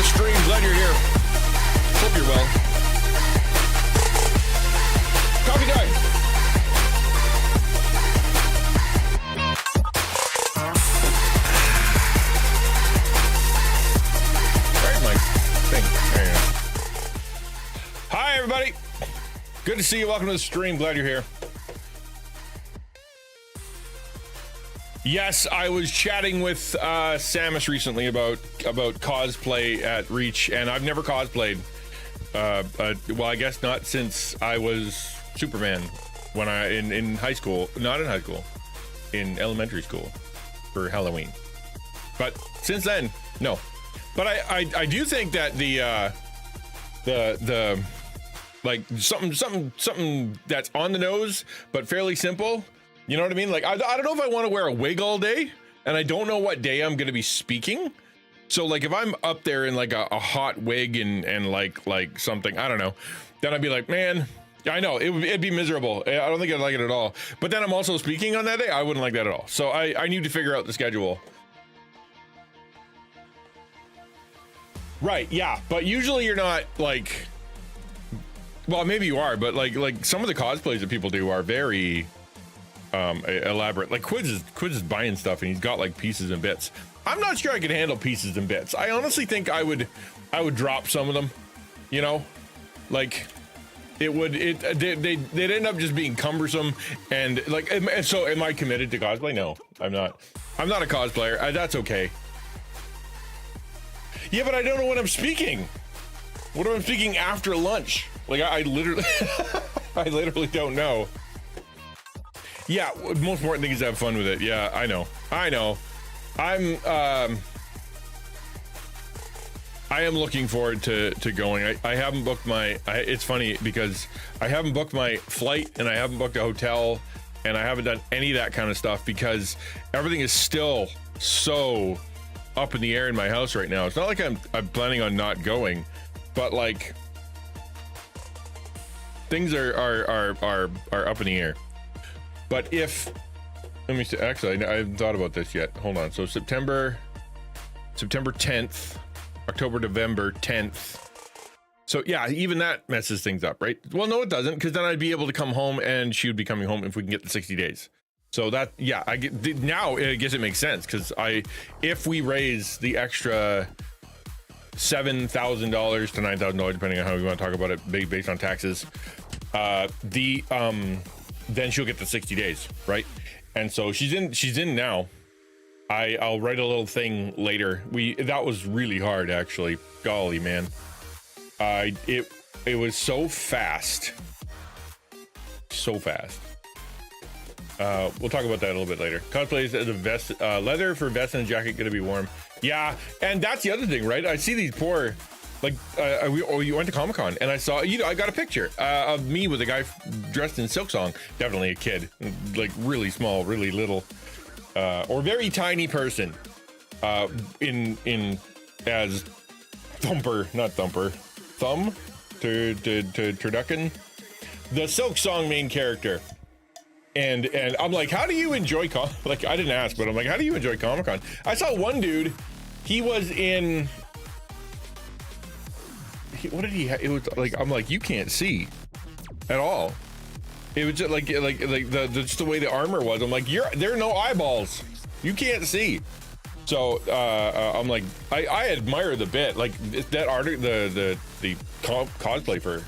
the stream. Glad you're here. Hope you're well. Coffee time. Where's my thing? There you go. Hi, everybody. Good to see you. Welcome to the stream. Glad you're here. Yes, I was chatting with Samus recently about cosplay at Reach, and I've never cosplayed. Well, I guess not since I was Superman when in high school. Not in high school, in elementary school for Halloween. But since then, no. But I do think that the like something that's on the nose but fairly simple. You know what I mean? Like, I don't know if I want to wear a wig all day, and I don't know what day I'm going to be speaking. So, like, if I'm up there in, like, a hot wig and like something, I don't know, then I'd be like, man, I know, it'd be miserable. I don't think I'd like it at all. But then I'm also speaking on that day. I wouldn't like that at all. So, I need to figure out the schedule. Right, yeah. But usually you're not, like, well, maybe you are, but, like some of the cosplays that people do are very... elaborate. Like Quiz is buying stuff and he's got like pieces and bits. I'm not sure I could handle pieces and bits. I honestly think I would drop some of them, you know, like they'd end up just being cumbersome and like, so am I committed to cosplay? No, I'm not a cosplayer. That's okay. Yeah, but I don't know when I'm speaking. What if I'm speaking after lunch? Like I literally I literally don't know. Yeah, most important thing is to have fun with it. Yeah, I know. I am looking forward to going. I haven't booked my, it's funny because I haven't booked my flight and I haven't booked a hotel and I haven't done any of that kind of stuff because everything is still so up in the air in my house right now. It's not like I'm planning on not going, but like things are up in the air. But if, let me see, actually, I haven't thought about this yet. Hold on. So September 10th, October, November 10th. So yeah, even that messes things up, right? Well, no, it doesn't, because then I'd be able to come home and she would be coming home if we can get the 60 days. So that, yeah, I get now. I guess it makes sense because if we raise the extra $7,000 to $9,000, depending on how we want to talk about it, based on taxes, then she'll get the 60 days, right? And so she's in now. I'll write a little thing later. That was really hard, actually. Golly, man. It was so fast. So fast. We'll talk about that a little bit later. Cosplay is a vest, leather for vest and jacket, gonna be warm. Yeah, and that's the other thing, right? I see these poor, like, you went to Comic-Con and I saw, I got a picture of me with a guy dressed in Silk Song. Definitely a kid, like really small, really little, or very tiny person, in as Thumper, not Thumper, Thumb, Turducken, the Silk Song main character. And I'm like, how do you enjoy like, I didn't ask, but I'm like, how do you enjoy Comic-Con? I saw one dude, he was in, what did he have? It was like, I'm like, you can't see at all. It was just like just the way the armor was. I'm like, there are no eyeballs. You can't see. So I'm like, I admire the bit, like that art, the cosplay for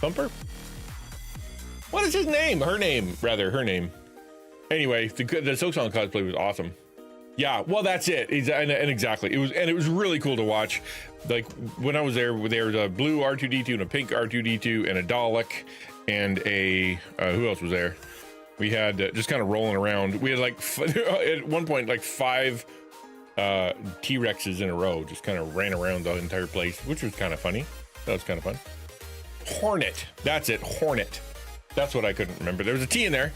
Thumper. What is his name? Her name. Anyway, the Silk Song cosplay was awesome. Yeah, well, that's it. And exactly, it was really cool to watch. Like when I was there was a blue R2D2 and a pink R2D2 and a Dalek and a who else was there? We had just kind of rolling around. We had like at one point like 5 T-Rexes in a row, just kind of ran around the entire place, which was kind of funny. That was kind of fun. Hornet, that's it, Hornet. That's what I couldn't remember. There was a T in there.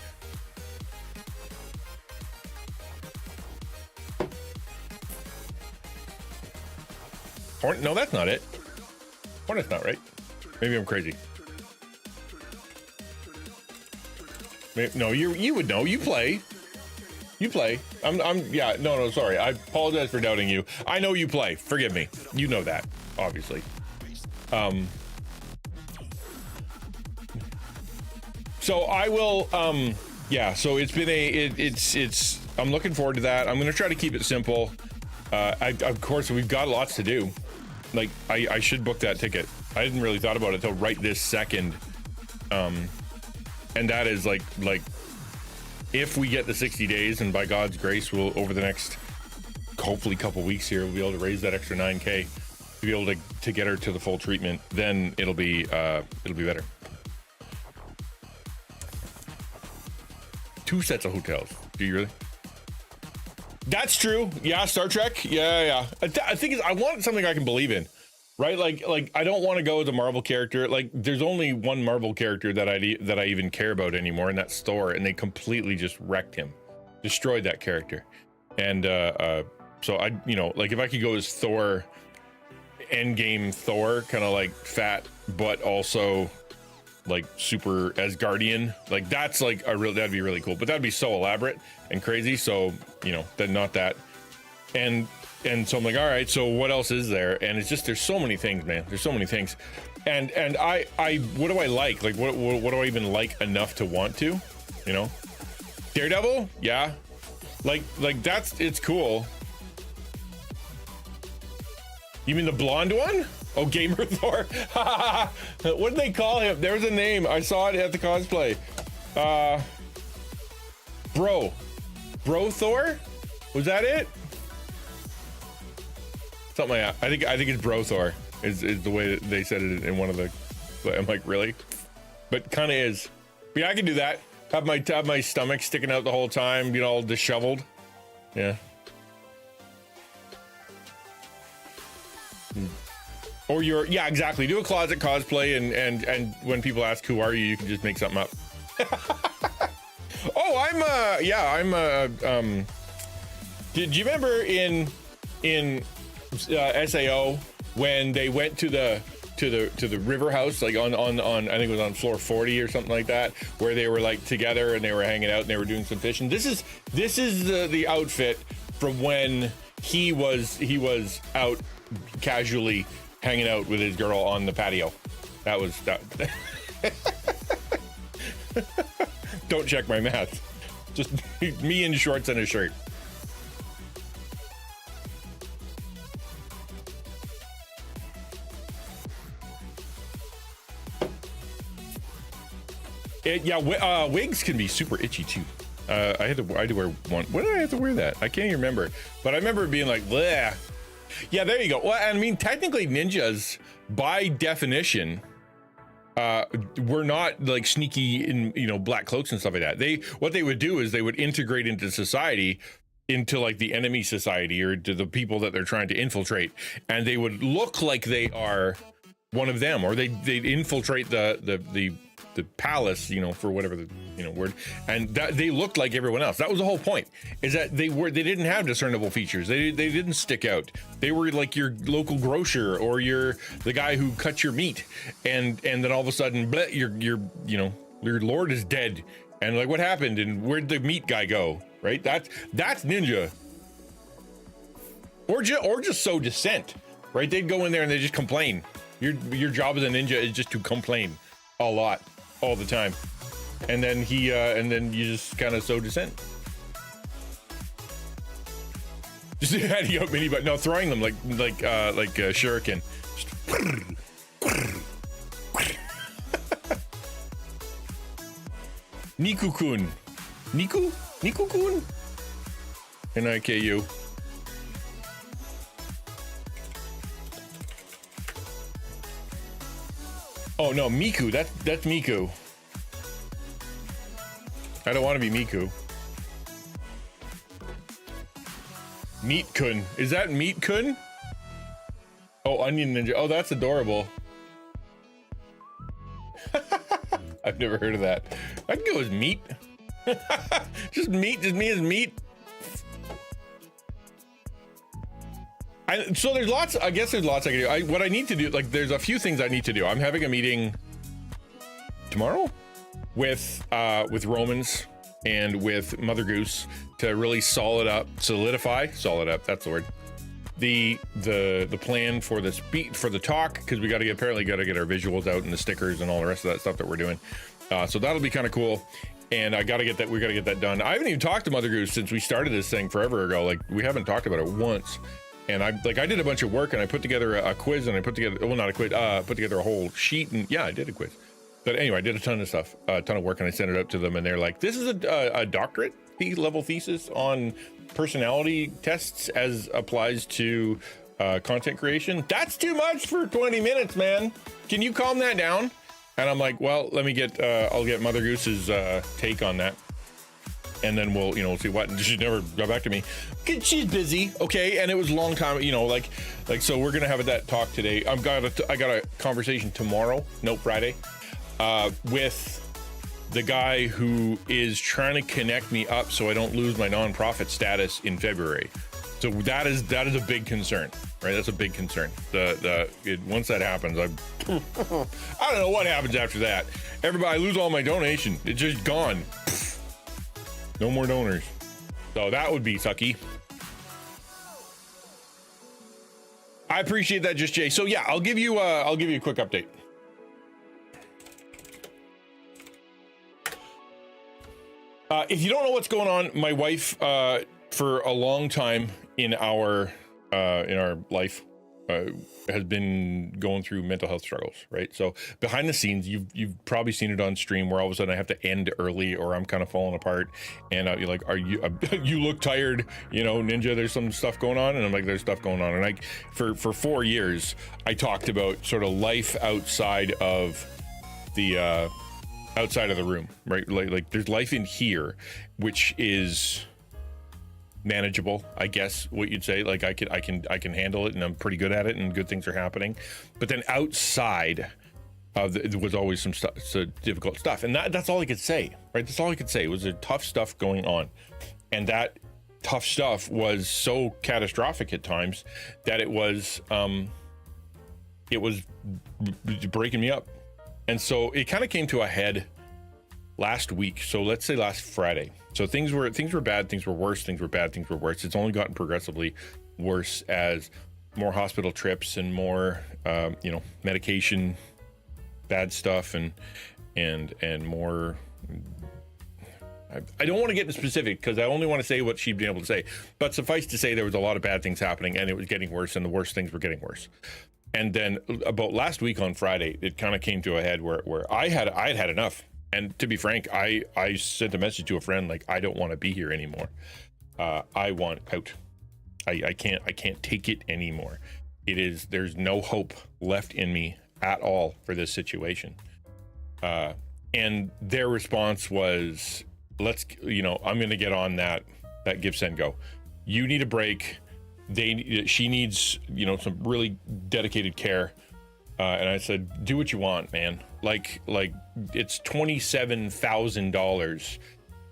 Hornet? No, that's not it. Hornet's not right. Maybe I'm crazy. Maybe, no, you would know. You play. You play. Yeah, no, sorry. I apologize for doubting you. I know you play. Forgive me. You know that, obviously. So I will, yeah, so it's been I'm looking forward to that. I'm going to try to keep it simple. Of course, we've got lots to do. Like, I should book that ticket. I didn't really thought about it until right this second. And that is like, if we get the 60 days, and by God's grace, we'll, over the next, hopefully, couple weeks here, we'll be able to raise that extra 9K to be able to get her to the full treatment. Then it'll be better. 2 sets of hotels. Do you really? That's true. Yeah, Star Trek. Yeah. I think I want something I can believe in, right? Like I don't want to go with a Marvel character. Like, there's only one Marvel character that I even care about anymore, and that's Thor. And they completely just wrecked him, destroyed that character. And so I, like, if I could go as Thor, Endgame Thor, kind of like fat, but also like super Asgardian, like that's like that'd be really cool, but that'd be so elaborate and crazy. So then not that. And so I'm like, all right, so what else is there? And it's just, there's so many things, man. There's so many things. And I what do I like? Like, what do I even like enough to want to? Daredevil, yeah. Like it's cool. You mean the blonde one? Oh, Gamer Thor. What did they call him? There was a name. I saw it at the cosplay. Bro Thor? Was that it? Something like that. I think it's Bro Thor is the way that they said it in one of the. I'm like, really? But kind of is. But yeah, I can do that. Have my stomach sticking out the whole time, all disheveled. Yeah. Or yeah, exactly. Do a closet cosplay, and when people ask who are you, you can just make something up. Oh, did you remember in SAO when they went to the river house, like on I think it was on floor 40 or something like that, where they were like together and they were hanging out and they were doing some fishing. This is the outfit from when he was out casually hanging out with his girl on the patio. That was that. Don't check my math. Just me in shorts and a shirt. Wigs can be super itchy too. I had to wear one. When did I have to wear that? I can't even remember. But I remember being like, bleh. Yeah, there you go. Well, I mean, technically ninjas, by definition, were not like sneaky in, black cloaks and stuff like that. What they would do is they would integrate into society, into like the enemy society or to the people that they're trying to infiltrate. And they would look like they are one of them, or they'd infiltrate the palace, for whatever the word, and that they looked like everyone else. That was the whole point, is that they didn't have discernible features. They didn't stick out. They were like your local grocer or the guy who cut your meat, and then all of a sudden, bleh, your lord is dead, and like, what happened, and where'd the meat guy go? Right? That's ninja, or just sow dissent. Right? They'd go in there and they just complain. Your job as a ninja is just to complain a lot, all the time, and then and you just kind of sow dissent. Just handing out mini, but no, throwing them like shuriken. Niku-kun, Niku-kun, Niku. Oh no, Miku. That's Miku. I don't want to be Miku. Meat-kun. Is that Meat-kun? Oh, Onion Ninja. Oh, that's adorable. I've never heard of that. I'd go as meat. Just me as meat. So there's lots, I guess there's lots I can do. What I need to do, like, there's a few things I need to do. I'm having a meeting tomorrow with Romans and with Mother Goose to really solidify, that's the word, the plan for the talk, because we apparently got to get our visuals out and the stickers and all the rest of that stuff that we're doing. So that'll be kind of cool. And we got to get that done. I haven't even talked to Mother Goose since we started this thing forever ago. Like, we haven't talked about it once. And I did a bunch of work, and I put together a quiz, and I put together, well, not a quiz, put together a whole sheet, and yeah, I did a quiz. But anyway, I did a ton of stuff, a ton of work, and I sent it up to them, and they're like, this is a doctorate level thesis on personality tests as applies to content creation. That's too much for 20 minutes, man. Can you calm that down? And I'm like, well, let me I'll get Mother Goose's take on that. And then we'll see what. She never got back to me. She's busy, okay? And it was a long time, like, so we're gonna have that talk today. I got a conversation tomorrow, Friday, with the guy who is trying to connect me up so I don't lose my nonprofit status in February. So that is a big concern, right? That's a big concern. Once that happens, I don't know what happens after that. I lose all my donation. It's just gone. No more donors. So that would be sucky. I appreciate that, Just Jay. So yeah, I'll give you a quick update. If you don't know what's going on, my wife, for a long time in our life, has been going through mental health struggles, right? So behind the scenes, you've probably seen it on stream where all of a sudden I have to end early, or I'm kind of falling apart, and you're like, "Are you? You look tired, Ninja. There's some stuff going on," and I'm like, "There's stuff going on." And for 4 years, I talked about sort of life outside of the room, right? Like there's life in here, which is manageable, I guess what you'd say. Like I can handle it, and I'm pretty good at it, and good things are happening. But then outside of there was always some stuff, so difficult stuff, and that's all I could say, right? That's all I could say. It was a tough stuff going on, and that tough stuff was so catastrophic at times that it was breaking me up. And so it kind of came to a head last week. So let's say last Friday. So things were bad, things were worse, things were bad, things were worse. It's only gotten progressively worse as more hospital trips and more, medication, bad stuff, and more. I don't want to get into specific because I only want to say what she'd been able to say. But suffice to say, there was a lot of bad things happening, and it was getting worse, and the worst things were getting worse. And then about last week on Friday, it kind of came to a head where I had enough. And to be frank, I sent a message to a friend, like, I don't want to be here anymore. I want out. I can't take it anymore. There's no hope left in me at all for this situation. And their response was, I'm going to get on that give, send, go. You need a break. She needs, some really dedicated care. And I said, do what you want, man. Like it's $27,000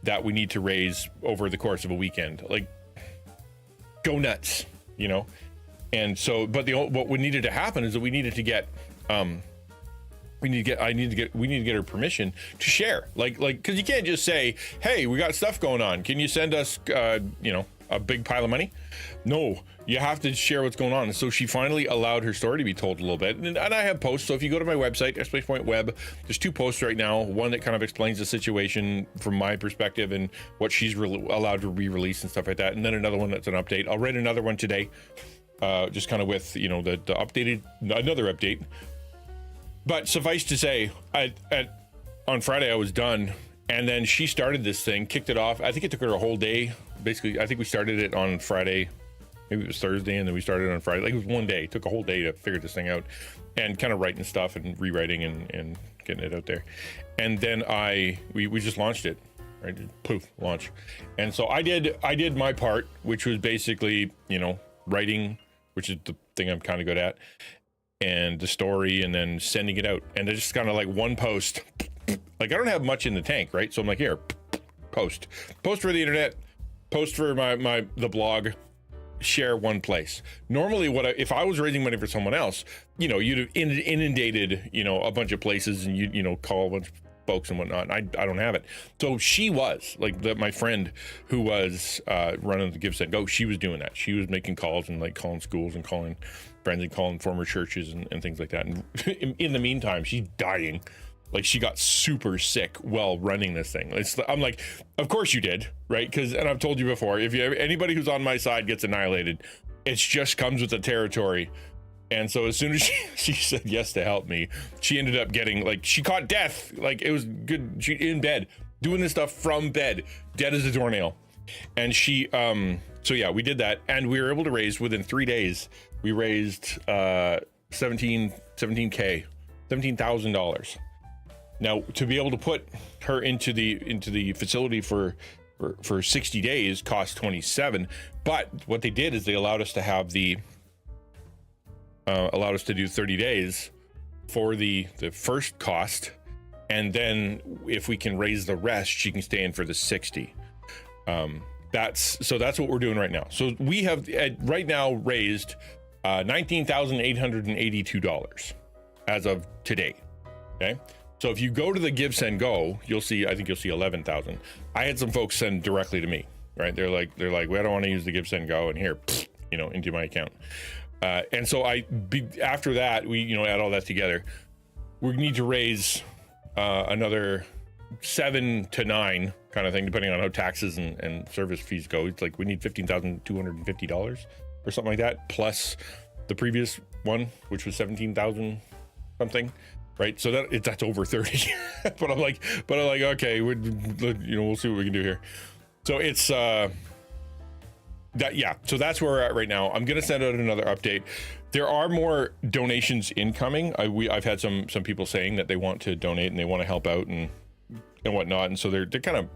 that we need to raise over the course of a weekend. Like, go nuts, And so, but what needed to happen is that we needed to get, we need to get her permission to share. Like, cause you can't just say, hey, we got stuff going on. Can you send us, a big pile of money? No, you have to share what's going on. And so she finally allowed her story to be told a little bit. And I have posts. So if you go to my website, !web, there's 2 posts right now. One that kind of explains the situation from my perspective and what she's allowed to re-release and stuff like that. And then another one that's an update. I'll write another one today, just kind of with, the updated, another update. But suffice to say, on Friday I was done. And then she started this thing, kicked it off. I think it took her a whole day. Basically, I think we started it on Friday. Maybe it was Thursday, and then we started on Friday. Like, it was one day. It took a whole day to figure this thing out, and kind of writing stuff and rewriting and getting it out there. And then we just launched it, right? Poof, launch. And so I did my part, which was basically, writing, which is the thing I'm kind of good at, and the story, and then sending it out. And it's just kind of like one post. Like, I don't have much in the tank, right? So I'm like, here, post for the internet, post for the blog, share one place. Normally, if I was raising money for someone else, you'd have inundated, a bunch of places, and you call a bunch spokes and whatnot. And I don't have it. So she was like my friend who was running the Give Send Go. She was doing that. She was making calls and like calling schools and calling friends and calling former churches and things like that. And in the meantime, she's dying. Like she got super sick while running this thing. I'm like, of course you did, right? And I've told you before, if anybody who's on my side gets annihilated, it just comes with the territory. And so as soon as she said yes to help me, she ended up getting like, she caught death. Like it was good. She in bed doing this stuff from bed, dead as a doornail. And she, so yeah, we did that. And we were able to raise within 3 days, we raised $17,000. Now, to be able to put her into the facility for 60 days cost 27. But what they did is they allowed us to have allowed us to do 30 days for the first cost, and then if we can raise the rest, she can stay in for the 60. That's what we're doing right now. So we have right now raised $19,882 as of today. Okay. So if you go to the Give Send Go, I think you'll see 11,000. I had some folks send directly to me, right? They're like, well, I don't want to use the Give Send Go, and here, into my account. And so after that, we, add all that together. We need to raise another 7 to 9 kind of thing, depending on how taxes and service fees go. It's like we need $15,250 or something like that, plus the previous one, which was 17,000 something. Right, so that's over 30. but I'm like, okay, we'll see what we can do here. So it's So that's where we're at right now. I'm gonna send out another update. There are more donations incoming. I've had some people saying that they want to donate and they want to help out and whatnot, and so they're kind of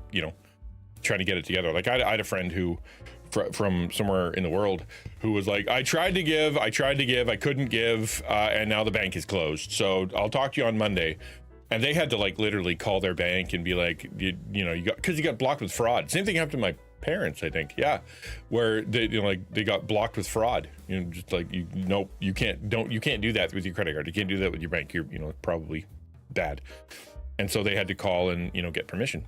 trying to get it together. Like I had a friend who from somewhere in the world who was like, I tried to give, I couldn't give, and now the bank is closed. So I'll talk to you on Monday. And they had to like literally call their bank and be like, you got blocked with fraud. Same thing happened to my parents, I think. Yeah. Where they they got blocked with fraud. Just like, you can't do that with your credit card. You can't do that with your bank. You're, probably bad. And so they had to call and, get permission.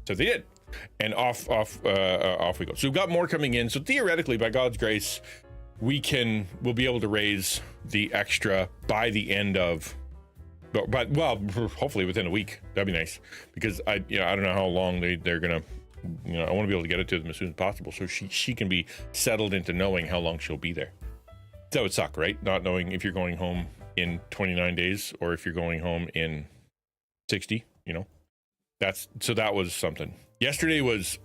So they did. And off we go. So we've got more coming in. So theoretically, by God's grace, we'll be able to raise the extra by the end of, but hopefully within a week. That'd be nice, because I don't know how long they're gonna, I want to be able to get it to them as soon as possible, so she can be settled into knowing how long she'll be there. That would suck, right? Not knowing if you're going home in 29 days or if you're going home in 60. That was something. Yesterday was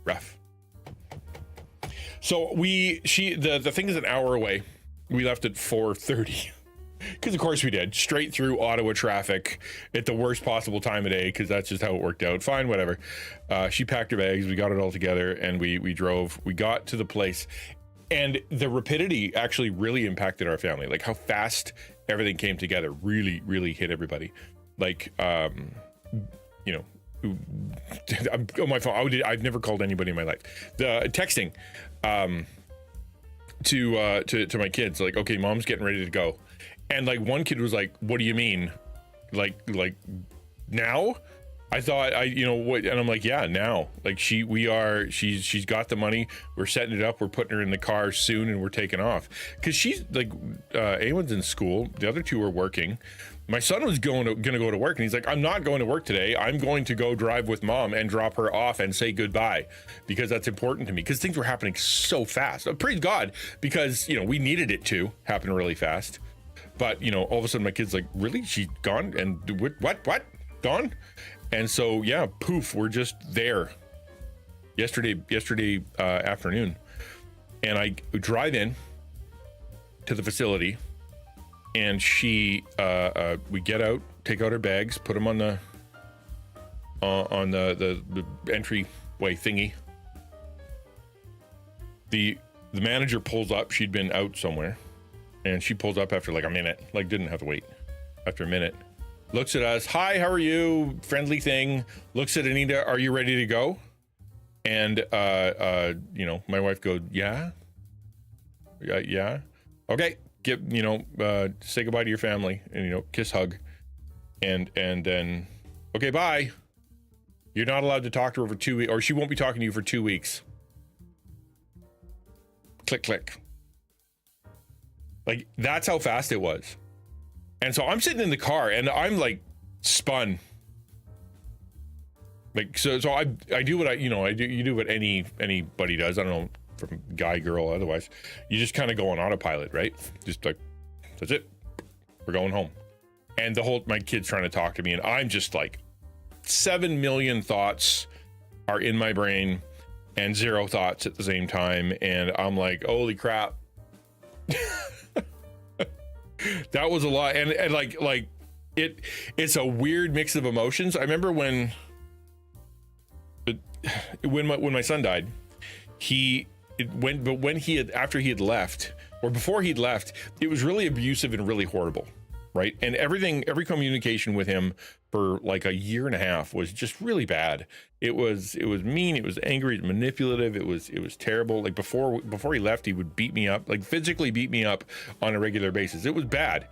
rough. So the thing is an hour away. We left at 4:30 because of course we did, straight through Ottawa traffic at the worst possible time of day, because that's just how it worked out. Fine, whatever. She packed her bags, we got it all together, and we drove. We got to the place, and the rapidity actually really impacted our family. Like how fast everything came together really, really hit everybody. Like I'm on my phone. I've never called anybody in my life. The texting to my kids, like, okay, mom's getting ready to go, and like one kid was like, what do you mean, like now? I thought what, and I'm like, yeah, now. Like she's got the money, we're setting it up, we're putting her in the car soon, and we're taking off, because she's like, Awen's in school, the other two are working. My son was gonna go to work, and he's like, I'm not going to work today. I'm going to go drive with mom and drop her off and say goodbye, because that's important to me, because things were happening so fast. Praise God, because we needed it to happen really fast. But all of a sudden my kid's like, really? She's gone? And what? Gone? And so yeah, poof, we're just there. Yesterday afternoon, and I drive in to the facility. And we get out, take out our bags, put them on the entryway thingy. The manager pulls up. She'd been out somewhere, and she pulls up after like a minute. Like, didn't have to wait. After a minute, looks at us. Hi, how are you? Friendly thing. Looks at Anita. Are you ready to go? And my wife goes, yeah. Okay. Say goodbye to your family, and kiss, hug, and then Okay, bye. You're not allowed to talk to her for 2 weeks, or she won't be talking to you for 2 weeks. Click, click. Like, that's how fast it was. And so I'm sitting in the car and I'm like spun. Like, so I do what you do what anybody does. I don't know, from guy, girl, otherwise. You just kind of go on autopilot, right? Just like, that's it. We're going home. And my kid's trying to talk to me, and I'm just like, 7 million thoughts are in my brain and 0 thoughts at the same time. And I'm like, holy crap. That was a lot. And like it's a weird mix of emotions. I remember when my son died, after he had left, or before he'd left, it was really abusive and really horrible. Right. And every communication with him for like a year and a half was just really bad. It was mean. It was angry, manipulative. It was terrible. Like before he left, he would beat me up, like physically beat me up on a regular basis. It was bad.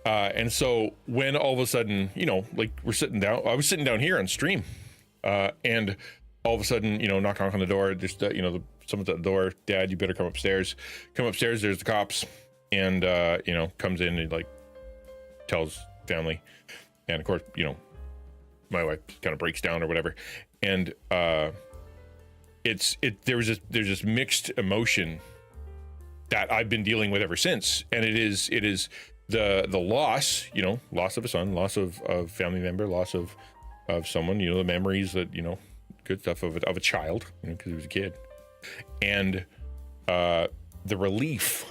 And so when all of a sudden, like I was sitting down here on stream, and all of a sudden, knock on the door, just, someone's at the door. Dad, you better come upstairs. There's the cops. And, comes in and like, tells family, and of course, my wife kind of breaks down or whatever, and there's this mixed emotion that I've been dealing with ever since, and it is the loss, loss of a son, loss of family member, loss of someone, the memories that, good stuff of a child, because he was a kid, and the relief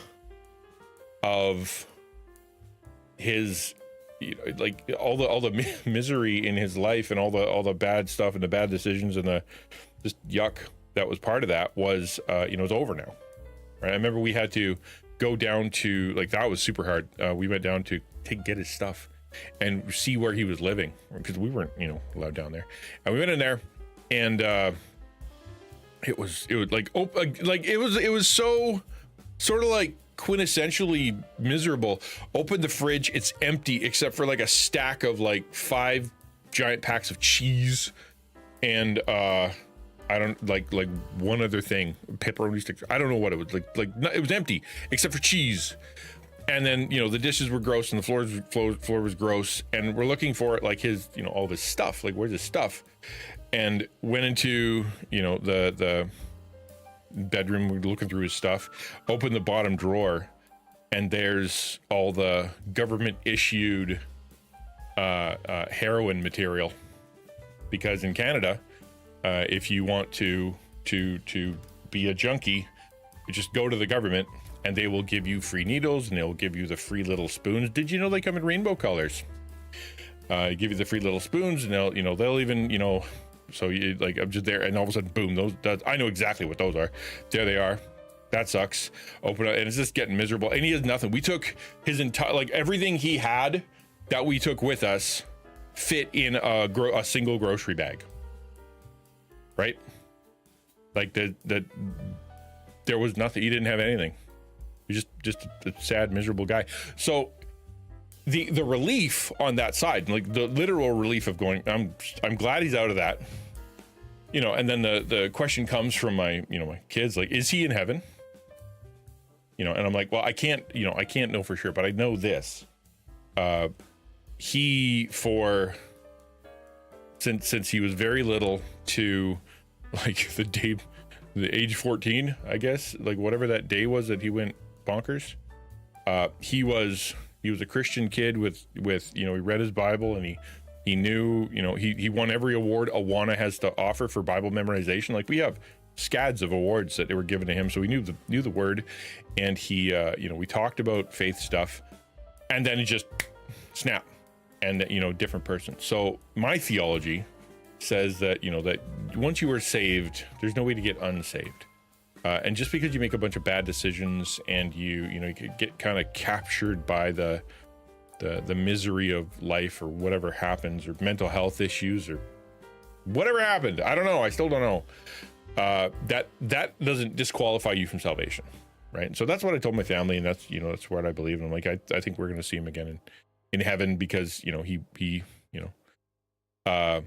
of his, like all the misery in his life, and all the bad stuff and the bad decisions and the just yuck that was part of that was it's over now, right? I remember we had to go down to, like, that was super hard. We went down to get his stuff and see where he was living, because we weren't allowed down there, and we went in there, and it was so sort of like quintessentially miserable. Open the fridge, it's empty except for like a stack of like 5 giant packs of cheese, and I don't like one other thing, pepperoni sticks. I don't know what it was like it was empty except for cheese. And then the dishes were gross, and the floor was gross, and we're looking for it, like his all of his stuff, like where's his stuff, and went into the bedroom. We're looking through his stuff, open the bottom drawer, and there's all the government issued heroin material, because in Canada, if you want to be a junkie, you just go to the government and they will give you free needles, and they'll give you the free little spoons. Did you know they come in rainbow colors? Give you the free little spoons, and they'll even so you, like, I'm just there, and all of a sudden, boom, I know exactly what those are. There they are. That sucks. Open up, and it's just getting miserable. And he has nothing. We took his entire, like, everything he had that we took with us fit in a single grocery bag. Right? Like there was nothing. He didn't have anything. He was just a sad, miserable guy. So the relief on that side, like the literal relief of going, I'm glad he's out of that, and then the question comes from my kids, like, is he in heaven? And I'm like, well, I can't know for sure, but I know this, since he was very little to like the age 14, I guess, like whatever that day was that he went bonkers, he was a Christian kid with he read his Bible, and he knew, he won every award Awana has to offer for Bible memorization. Like, we have scads of awards that they were given to him, so he knew the word, and he we talked about faith stuff, and then it just snap, and different person. So my theology says that that once you are saved, there's no way to get unsaved. And just because you make a bunch of bad decisions, and you could get kind of captured by the misery of life, or whatever happens, or mental health issues, or whatever happened, I don't know, I still don't know, that doesn't disqualify you from salvation, right? And so that's what I told my family, and that's that's what I believe. And I'm like, I think we're going to see him again in heaven, because he uh,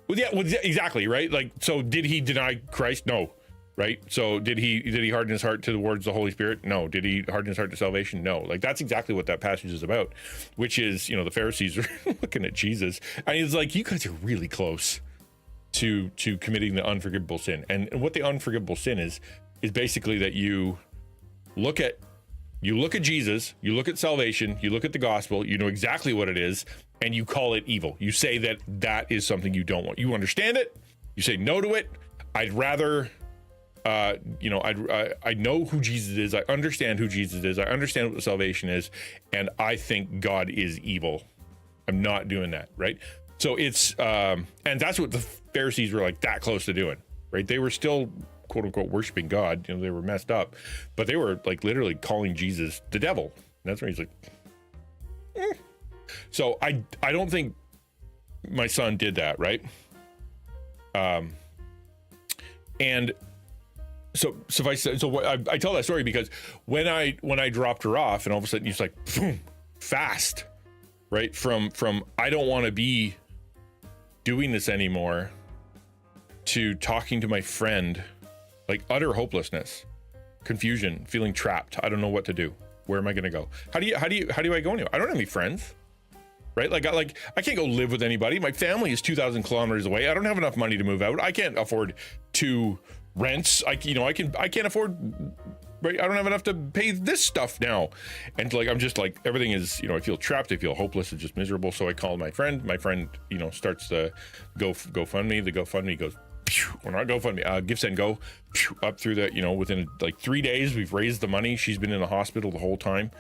well, yeah, exactly, right? Like, so did he deny Christ? No, right? So did he harden his heart towards the Holy Spirit? No. Did he harden his heart to salvation? No. Like, that's exactly what that passage is about, which is, the Pharisees are looking at Jesus, and he's like, you guys are really close to committing the unforgivable sin. And what the unforgivable sin is basically that you look at Jesus, you look at salvation, you look at the gospel, you know exactly what it is, and you call it evil. You say that is something you don't want. You understand it, you say no to it. I'd rather, I know who Jesus is, I understand who Jesus is, I understand what salvation is, and I think God is evil. I'm not doing that, right? So it's, and that's what the Pharisees were like that close to doing, right? They were still, quote unquote, worshiping God. They were messed up, but they were like literally calling Jesus the devil. And that's where he's like, So I don't think my son did that, right? And so I tell that story because when I dropped her off, and all of a sudden he's like, boom, fast, right? From I don't want to be doing this anymore to talking to my friend, like utter hopelessness, confusion, feeling trapped. I don't know what to do. Where am I going to go? How do I go anywhere? I don't have any friends, right? Like I can't go live with anybody. My family is 2,000 kilometers away. I don't have enough money to move out. I can't afford to rents. I can't afford, right? I don't have enough to pay this stuff now. And like, I'm just like, everything is, I feel trapped. I feel hopeless and just miserable. So I call my friend, starts the GoFundMe. The GoFundMe goes, or not GoFundMe, Give, Send, Go, up through that, within like 3 days, we've raised the money. She's been in the hospital the whole time.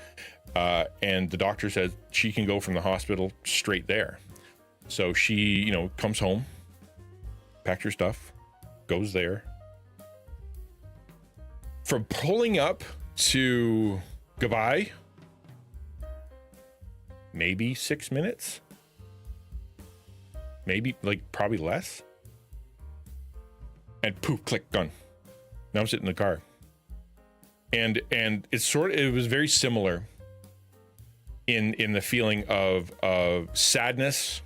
And the doctor says she can go from the hospital straight there. So she, comes home, packed her stuff, goes there. From pulling up to goodbye, maybe 6 minutes, maybe probably less. And poof, click, done. Now I'm sitting in the car. And it was very similar in the feeling of sadness,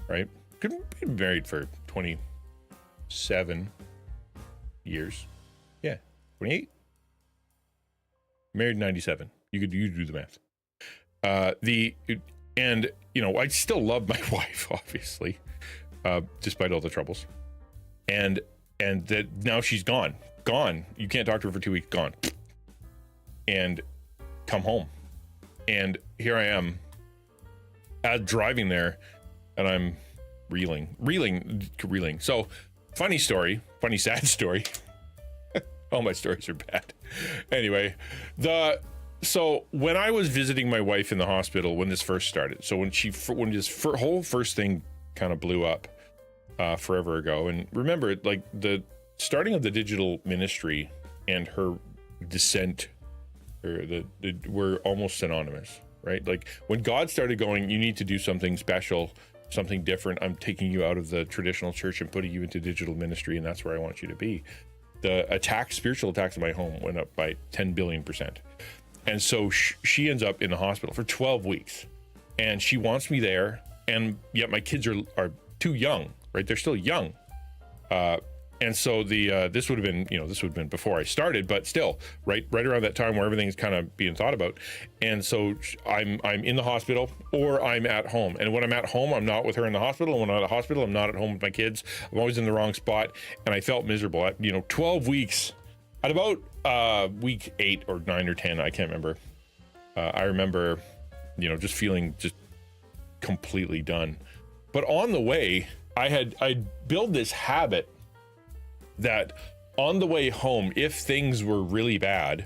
right? Been married for 27 years. Yeah, 28. Married in 97. You do the math. I still love my wife, obviously, despite all the troubles. And that now she's gone. You can't talk to her for 2 weeks, gone. And come home. And here I am driving there, and I'm reeling. So funny sad story. All my stories are bad. Anyway, so when I was visiting my wife in the hospital, when this first started, so when this whole first thing kind of blew up, forever ago. And remember, like the starting of the digital ministry and her descent, or were almost synonymous, right? Like when God started going, you need to do something special, something different. I'm taking you out of the traditional church and putting you into digital ministry, and that's where I want you to be. The spiritual attacks in my home went up by 10 billion%. And so she ends up in the hospital for 12 weeks, and she wants me there, and yet my kids are too young. Right, they're still young, and so this would have been before I started, but still, right around that time where everything's kind of being thought about. And so I'm in the hospital, or I'm at home. And when I'm at home, I'm not with her in the hospital. And when I'm at the hospital, I'm not at home with my kids. I'm always in the wrong spot, and I felt miserable. 12 weeks, at about week 8 or 9 or 10, I can't remember. I remember, just feeling just completely done. But on the way, I'd built this habit that on the way home, if things were really bad,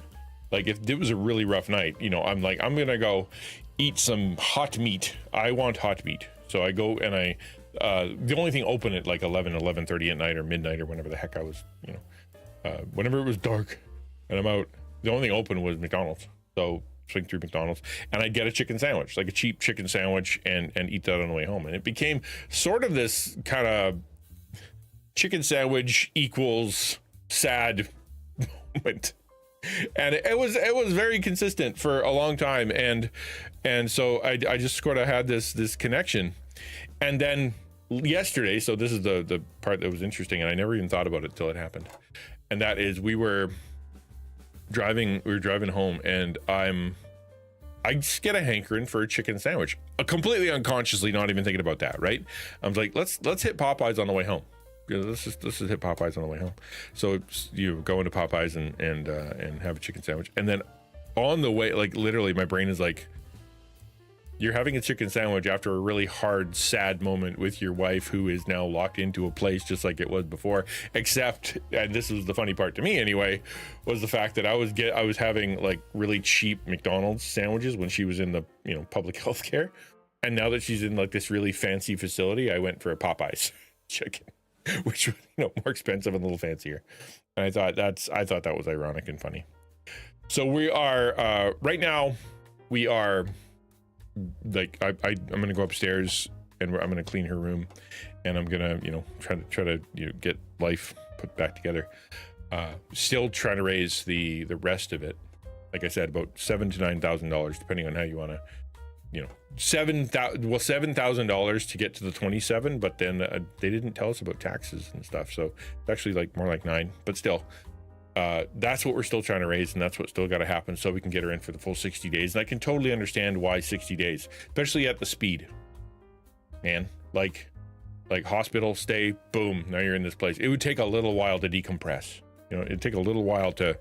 like if it was a really rough night, I'm like, I'm gonna go eat some hot meat. I want hot meat. So I go and the only thing open at like 11:30 at night or midnight or whenever the heck I was, whenever it was dark and I'm out, the only thing open was McDonald's. So swing through McDonald's, and I'd get a chicken sandwich, like a cheap chicken sandwich, and eat that on the way home. And it became sort of this kind of chicken sandwich equals sad moment And it was very consistent for a long time, and so I just sort of had this connection. And then yesterday, so this is the part that was interesting, and I never even thought about it till it happened, and that is we were driving home, and I just get a hankering for a chicken sandwich, completely unconsciously, not even thinking about that, right? I'm like, let's hit Popeyes on the way home. Let's just hit Popeyes on the way home. So you go into Popeyes and have a chicken sandwich, and then on the way, like literally, my brain is like, you're having a chicken sandwich after a really hard, sad moment with your wife, who is now locked into a place just like it was before. Except, and this was the funny part to me anyway, was the fact that I was having like really cheap McDonald's sandwiches when she was in the public health care, and now that she's in like this really fancy facility, I went for a Popeyes chicken, which was more expensive and a little fancier. And I thought that was ironic and funny. So we are right now, we are like, I'm gonna go upstairs and I'm gonna clean her room, and I'm gonna try to get life put back together. Still trying to raise the rest of it, like I said, about $7,000 to $9,000 depending on how you want to, $7,000 to get to the 27, but then they didn't tell us about taxes and stuff, so it's actually like more like 9, but still, that's what we're still trying to raise, and that's what still got to happen so we can get her in for the full 60 days. And I can totally understand why 60 days, especially at the speed, man. Like hospital stay, boom, now you're in this place. It would take a little while to decompress. It'd take a little while to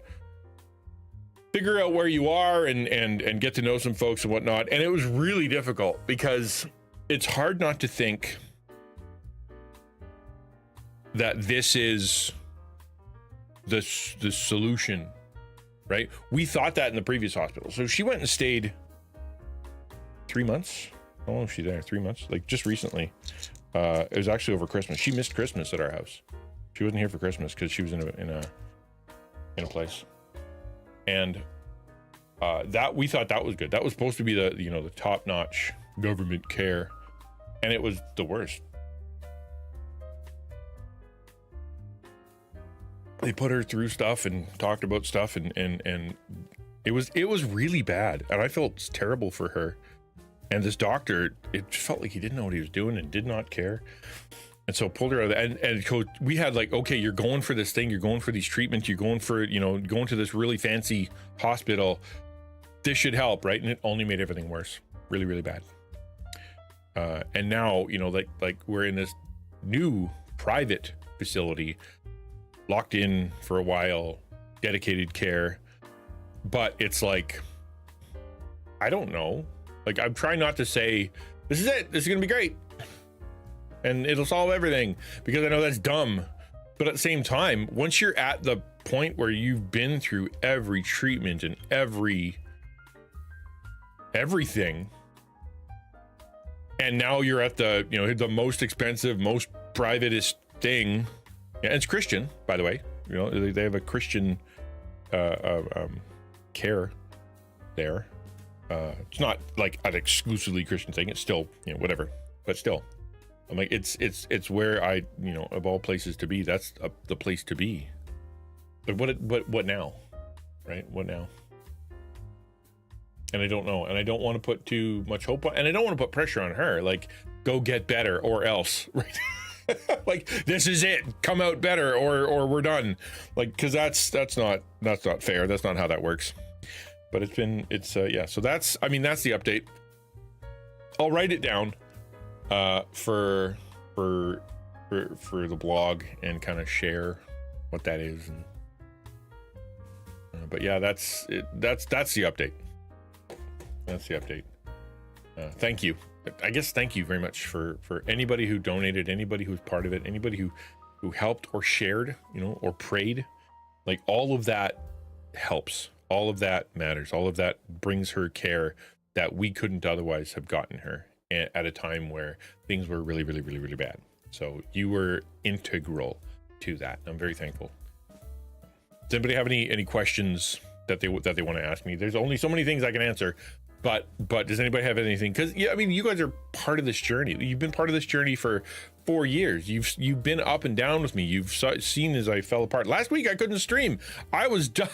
figure out where you are and get to know some folks and whatnot. And it was really difficult because it's hard not to think that this is the solution, right? We thought that in the previous hospital. So she went and stayed 3 months. How long was she there? 3 months? Like just recently. It was actually over Christmas. She missed Christmas at our house. She wasn't here for Christmas because she was in a place. And that we thought that was good. That was supposed to be the top-notch government care, and it was the worst. They put her through stuff and talked about stuff, and it was really bad, and I felt terrible for her. And this doctor, it felt like he didn't know what he was doing and did not care, and so pulled her out of and coach, we had like, okay, you're going for this thing, you're going for these treatments, you're going for going to this really fancy hospital, this should help, right? And it only made everything worse, really, really bad. And now like we're in this new private facility, locked in for a while, dedicated care, but it's like, I don't know, like I'm trying not to say this is it, this is gonna be great and it'll solve everything, because I know that's dumb. But at the same time, once you're at the point where you've been through every treatment and everything, and now you're at the the most expensive, most privatest thing. Yeah, it's Christian, by the way. They have a Christian care there. It's not like an exclusively Christian thing. It's still whatever, but still, I'm like, it's where I of all places to be, that's the place to be. But what now, right? What now? And I don't know, and I don't want to put too much hope on, and I don't want to put pressure on her. Like, go get better or else, right? Like, this is it, come out better or we're done, like, because that's not fair. That's not how that works. But yeah, so that's the update. I'll write it down for the blog and kind of share what that is, and but yeah, that's it. That's the update. That's the update. Thank you. I guess thank you very much for anybody who donated, anybody who was part of it, anybody who helped or shared, or prayed. Like, all of that helps. All of that matters. All of that brings her care that we couldn't otherwise have gotten her at a time where things were really, really, really, really bad. So you were integral to that. I'm very thankful. Does anybody have any questions that they want to ask me? There's only so many things I can answer. But does anybody have anything? Because you guys are part of this journey. You've been part of this journey for 4 years. You've been up and down with me. You've seen as I fell apart. Last week I couldn't stream. I was done.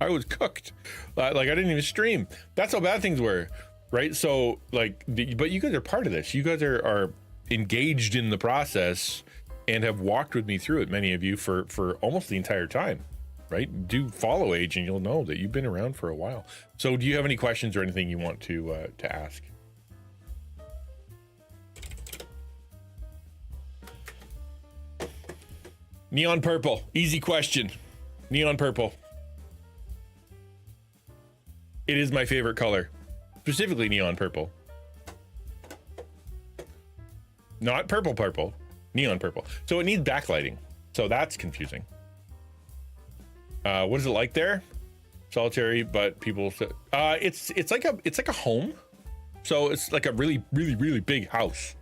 I was cooked. Like I didn't even stream. That's how bad things were, right? So like, but you guys are part of this. You guys are engaged in the process and have walked with me through it. Many of you for almost the entire time, right? Do follow Age and you'll know that you've been around for a while. So do you have any questions or anything you want to ask? Neon purple, easy question. Neon purple. It is my favorite color, specifically neon purple. Not purple, neon purple. So it needs backlighting. So that's confusing. What is it like there? Solitary, but people. It's like a home. So it's like a really big house.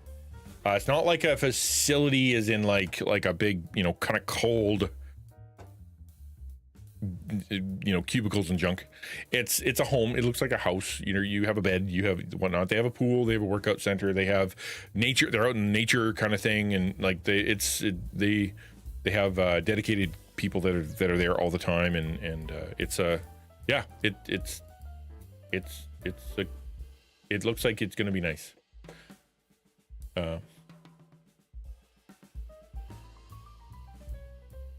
It's not like a facility, as in like a big, kind of cold, cubicles and junk. It's a home. It looks like a house. You have a bed, you have whatnot. They have a pool, they have a workout center, they have nature. They're out in nature kind of thing, and like they have dedicated people that are there all the time, and it looks like it's gonna be nice.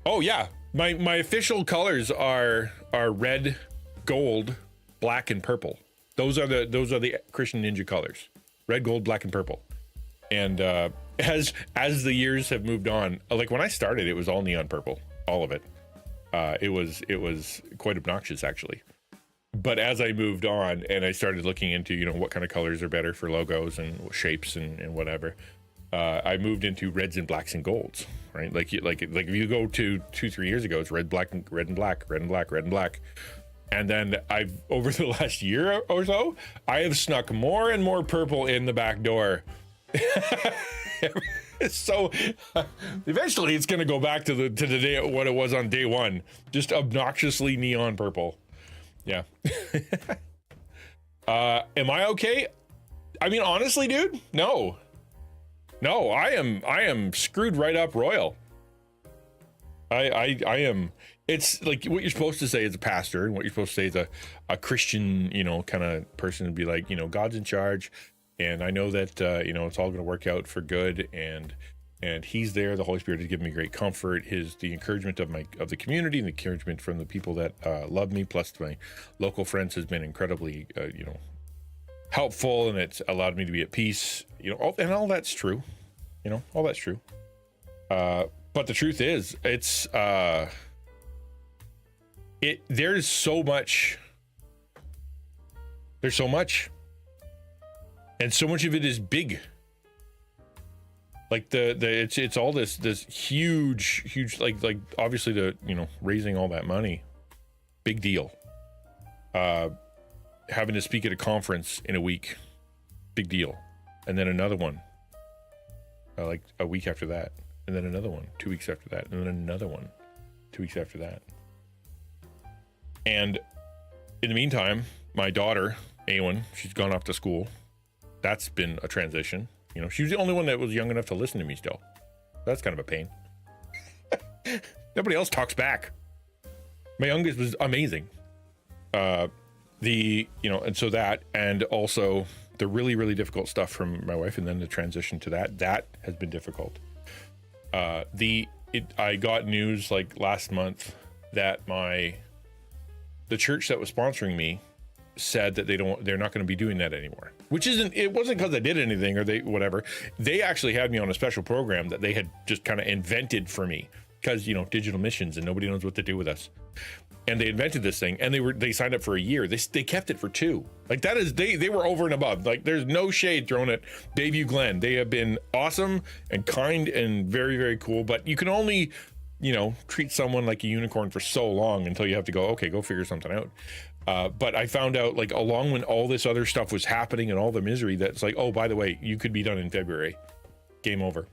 Oh yeah, my official colors are red, gold, black, and purple. Those are the XtianNinja colors: red, gold, black, and purple. And as the years have moved on, like when I started, it was all neon purple, all of it. It was quite obnoxious actually. But as I moved on and I started looking into what kind of colors are better for logos and shapes and whatever, I moved into reds and blacks and golds, right? Like if you go to 2-3 years ago, it's red and black, red and black, red and black. And then I've, over the last year or so, I have snuck more and more purple in the back door. So eventually it's going to go back to the day what it was on day one, just obnoxiously neon purple. Yeah. Am I okay? I mean, honestly, dude, no, I am screwed right up royal. I am. It's like what you're supposed to say as a pastor, and what you're supposed to say as a Christian, kind of person, to be like, God's in charge, and I know that it's all going to work out for good, and He's there. The Holy Spirit has given me great comfort. The encouragement of the community, and the encouragement from the people that love me, plus my local friends, has been incredibly helpful, and it's allowed me to be at peace. And all that's true. All that's true. But the truth is, it's there's so much. There's so much, and so much of it is big. Like it's all this huge like obviously raising all that money, big deal. Having to speak at a conference in a week, big deal. And then another one like a week after that, and then another one 2 weeks after that, and then another one 2 weeks after that. And in the meantime, my daughter Awen, she's gone off to school. That's been a transition. She was the only one that was young enough to listen to me still. That's kind of a pain. Nobody else talks back. My youngest was amazing. And so that, and also the really difficult stuff from my wife, and then the transition to that has been difficult. I got news like last month that the church that was sponsoring me said that they're not going to be doing that anymore, which it wasn't because I did anything or whatever. They actually had me on a special program that they had just kind of invented for me, because digital missions and nobody knows what to do with us. And they invented this thing, and they signed up for a year. They kept it for 2. Like that is, they were over and above. Like there's no shade thrown at Bayview Glen. They have been awesome and kind and very cool, but you can only treat someone like a unicorn for so long until you have to go figure something out. But I found out, like, along when all this other stuff was happening and all the misery, that's like, oh, by the way, you could be done in February. Game over.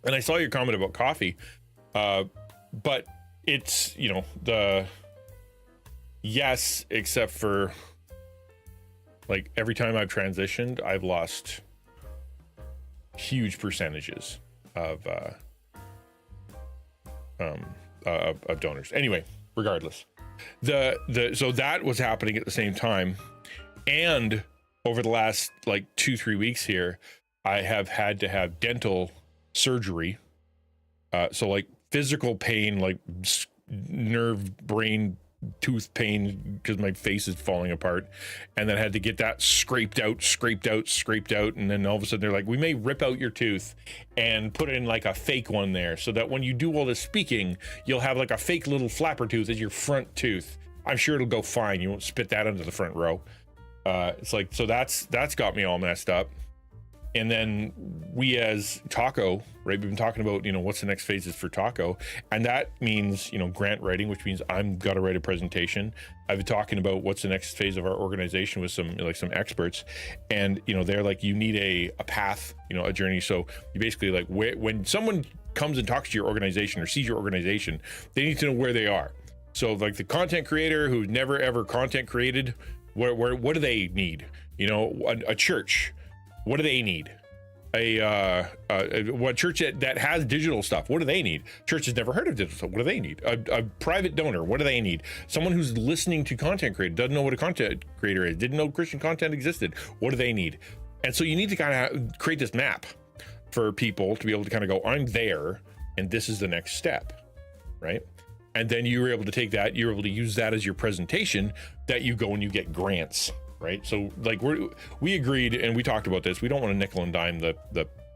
And I saw your comment about coffee. But it's, yes, except for, like, every time I've transitioned, I've lost huge percentages of donors. Anyway, regardless. So that was happening at the same time. And over the last like 2-3 weeks here, I have had to have dental surgery. So like physical pain, like nerve, brain, tooth pain, because my face is falling apart. And then I had to get that scraped out. And then all of a sudden they're like, we may rip out your tooth and put in like a fake one there, so that when you do all the speaking, you'll have like a fake little flapper tooth as your front tooth. I'm sure it'll go fine. You won't spit that into the front row. It's like, so that's got me all messed up. And then we as Taco, right, we've been talking about, what's the next phases for Taco. And that means, grant writing, which means I'm got to write a presentation. I've been talking about what's the next phase of our organization with some experts. And, they're like, you need a path, a journey. So you basically like, when someone comes and talks to your organization or sees your organization, they need to know where they are. So like the content creator who's never ever content created, what do they need? A church. What do they need? What church that has digital stuff? What do they need? Church has never heard of digital stuff. What do they need? A private donor. What do they need? Someone who's listening to content creator, doesn't know what a content creator is, didn't know Christian content existed. What do they need? And so you need to kind of create this map for people to be able to kind of go, I'm there, and this is the next step, right? And then you were able to take that, you're able to use that as your presentation, that you go and you get grants. Right. So like we agreed and we talked about this. We don't want to nickel and dime the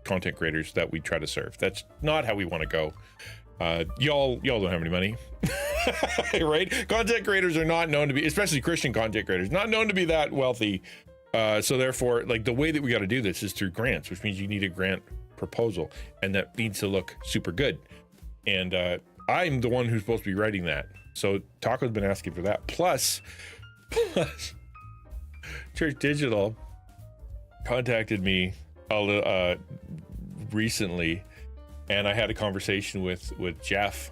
content creators that we try to serve. That's not how we want to go. Y'all don't have any money, right? Content creators are not known to be, especially Christian content creators, not known to be that wealthy. So therefore, like the way that we got to do this is through grants, which means you need a grant proposal, and that needs to look super good. And I'm the one who's supposed to be writing that. So Taco's been asking for that. Plus. Church Digital contacted me recently, and I had a conversation with Jeff,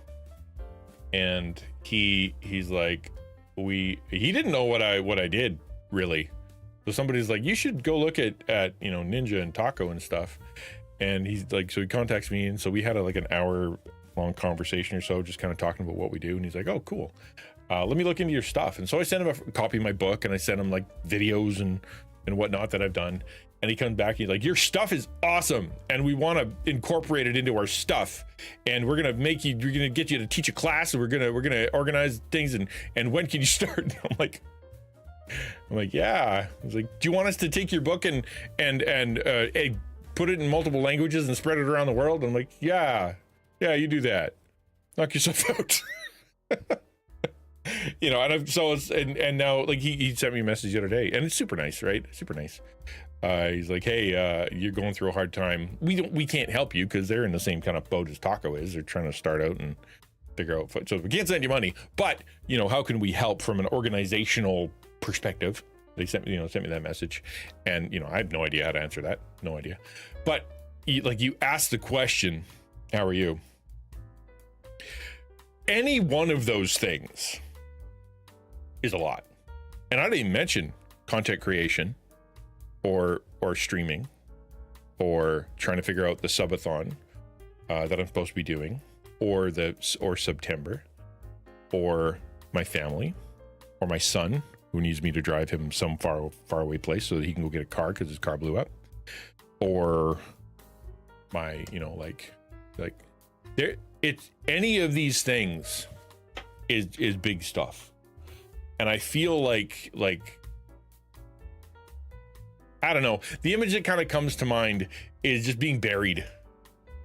and he's like, he didn't know what I did really. So somebody's like, you should go look at Ninja and Taco and stuff. And he's like, so he contacts me, and so we had an hour long conversation or so, just kind of talking about what we do. And he's like, oh, cool. Let me look into your stuff. And so I sent him a copy of my book, and I sent him like videos and whatnot that I've done. And he comes back and he's like, your stuff is awesome, and we want to incorporate it into our stuff. And we're going to get you to teach a class, and we're going to organize things. And when can you start? And I'm like, yeah. I was like, do you want us to take your book and put it in multiple languages and spread it around the world? And I'm like, yeah, you do that. Knock yourself out. And now like he sent me a message the other day, and it's super nice, right? Super nice. He's like, hey, you're going through a hard time. We can't help you because they're in the same kind of boat as Taco is. They're trying to start out and figure out. So we can't send you money, but how can we help from an organizational perspective? They sent me that message, and I have no idea how to answer that. No idea. But you asked the question, how are you? Any one of those things is a lot. And I didn't even mention content creation or streaming or trying to figure out the subathon that I'm supposed to be doing, or September, or my family, or my son who needs me to drive him some far away place so that he can go get a car because his car blew up, or my it's any of these things is big stuff. And I feel like I don't know, the image that kind of comes to mind is just being buried.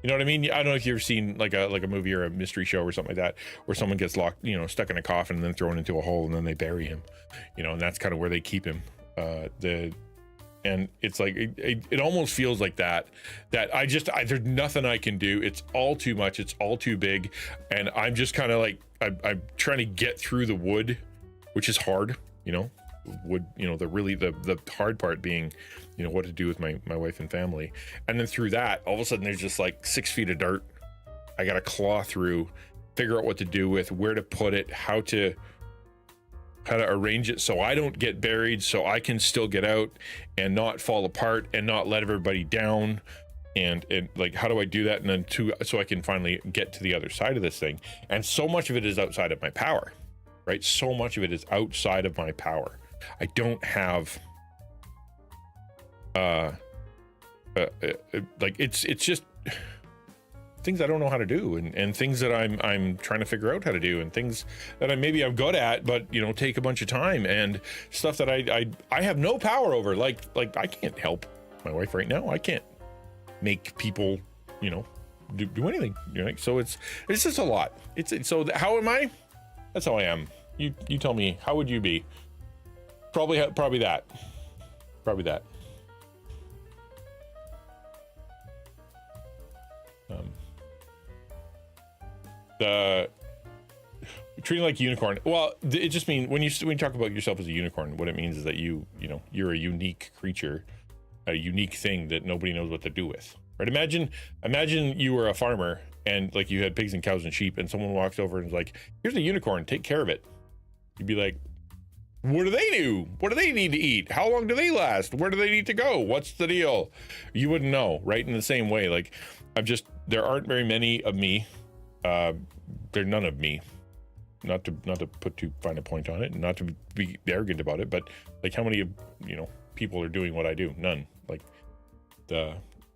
You know what I mean? I don't know if you've ever seen like a movie or a mystery show or something like that, where someone gets locked, stuck in a coffin and then thrown into a hole, and then they bury him, and that's kind of where they keep him. And it's like, it almost feels like that there's nothing I can do. It's all too much. It's all too big. And I'm just kind of like, I'm trying to get through the wood, which is hard, wood, the hard part being, what to do with my wife and family. And then through that, all of a sudden there's just like 6 feet of dirt. I got to claw through, figure out what to do with, where to put it, how to arrange it so I don't get buried, so I can still get out and not fall apart and not let everybody down. And like, how do I do that? And then so I can finally get to the other side of this thing. And so much of it is outside of my power. right? So much of it is outside of my power. I don't have like it's just things I don't know how to do, and things that I'm trying to figure out how to do, and things that I'm good at, but take a bunch of time, and stuff that I have no power over. Like I can't help my wife right now. I can't make people do anything. So it's just a lot. So how am I? That's how I am. You tell me, how would you be? Probably that. The treating like a unicorn. Well, it just means when you talk about yourself as a unicorn, what it means is that you're a unique creature, a unique thing that nobody knows what to do with. Right? Imagine you were a farmer and like you had pigs and cows and sheep, and someone walks over and is like, "Here's a unicorn, take care of it." You'd be like, "What do they do? What do they need to eat? How long do they last? Where do they need to go? What's the deal?" You wouldn't know, right? In the same way, like there aren't very many of me. They're none of me. Not to put too fine a point on it, and not to be arrogant about it, but like how many people are doing what I do? None. Like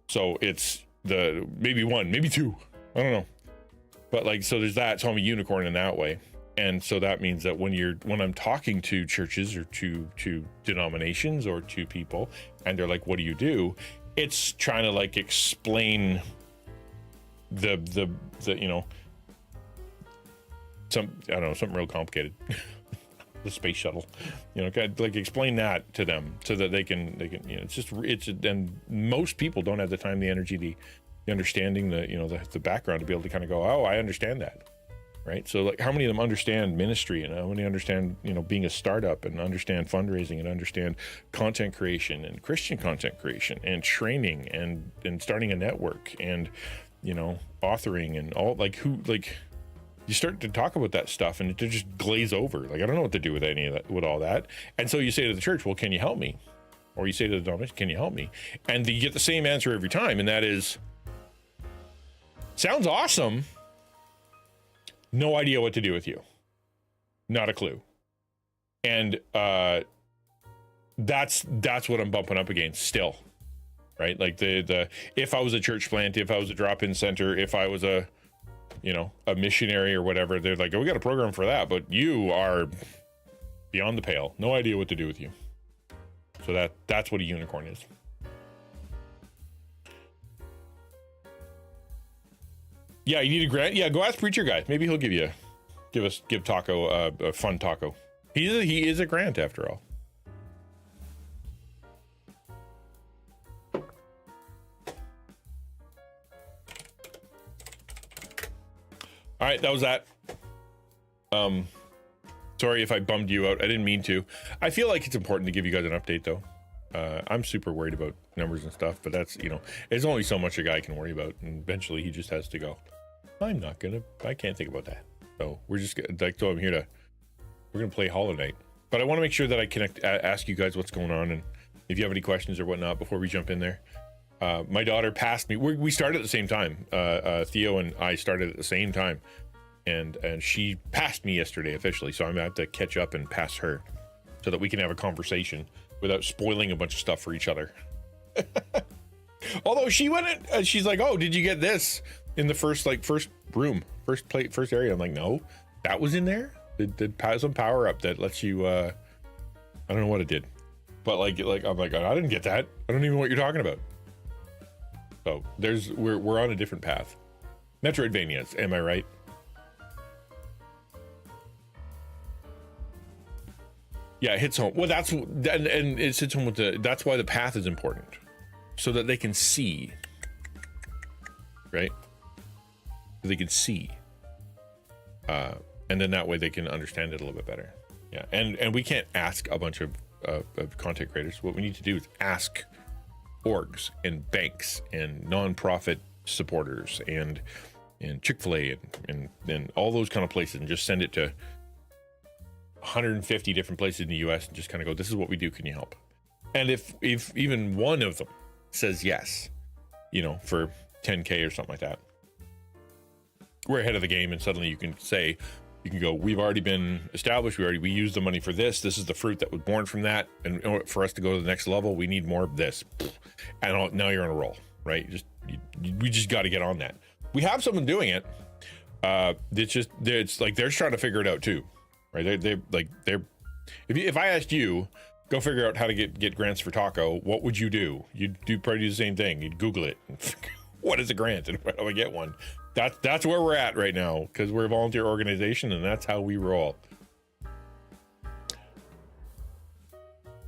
so it's maybe one, maybe two. I don't know. But like, so there's that. So I'm a unicorn in that way. And so that means that when I'm talking to churches or to denominations or to people, and they're like, "What do you do?" It's trying to like explain the something real complicated. The space shuttle, like explain that to them so that they can and most people don't have the time, the energy, the understanding, the background to be able to kind of go, "Oh, I understand that." Right. So like how many of them understand ministry, and how many understand, being a startup, and understand fundraising, and understand content creation and Christian content creation and training and starting a network and, authoring and all, you start to talk about that stuff and it just glaze over. Like, I don't know what to do with any of that, with all that. And so you say to the church, "Well, can you help me?" Or you say to the denomination, "Can you help me?" And you get the same answer every time. And that is, "Sounds awesome. No idea what to do with you. Not a clue." And that's what I'm bumping up against still, right? Like if I was a church plant, if I was a drop-in center, if I was a missionary or whatever, they're like, "Oh, we got a program for that, but you are beyond the pale. No idea what to do with you." So that's what a unicorn is. Yeah, you need a grant. Yeah, go ask Preacher Guy. Maybe he'll give Taco a fun taco. He is a grant after all. All right, that was that. Sorry if I bummed you out. I didn't mean to. I feel like it's important to give you guys an update though. I'm super worried about numbers and stuff, but that's, there's only so much a guy can worry about, and eventually he just has to go, I can't think about that. So we're just I'm here we're going to play Hollow Knight, but I want to make sure that I ask you guys what's going on, and if you have any questions or whatnot before we jump in there. My daughter passed me. We started at the same time. Theo and I started at the same time, and she passed me yesterday officially. So I'm gonna have to catch up and pass her, so that we can have a conversation without spoiling a bunch of stuff for each other. Although she went in, she's like, "Oh, did you get this in the first room, first area?" I'm like, "No, that was in there. Did some power up that lets you." I don't know what it did, but like I'm like, "I didn't get that. I don't even know what you're talking about." So we're on a different path. Metroidvanias, am I right? Yeah, it hits home. Well, and it hits home with that's why the path is important, so that they can see, right? They can see, and then that way they can understand it a little bit better. Yeah, and we can't ask a bunch of content creators. What we need to do is ask orgs and banks and nonprofit supporters and Chick-fil-A and all those kind of places, and just send it to 150 different places in the US and just kind of go, "This is what we do, can you help?" And if even one of them says yes, for 10K or something like that, we're ahead of the game, and suddenly you can say, You can go, we've already been established. We used the money for this. This is the fruit that was born from that. And in order for us to go to the next level, we need more of this. And now you're on a roll, right? We just got to get on that. We have someone doing it. It's like they're trying to figure it out too, right? If I asked you, go figure out how to get grants for taco, what would you do? You'd probably do the same thing. You'd Google it. What is a grant and how do I get one? That's where we're at right now, because we're a volunteer organization and that's how we roll.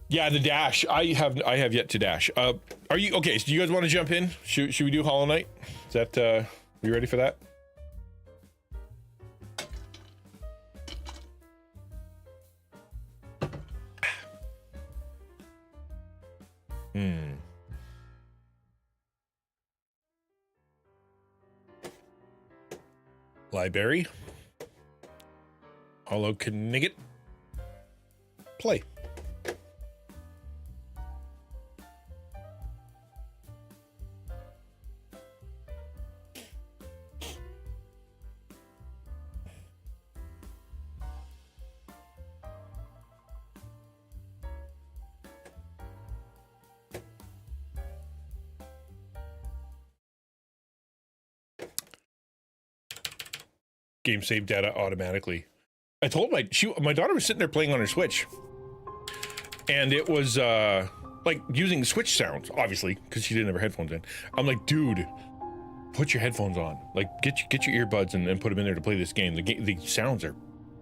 Yeah, the dash. I have yet to dash. Are you okay? So do you guys want to jump in? Should we do Hollow Knight? Is that you ready for that? Library. Hollow Knigget. Play. Game save data automatically. I told my daughter was sitting there playing on her Switch, and it was like using Switch sounds, obviously, because she didn't have her headphones in. I'm like, dude, put your headphones on. Like, get your earbuds and put them in there to play this game. The sounds are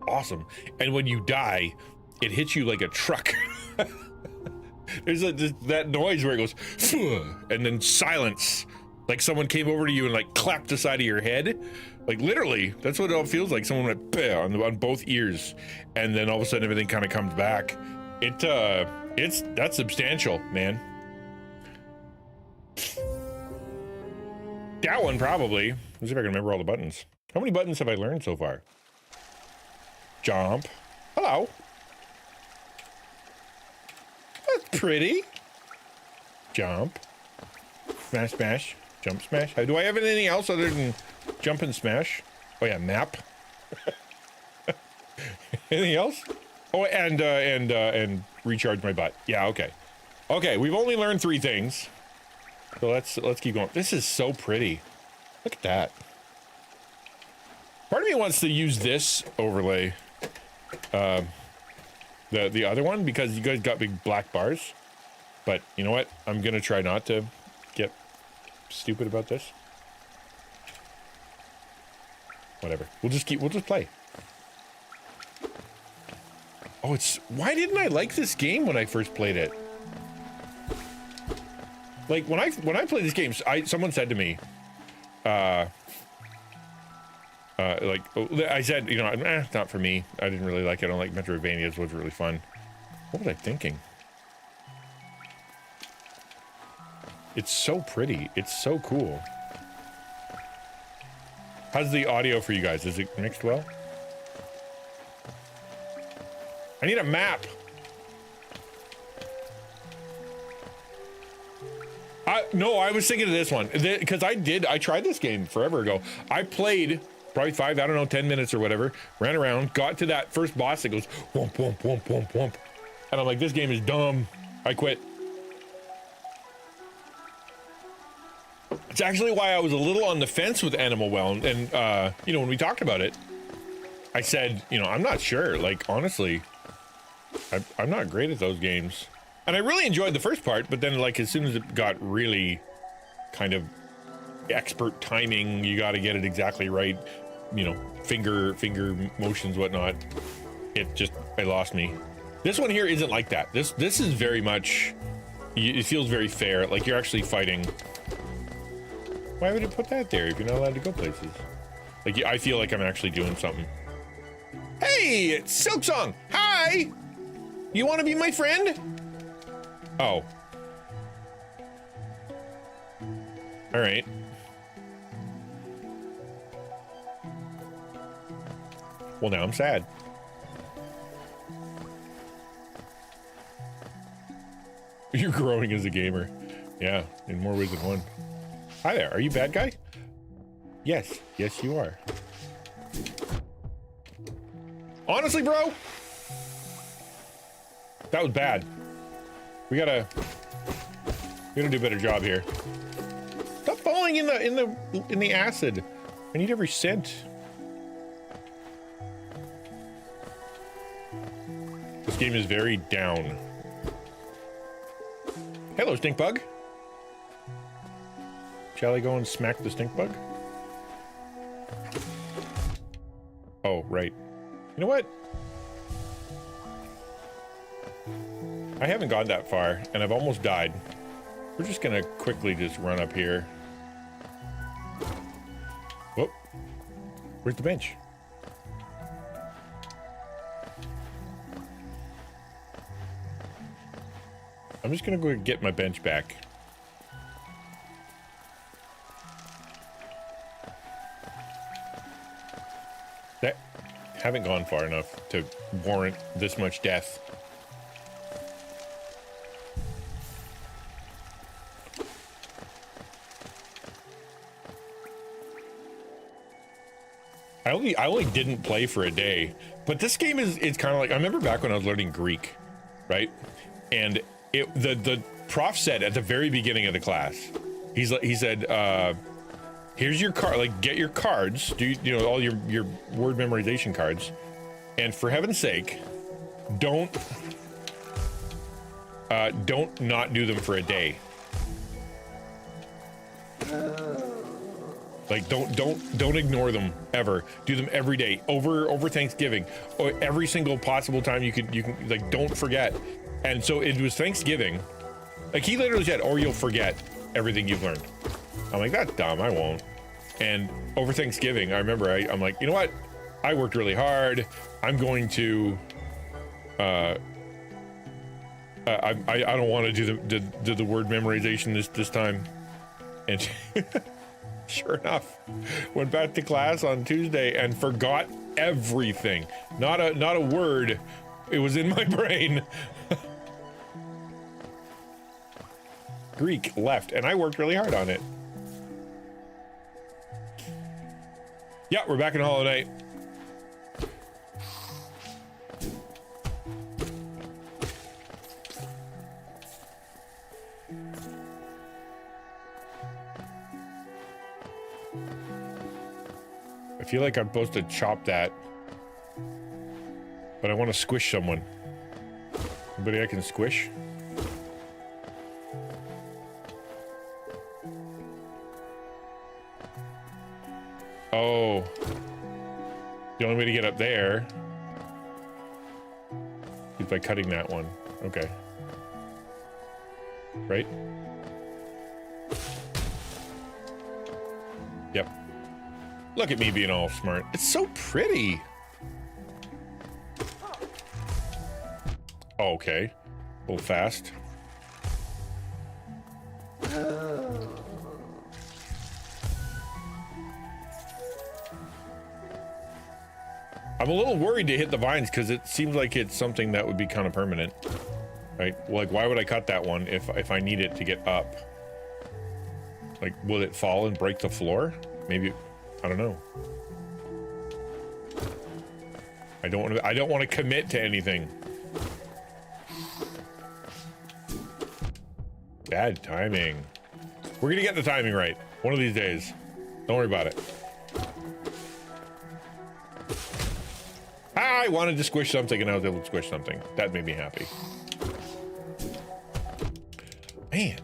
awesome, and when you die, it hits you like a truck. There's that noise where it goes, and then silence, like someone came over to you and like clapped the side of your head. Like literally, that's what it all feels like. Someone went on both ears, and then all of a sudden everything kind of comes back. That's substantial, man. That one probably. Let's see if I can remember all the buttons. How many buttons have I learned so far? Jump. Hello. That's pretty. Jump. Smash, smash. Jump, smash. Do I have anything else other than jump and smash? Oh yeah, map. Anything else? Oh, and recharge my butt. Yeah, okay. Okay, we've only learned 3 things. So let's keep going. This is so pretty. Look at that. Part of me wants to use this overlay. The other one, because you guys got big black bars. But you know what? I'm gonna try not to get stupid about this. Whatever. We'll just play. Oh, why didn't I like this game when I first played it? Like when I played this game, someone said to me, I said, you know, not for me. I didn't really like it. I don't like Metroidvanias. It was really fun. What was I thinking? It's so pretty. It's so cool. How's the audio for you guys? Is it mixed well? I need a map. No, I was thinking of this one because I tried this game forever ago. I played probably 5, I don't know, 10 minutes or whatever, ran around, got to that first boss that goes whomp, whomp, whomp, whomp, whomp. And I'm like, this game is dumb. I quit. It's actually why I was a little on the fence with Animal Well, and you know, when we talked about it, I said, you know, I'm not sure. Like, honestly, I'm not great at those games. And I really enjoyed the first part, but then, like, as soon as it got really kind of expert timing, you got to get it exactly right, you know, finger motions, whatnot. It lost me. This one here isn't like that. This is very much, it feels very fair. Like you're actually fighting. Why would it put that there if you're not allowed to go places? Like, I feel like I'm actually doing something. Hey, it's Silksong. Hi. You want to be my friend? Oh. All right. Well, now I'm sad. You're growing as a gamer. Yeah, in more ways than one. Hi there, are you bad guy? Yes, yes you are. Honestly, bro, that was bad. We gotta do a better job here. Stop falling in the acid. I need every cent. This game is very down. Hello, stink bug. Shall I go and smack the stink bug? Oh, right. You know what? I haven't gone that far, and I've almost died. We're just gonna quickly just run up here. Whoop. Where's the bench? I'm just gonna go get my bench back. That haven't gone far enough to warrant this much death. I only didn't play for a day, but this game it's kind of like, I remember back when I was learning Greek, right? And the prof said at the very beginning of the class, he said, here's your card, like get your cards, you know, all your word memorization cards, and for heaven's sake, don't not do them for a day. Like don't ignore them ever. Do them every day, over Thanksgiving, or every single possible time you can like, don't forget. And so it was Thanksgiving. Like he literally said, or you'll forget everything you've learned. I'm like, that's dumb, I won't. And over Thanksgiving, I remember I'm like, you know what? I worked really hard. I'm going to I don't want to do the word memorization this time. And sure enough, went back to class on Tuesday and forgot everything. Not a word. It was in my brain. Greek left, and I worked really hard on it. Yeah, we're back in Hollow Knight. I feel like I'm supposed to chop that, but I want to squish someone. Anybody I can squish? Oh, the only way to get up there is by cutting that one. Okay. Right? Yep. Look at me being all smart. It's so pretty. Oh, okay. A little fast. I'm a little worried to hit the vines because it seems like it's something that would be kind of permanent, right? Like, why would I cut that one if I need it to get up? Like, will it fall and break the floor? Maybe, I don't know. I don't want to commit to anything. Bad timing. We're gonna get the timing right one of these days. Don't worry about it. I wanted to squish something and I was able to squish something. That made me happy. Man.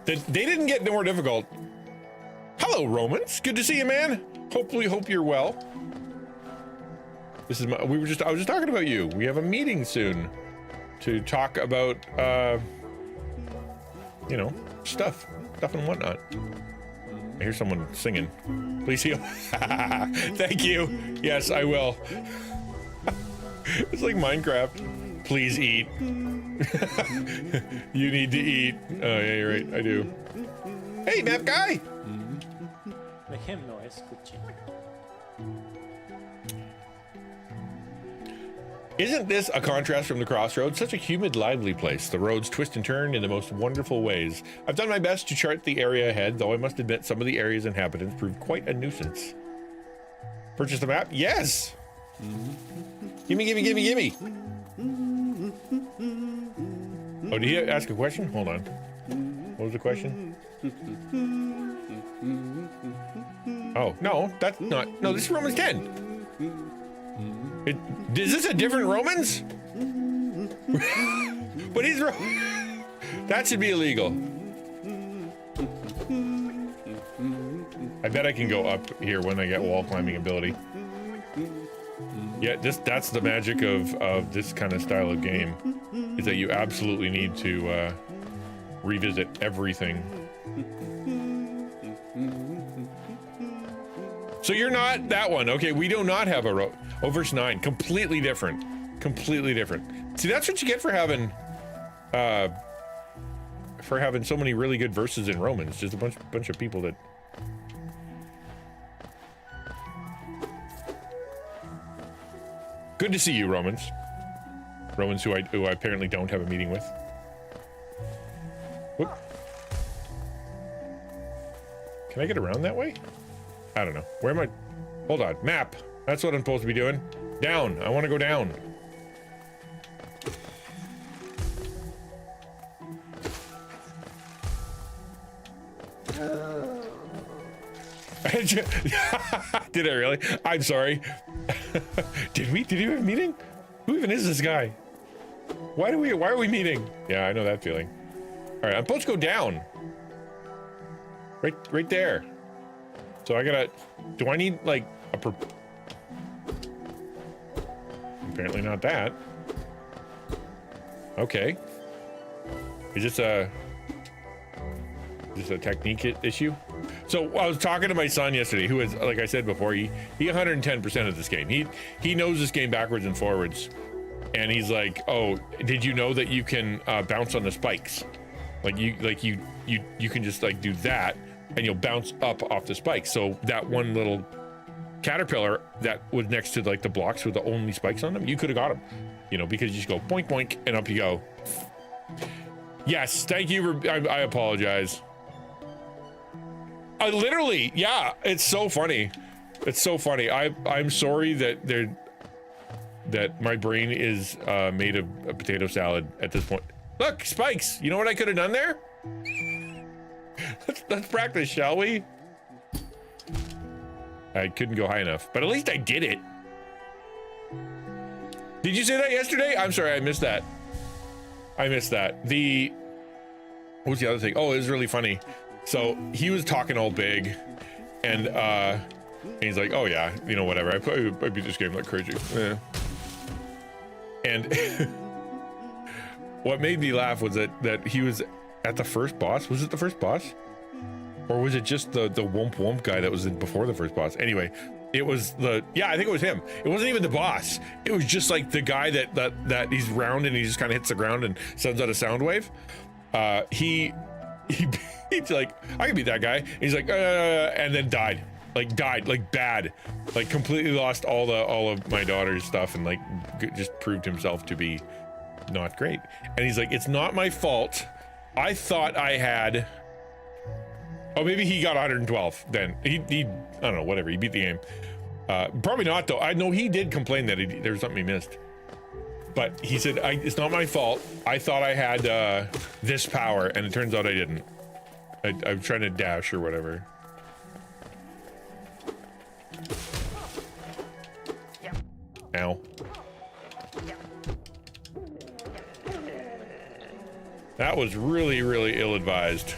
They didn't get more difficult. Hello, Romans. Good to see you, man. Hope you're well. This is I was just talking about you. We have a meeting soon to talk about you know, stuff and whatnot. I hear someone singing. Please heal. Thank you. Yes, I will. It's like Minecraft. Please eat. You need to eat. Oh, yeah, you're right. I do. Hey, map guy. Isn't this a contrast from the crossroads? Such a humid, lively place. The roads twist and turn in the most wonderful ways. I've done my best to chart the area ahead, though I must admit some of the area's inhabitants proved quite a nuisance. Purchase the map? Yes! Gimme, gimme, gimme, gimme. Oh, did he ask a question? Hold on. What was the question? Oh, no, that's not. No, this is Romans 10. Is this a different Romans? But he's that should be illegal. I bet I can go up here when I get wall climbing ability. Yeah, that's the magic of this kind of style of game, is that you absolutely need to revisit everything. So you're not that one. Okay, we do not have a verse 9. Completely different. Completely different. See, that's what you get for having so many really good verses in Romans. Just a bunch of people that. Good to see you, Romans. Romans who I apparently don't have a meeting with. Whoop. Can I get around that way? I don't know. Where am I? Hold on. Map. That's what I'm supposed to be doing. Down. I want to go down. Did I really? I'm sorry. Did we have a meeting? Who even is this guy? Why are we meeting? Yeah, I know that feeling. All right, I'm supposed to go down. Right there. So I gotta, do I need like apparently not that. Okay. Is this a technique issue? So I was talking to my son yesterday, who is, like I said before, he 110% of this game. He knows this game backwards and forwards, and he's like, "Oh, did you know that you can bounce on the spikes? Like you can just like do that, and you'll bounce up off the spikes." So that one little caterpillar that was next to like the blocks with the only spikes on them, you could have got him, you know, because you just go boink boink and up you go. Yes, thank you for. I apologize. Literally, yeah, it's so funny. It's so funny. I'm sorry that my brain is made of a potato salad at this point. Look, spikes. You know what I could have done there? Let's practice, shall we? I couldn't go high enough, but at least I did it. Did you say that yesterday? I'm sorry, I missed that. I missed that. What was the other thing? Oh, it was really funny. So he was talking all big, and he's like, "Oh yeah, you know, whatever. I beat this game like crazy." Yeah. And what made me laugh was that he was at the first boss. Was it the first boss, or was it just the womp womp guy that was in before the first boss? Anyway, it was I think it was him. It wasn't even the boss. It was just like the guy that he's round and he just kind of hits the ground and sends out a sound wave. He's like, I can beat that guy. And he's like, and then died like bad, like completely lost all of my daughter's stuff, and like just proved himself to be not great. And he's like, it's not my fault. I thought I had. Oh, maybe he got 112 then. He I don't know, whatever. He beat the game. Probably not though. I know he did complain that there was something he missed. But he said, it's not my fault. I thought I had this power, and it turns out I didn't. I'm trying to dash or whatever. Ow. That was really, really ill-advised.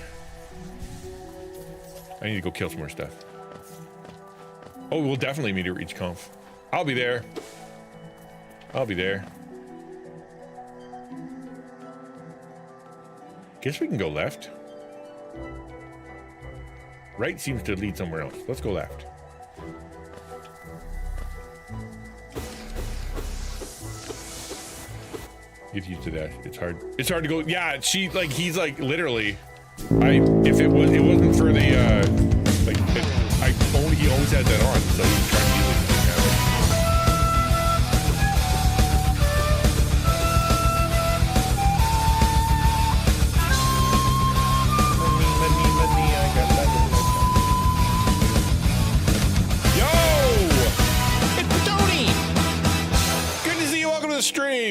I need to go kill some more stuff. Oh, we'll definitely meet at Reach Conf. I'll be there. I'll be there. Guess we can go left. Right seems to lead somewhere else. Let's go left. Get used to that. It's hard. It's hard to go. Yeah, he's like literally. If it wasn't for the he always had that on. So he's trying to use it.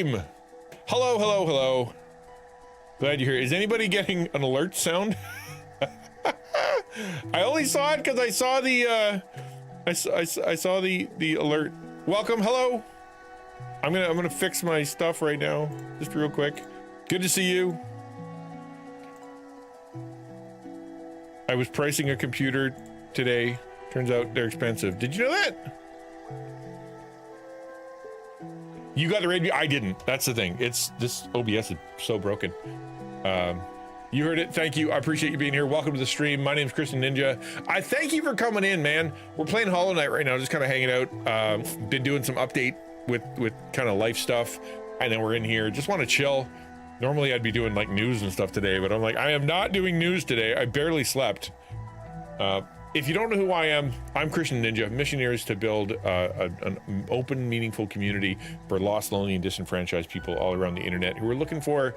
stream. Hello, hello, hello. Glad you're here. Is anybody getting an alert sound? I only saw it because I saw the I saw the alert. Welcome, hello. I'm gonna fix my stuff right now, just real quick. Good to see you. I was pricing a computer today. Turns out they're expensive. Did you know that? You got the radio? I didn't. That's the thing. This OBS is so broken. You heard it. Thank you. I appreciate you being here. Welcome to the stream. My name's XtianNinja. I thank you for coming in, man. We're playing Hollow Knight right now, just kind of hanging out. Been doing some update with kind of life stuff, and then we're in here. Just want to chill. Normally I'd be doing like news and stuff today, but I'm like, I am not doing news today. I barely slept. If you don't know who I am, I'm XtianNinja, missionaries to build an open, meaningful community for lost, lonely, and disenfranchised people all around the internet who are looking for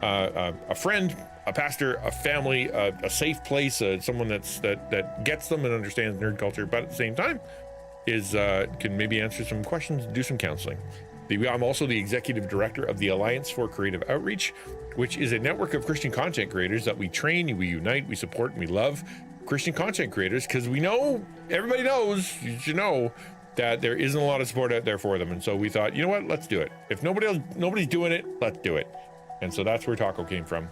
a friend, a pastor, a family, a safe place, someone that gets them and understands nerd culture, but at the same time can maybe answer some questions, do some counseling. I'm also the executive director of the Alliance for Creative Outreach, which is a network of Christian content creators that we train, we unite, we support, and we love. Christian content creators, because we know, everybody knows, you should know that there isn't a lot of support out there for them. And so we thought, you know what, let's do it. If nobody's doing it, let's do it. And so that's where Taco came from.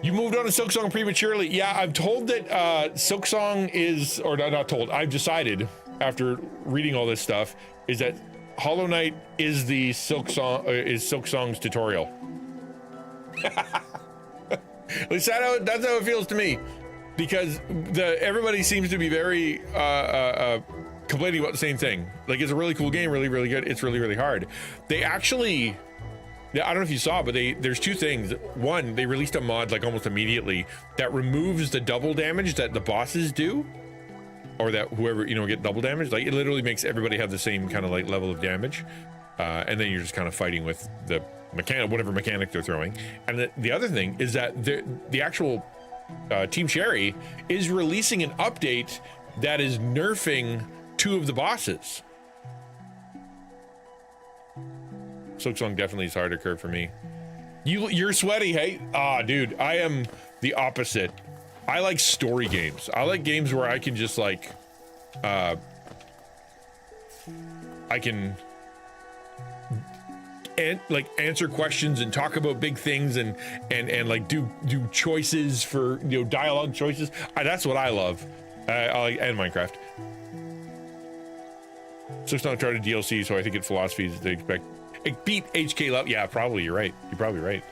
You moved on to Silksong prematurely. Yeah, I'm told that Silksong is, or not told, I've decided after reading all this stuff, is that Hollow Knight is the Silksong's tutorial. At least that's how it feels to me, because everybody seems to be very complaining about the same thing. Like, it's a really cool game, really, really good. It's really, really hard. They actually, I don't know if you saw, but there's two things. One, they released a mod like almost immediately that removes the double damage that the bosses do, or that whoever, get double damage. Like, it literally makes everybody have the same kind of like level of damage, and then you're just kind of fighting with the whatever mechanic they're throwing. And the other thing is that the actual Team Cherry is releasing an update that is nerfing two of the bosses. Silksong definitely is harder curve for me. You're sweaty, hey? Dude, I am the opposite. I like story games. I like games where I can just like I can answer questions and talk about big things and like do choices for dialogue choices. That's what I love. I like, and Minecraft. Silksong started DLC, so I think its philosophy is they expect it beat HK level. Yeah, probably you're right. You're probably right.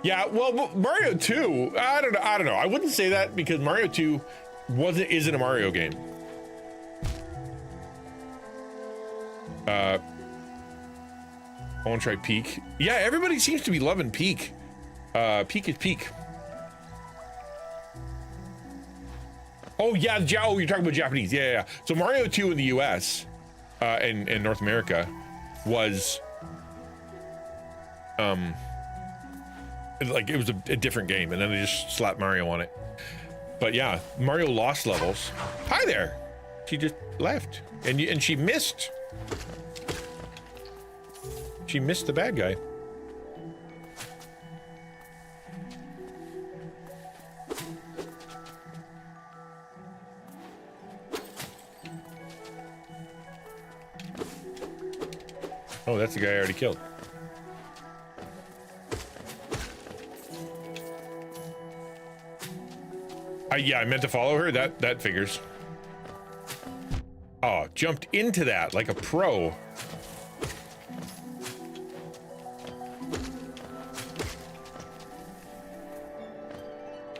Yeah, well, Mario 2, I don't know. I wouldn't say that, because Mario 2 isn't a Mario game. I want to try Peak. Yeah, everybody seems to be loving Peak. Peak is Peak. Oh yeah, you're talking about Japanese. Yeah. So Mario 2 in the US and North America was like, it was a different game, and then they just slapped Mario on it. But yeah, Mario lost levels. Hi there. She just left, and she missed. She missed the bad guy. Oh, that's the guy I already killed. Yeah, I meant to follow her. That figures. Oh, jumped into that like a pro.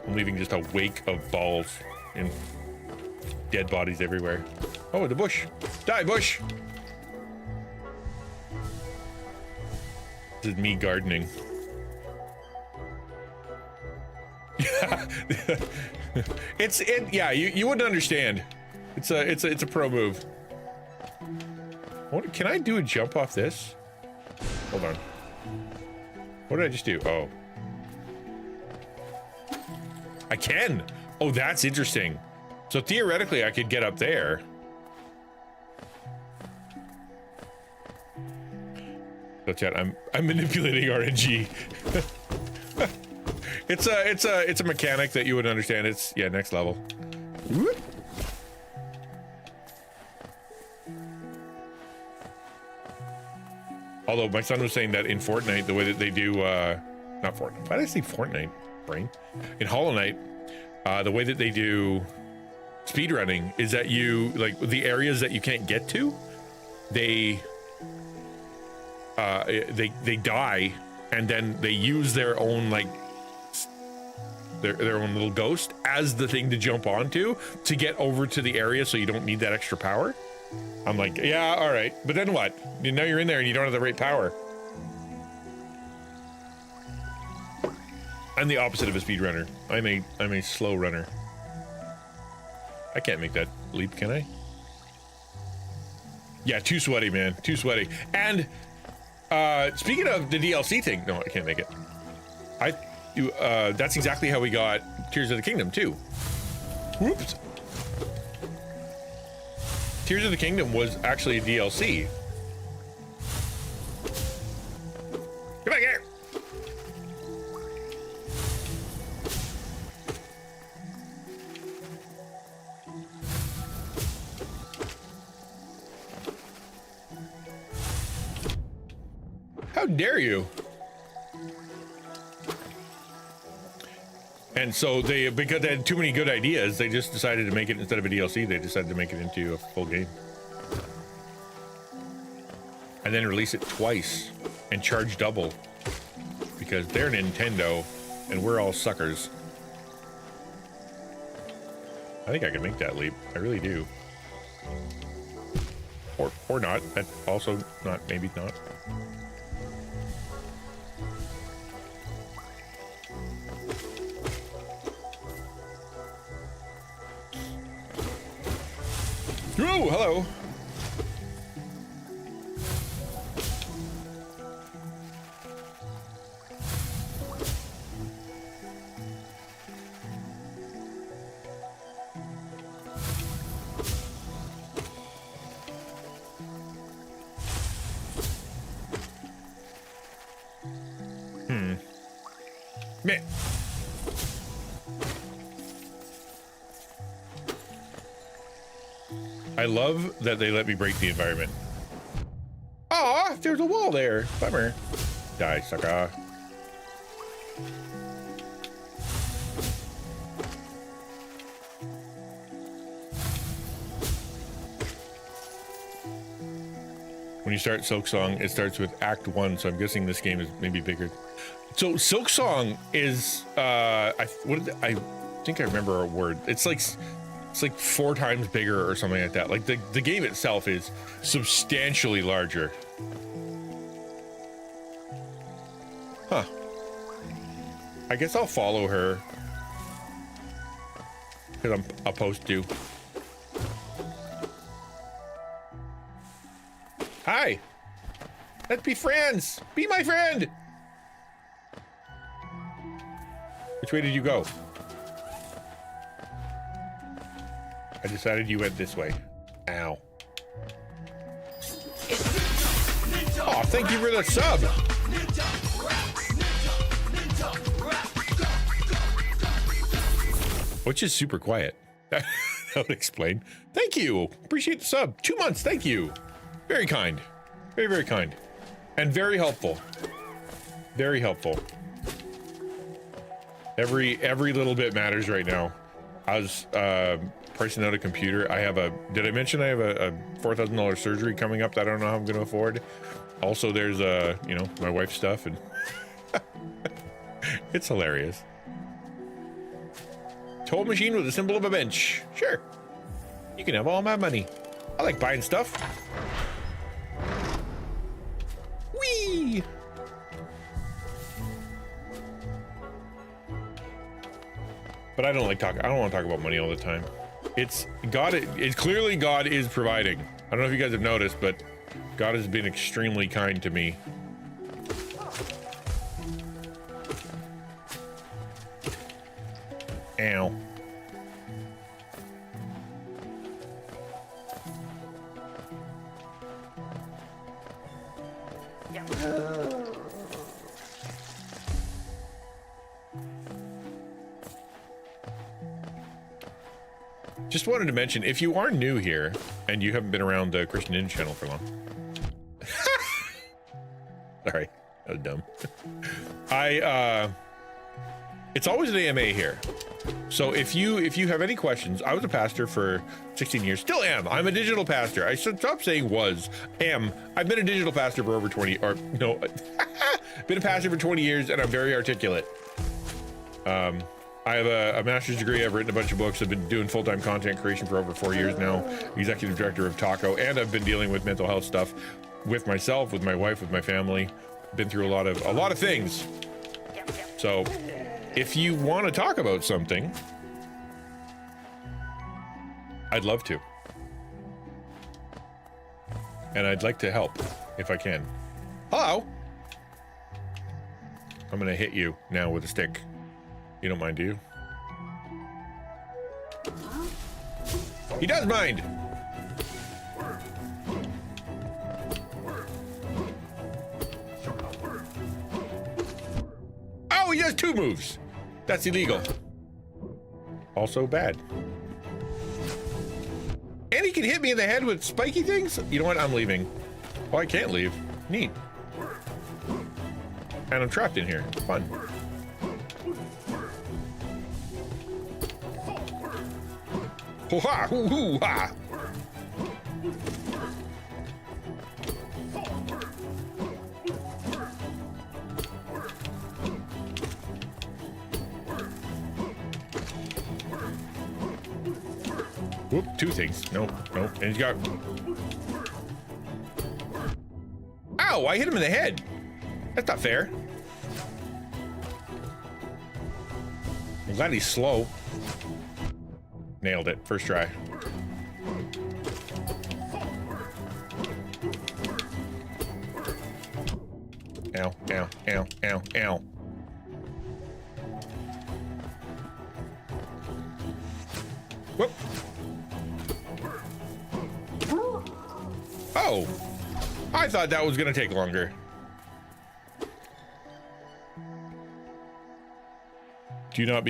I'm leaving just a wake of balls and dead bodies everywhere. Oh, the bush. Die, bush. This is me gardening. Yeah, you wouldn't understand. It's a pro move. Can I do a jump off this? Hold on. What did I just do? Oh. I can. Oh, that's interesting. So theoretically, I could get up there. So chat, I'm manipulating RNG. It's a mechanic that you would understand. It's, yeah, next level. Whoop. Although my son was saying that in Fortnite, the way that they do, not Fortnite, why did I say Fortnite, brain? In Hollow Knight, the way that they do speedrunning is that you, like, the areas that you can't get to, they die, and then they use their own, like, their own little ghost as the thing to jump onto to get over to the area so you don't need that extra power. I'm like, yeah, all right, but then what? Now you're in there and you don't have the right power. I'm the opposite of a speedrunner. I'm a slow runner. I can't make that leap, can I? Yeah, too sweaty, man, too sweaty. And speaking of the DLC thing, no, I can't make it. That's exactly how we got Tears of the Kingdom too. Whoops. Tears of the Kingdom was actually a DLC. Come back here. How dare you? And so because they had too many good ideas, they just decided to make it, instead of a DLC, they decided to make it into a full game. And then release it twice and charge double because they're Nintendo and we're all suckers. I think I can make that leap. I really do. Or not. That also not, maybe not. Oh, hello. Meh. I love that they let me break the environment. Aw, there's a wall there. Bummer. Die, sucker. When you start Silksong, it starts with Act 1, so I'm guessing this game is maybe bigger. So Silksong is, I think I remember a word. It's like 4 times bigger or something like that. Like the game itself is substantially larger. Huh. I guess I'll follow her because I'm supposed to. Hi. Let's be friends. Be my friend. Which way did you go? I decided you went this way. Ow. Oh, thank you for the sub. Which is super quiet. That would explain. Thank you. Appreciate the sub. 2 months. Thank you. Very kind. Very, very kind. And very helpful. Very helpful. Every little bit matters right now. I was pricing out a computer. Did I mention I have a $4,000 surgery coming up that I don't know how I'm going to afford? Also, there's my wife's stuff, and it's hilarious. Toll machine with a symbol of a bench. Sure. You can have all my money. I like buying stuff. Whee! But I don't want to talk about money all the time. It's God. It's clearly God is providing. I don't know if you guys have noticed, but God has been extremely kind to me. Ow. Just wanted to mention, if you are new here and you haven't been around the XtianNinja channel for long. Sorry, that was dumb. It's always an AMA here. So if you have any questions, I was a pastor for 16 years, still am. I'm a digital pastor. I should stop saying was, am. I've been a digital pastor for over 20, or no, been a pastor for 20 years, and I'm very articulate. I have a master's degree. I've written a bunch of books. I've been doing full-time content creation for over 4 years now. Executive director of Taco, and I've been dealing with mental health stuff with myself, with my wife, with my family. Been through a lot of things. So if you want to talk about something, I'd love to. And I'd like to help if I can. Hello. I'm gonna hit you now with a stick. You don't mind, do you? He does mind. Oh, he has 2 moves. That's illegal. Also bad. And he can hit me in the head with spiky things? You know what? I'm leaving. Oh, I can't leave. Neat. And I'm trapped in here. Fun. Hoo-ha! Hoo-ha! Whoop, 2 things. No. And he's got... Ow, I hit him in the head. That's not fair. I'm glad he's slow. Nailed it. First try. Ow, ow, ow, ow, ow. Whoop. Oh, I thought that was gonna take longer. Do not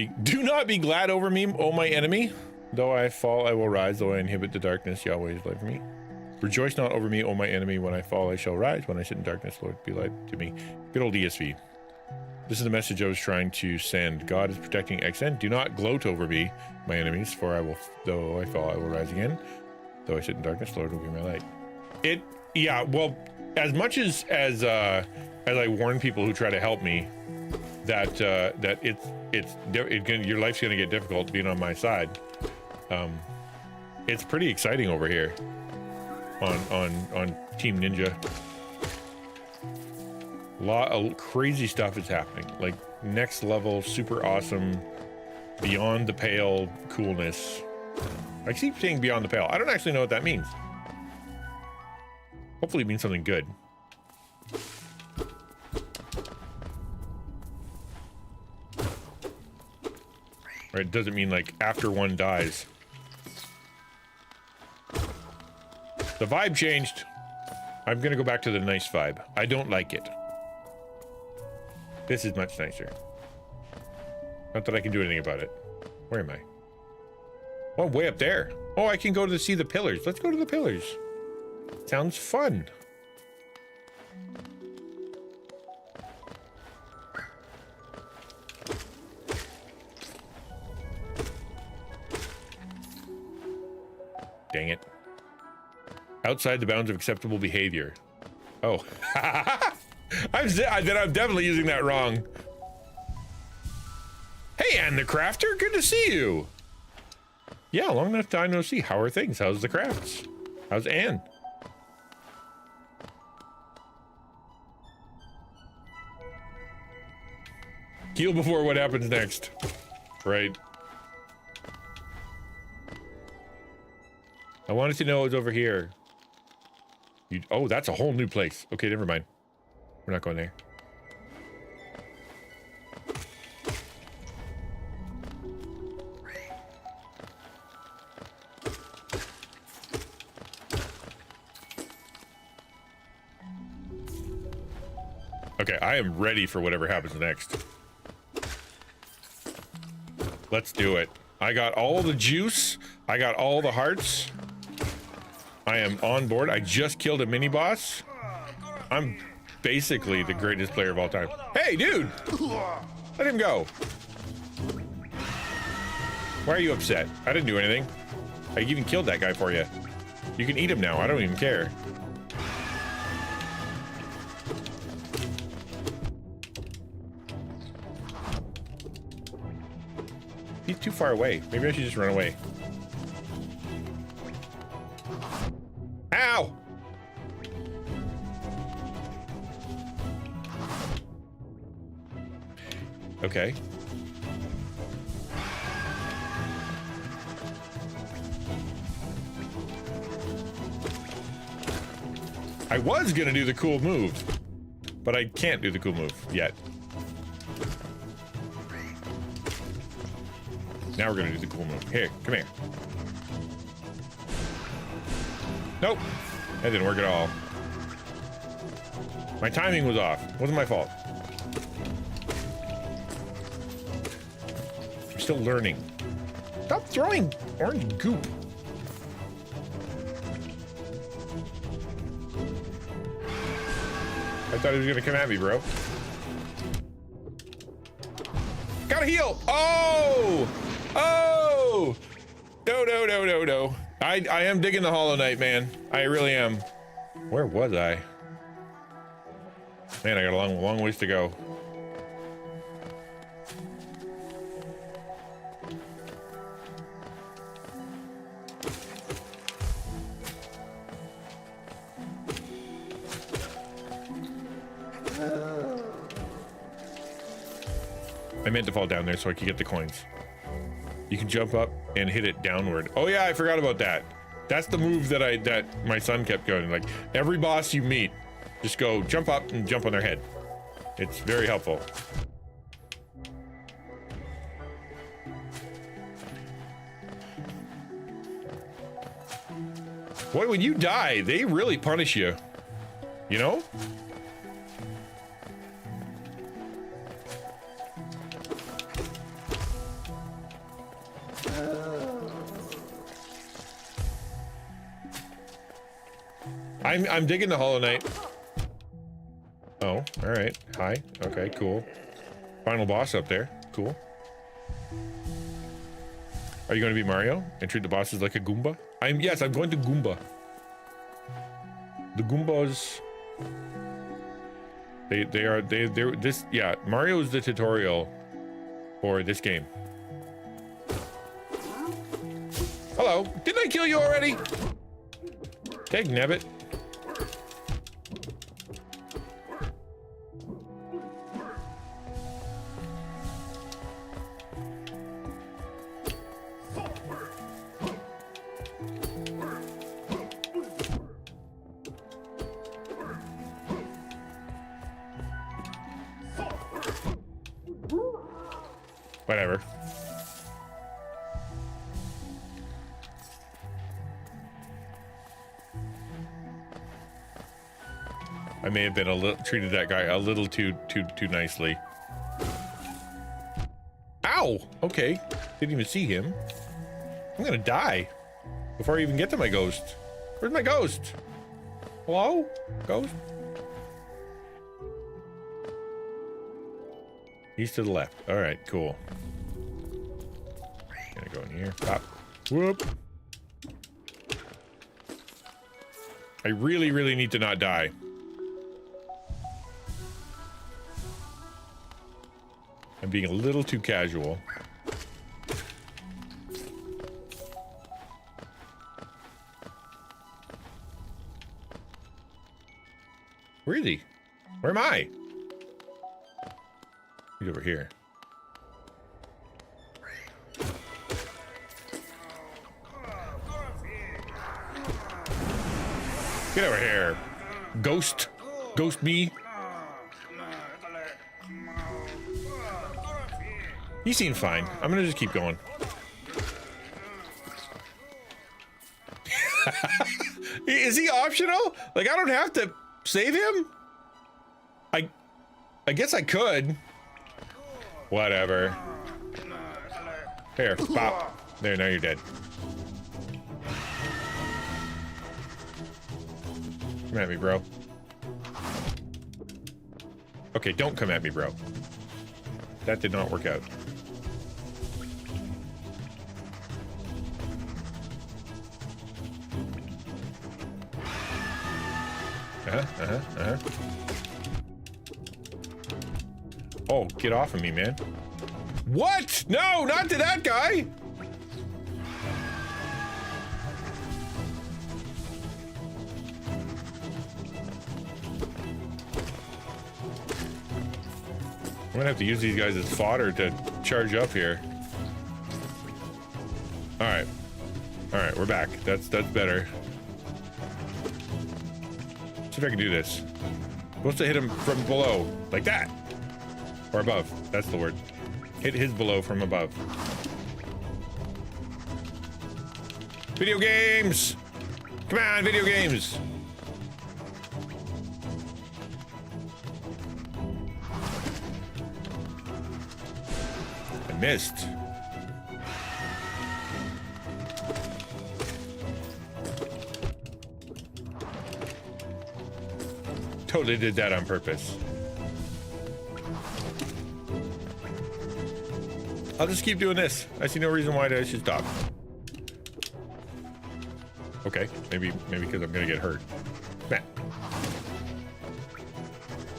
be glad over me, O my enemy. Though I fall, I will rise. Though I inhabit the darkness, Yahweh is light for me. Rejoice not over me, O my enemy. When I fall, I shall rise. When I sit in darkness, Lord, be light to me. Good old ESV. This is the message I was trying to send. God is protecting XN. Do not gloat over me, my enemies, for I will, though I fall, I will rise again. Though I sit in darkness, Lord will be my light. Yeah, well, as much as I warn people who try to help me that your life's gonna get difficult being on my side, it's pretty exciting over here on Team Ninja. A lot of crazy stuff is happening, like next level, super awesome, beyond the pale coolness. I keep saying beyond the pale. I don't actually know what that means. Hopefully it means something good. Right, it doesn't mean like after one dies. The vibe changed. I'm gonna go back to the nice vibe. I don't like it. This is much nicer. Not that I can do anything about it. Where am I? Oh, way up there. Oh, I can go to see the pillars. Let's go to the pillars. Sounds fun. Dang it. Outside the bounds of acceptable behavior. Oh. I'm definitely using that wrong. Hey, Ann the Crafter, good to see you. Yeah, long enough time no see. How are things? How's the crafts? How's Ann? Heal before what happens next. Right. I wanted to know it was over here. Oh, that's a whole new place. Okay, never mind. We're not going there. Okay, I am ready for whatever happens next. Let's do it. I got all the juice. I got all the hearts. I am on board. I just killed a mini boss. I'm basically the greatest player of all time. Hey, dude! Let him go. Why are you upset? I didn't do anything. I even killed that guy for you. You can eat him now. I don't even care. He's too far away. Maybe I should just run away. Ow! Okay. I was gonna do the cool move, but I can't do the cool move yet. Now we're gonna do the cool move. Here, come here. Nope, that didn't work at all. My timing was off. It wasn't my fault. I'm still learning. Stop throwing orange goop. I thought he was gonna come at me, bro. Gotta heal! Oh! Oh! No, no, no, no, no. I am digging the Hollow Knight, man. I really am. Where was I? Man, I got a long ways to go. I meant to fall down there so I could get the coins. You can jump up and hit it downward. Oh yeah, I forgot about that. That's the move that my son kept going. Like every boss you meet, just go jump up and jump on their head. It's very helpful. Boy, when you die, they really punish you. You know? I'm digging the Hollow Knight. Oh, all right. Hi. Okay, cool. Final boss up there. Cool. Are you going to be Mario and treat the bosses like a Goomba? Yes, I'm going to Goomba. The Goombas. They're this, yeah, Mario is the tutorial for this game. Hello. Didn't I kill you already? Okay, nabbit. Whatever. I may have been treated that guy a little too nicely. Ow! Okay. Didn't even see him. I'm gonna die before I even get to my ghost. Where's my ghost? Hello? Ghost? He's to the left. All right, cool. Gonna go in here. Pop. Whoop. I really need to not die. I'm being a little too casual. Where is he? Where am I? He's over here. Get over here. Ghost. Ghost me. He seems fine. I'm gonna just keep going. Is he optional? Like I don't have to save him? I guess I could. Whatever. Here, pop. There, now you're dead. Come at me, bro. Okay, don't come at me, bro. That did not work out. Oh, get off of me, man. What? No, not to that guy. I'm gonna have to use these guys as fodder to charge up here. All right, we're back. That's better. See if I can do this. Supposed to hit him from below, like that, or above. That's the word. Hit his below from above. Video games. Come on, video games. Missed. Totally did that on purpose. I'll just keep doing this. I see no reason why I should stop. Okay, maybe because I'm gonna get hurt. Man.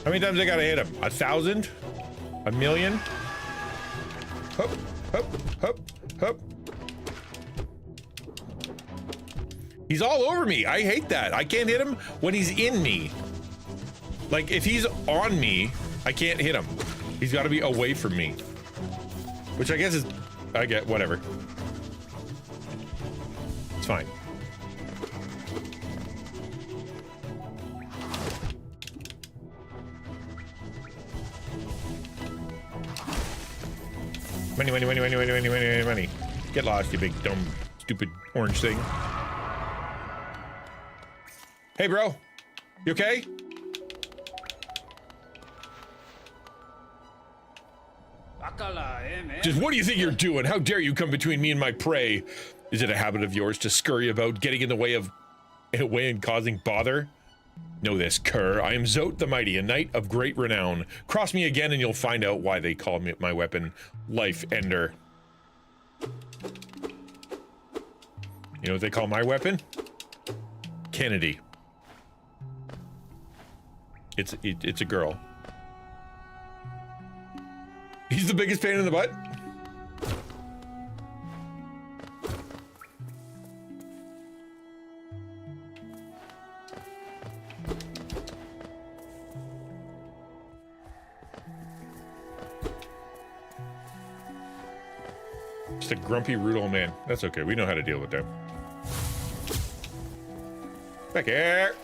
How many times I gotta hit him? 1,000? 1,000,000? Hup, hup, hup, hup. He's all over me. I hate that. I can't hit him when he's in me. Like, if he's on me, I can't hit him. He's got to be away from me. Which I guess is... I get... whatever. It's fine. Money, money, money, money, money, money, money, money. Get lost, you big, dumb, stupid orange thing. Hey, bro. You okay? Just what do you think you're doing? How dare you come between me and my prey? Is it a habit of yours to scurry about, getting in the way and causing bother? Know this, cur. I am Zote the Mighty, a knight of great renown. Cross me again and you'll find out why they call me my weapon Life Ender. You know what they call my weapon? Kennedy. It's a girl. He's the biggest pain in the butt? Just a grumpy, rude old man. That's okay. We know how to deal with them. Back here.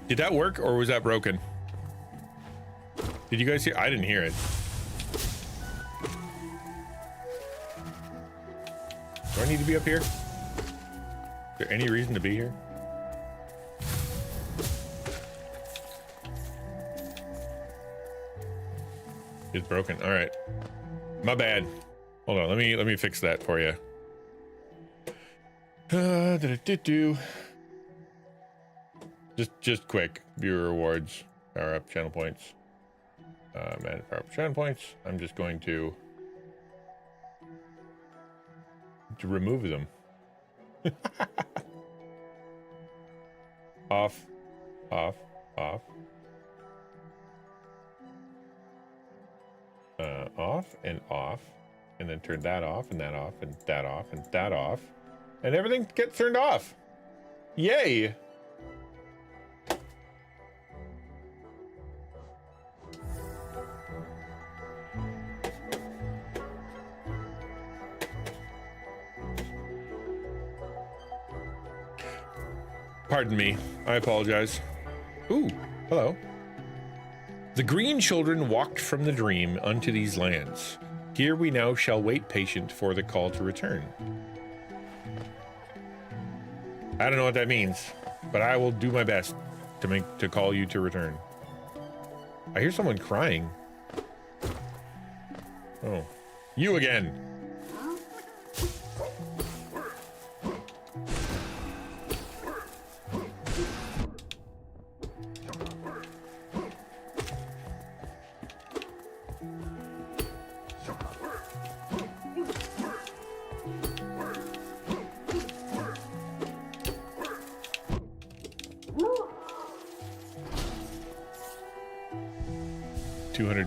Did that work, or was that broken? Did you guys hear? I didn't hear it. Do I need to be up here? Is there any reason to be here? It's broken. All right. My bad. Hold on. Let me fix that for you. Just quick. Viewer rewards. Power up channel points. Man, power up channel points. I'm just going to remove them. Off, off, off. Off and off, and then turn that off and that off and that off and that off, and everything gets turned off. Yay! Pardon me. I apologize. Ooh, hello. The green children walked from the dream unto these lands. Here we now shall wait patient for the call to return. I don't know what that means, but I will do my best to call you to return. I hear someone crying. Oh, you again.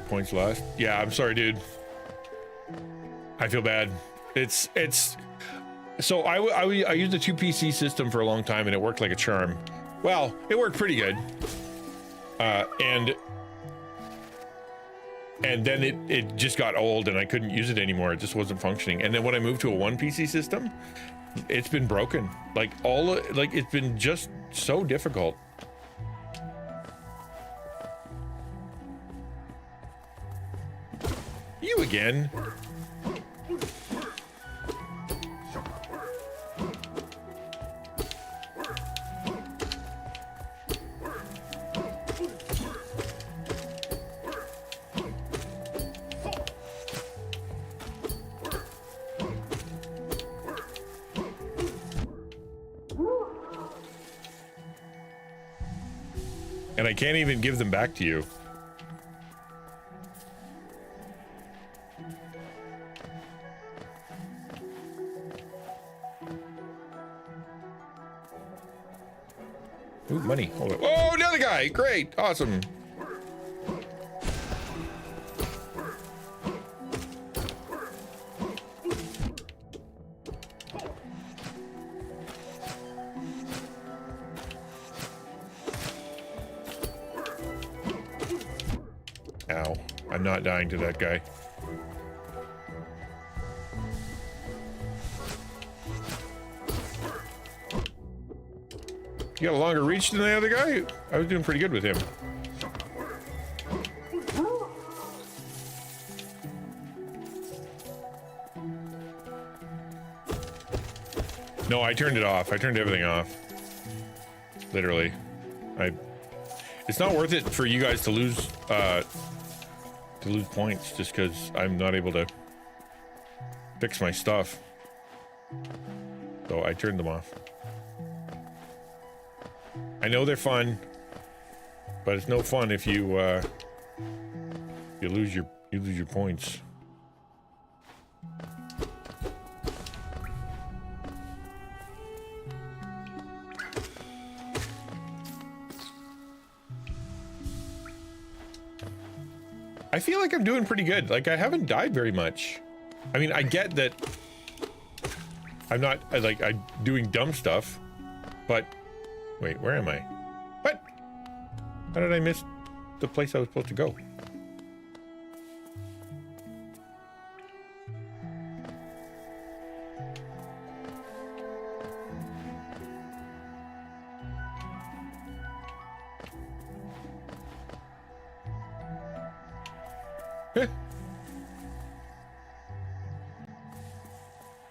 Points lost. Yeah, I'm sorry, dude. I feel bad. It's so I used a 2 PC system for a long time and it worked like a charm. Well, it worked pretty good. And then it just got old and I couldn't use it anymore. It just wasn't functioning. And then when I moved to a 1 PC system, it's been broken. Like it's been just so difficult. You again. And I can't even give them back to you. Ooh, money. Hold on. Oh, another guy. Great. Awesome. Ow. I'm not dying to that guy. You got a longer reach than the other guy? I was doing pretty good with him. No, I turned it off. I turned everything off. Literally. It's not worth it for you guys to lose points just because I'm not able to fix my stuff. So I turned them off. I know they're fun, but it's no fun if you lose your points. I feel like I'm doing pretty good. Like, I haven't died very much. I mean, I get that I'm not I'm doing dumb stuff, but wait, where am I? What? How did I miss the place I was supposed to go?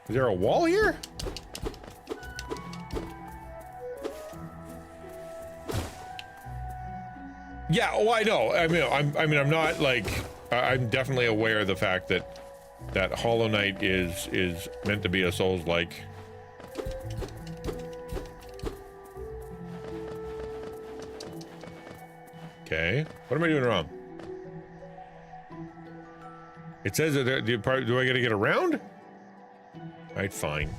Is there a wall here? Yeah, oh, I know. I mean, I'm not like, I'm definitely aware of the fact that Hollow Knight is meant to be a Souls-like. Okay, what am I doing wrong? It says that do I gotta get around? Alright, fine.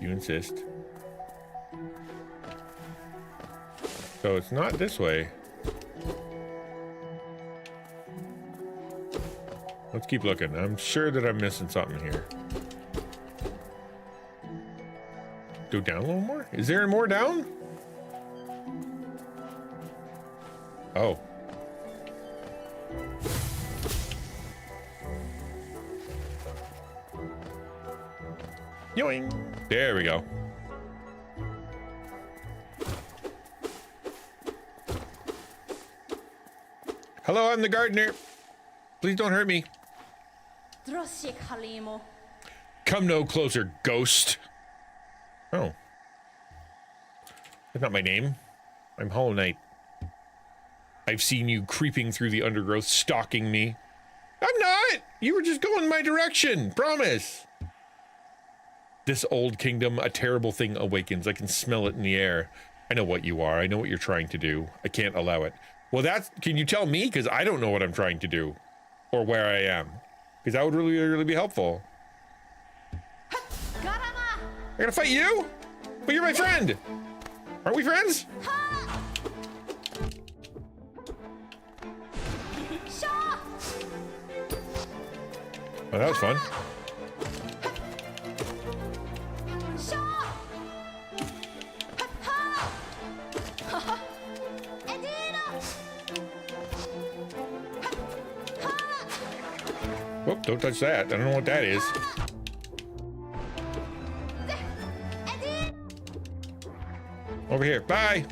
You insist. So it's not this way. Let's keep looking. I'm sure that I'm missing something here. Go down a little more? Is there more down? Oh. Yoing. There we go. Hello, I'm the gardener. Please don't hurt me. Come no closer, ghost. Oh. That's not my name. I'm Hollow Knight. I've seen you creeping through the undergrowth, stalking me. I'm not! You were just going my direction, promise. This old kingdom, a terrible thing awakens. I can smell it in the air. I know what you are. I know what you're trying to do. I can't allow it. Well, can you tell me? Because I don't know what I'm trying to do. Or where I am. Because that would really, really be helpful. I gotta fight you? But you're my friend. Aren't we friends? Oh, that was fun. Whoop, don't touch that. I don't know what that is. Over here. Bye.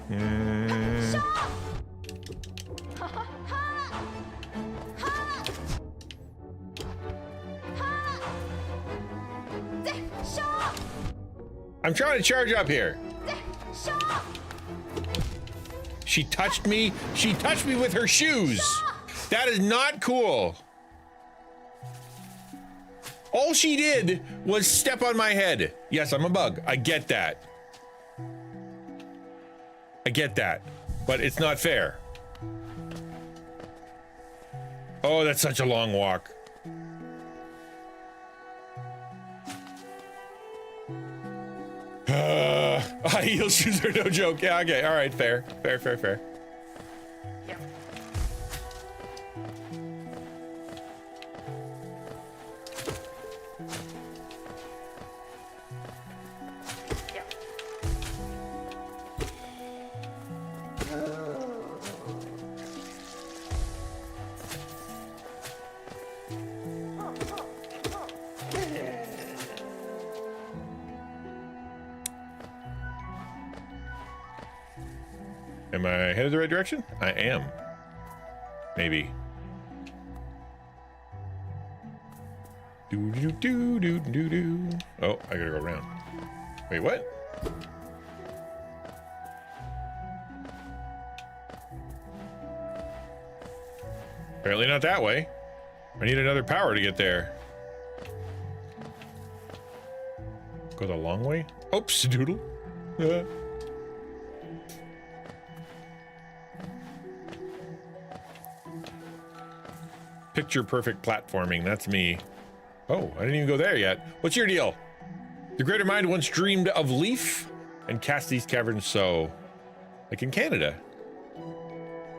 I'm trying to charge up here. She touched me. She touched me with her shoes. That is not cool. All she did was step on my head. Yes, I'm a bug. I get that. I get that. But it's not fair. Oh, that's such a long walk. High heel shoes are no joke. Yeah, okay. All right. Fair. Fair, fair, fair. Am I headed the right direction? I am. Maybe. Do do do do do do. Oh, I gotta go around. Wait, what? Apparently not that way. I need another power to get there. Go the long way? Oops, doodle. Picture perfect platforming, that's me. Oh, I didn't even go there yet. What's your deal? The greater mind once dreamed of leaf and cast these caverns so. Like in Canada.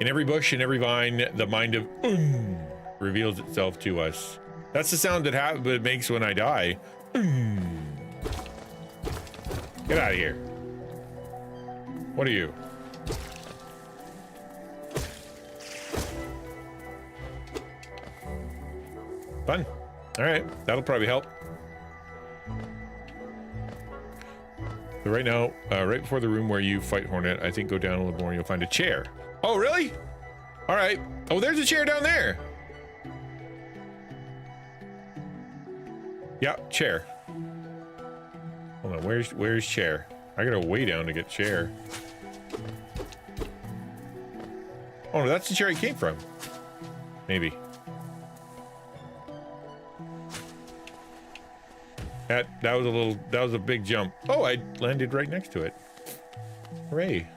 In every bush and every vine, the mind of reveals itself to us. That's the sound that it makes when I die. Get out of here. What are you? Fun. All right, that'll probably help. So right now, right before the room where you fight Hornet, I think go down a little more and you'll find a chair. Oh, really? All right. Oh, there's a chair down there. Yeah, chair. Hold on, where's chair? I gotta way down to get chair. Oh, no, that's the chair I came from. Maybe. That was a big jump. Oh, I landed right next to it. Hooray.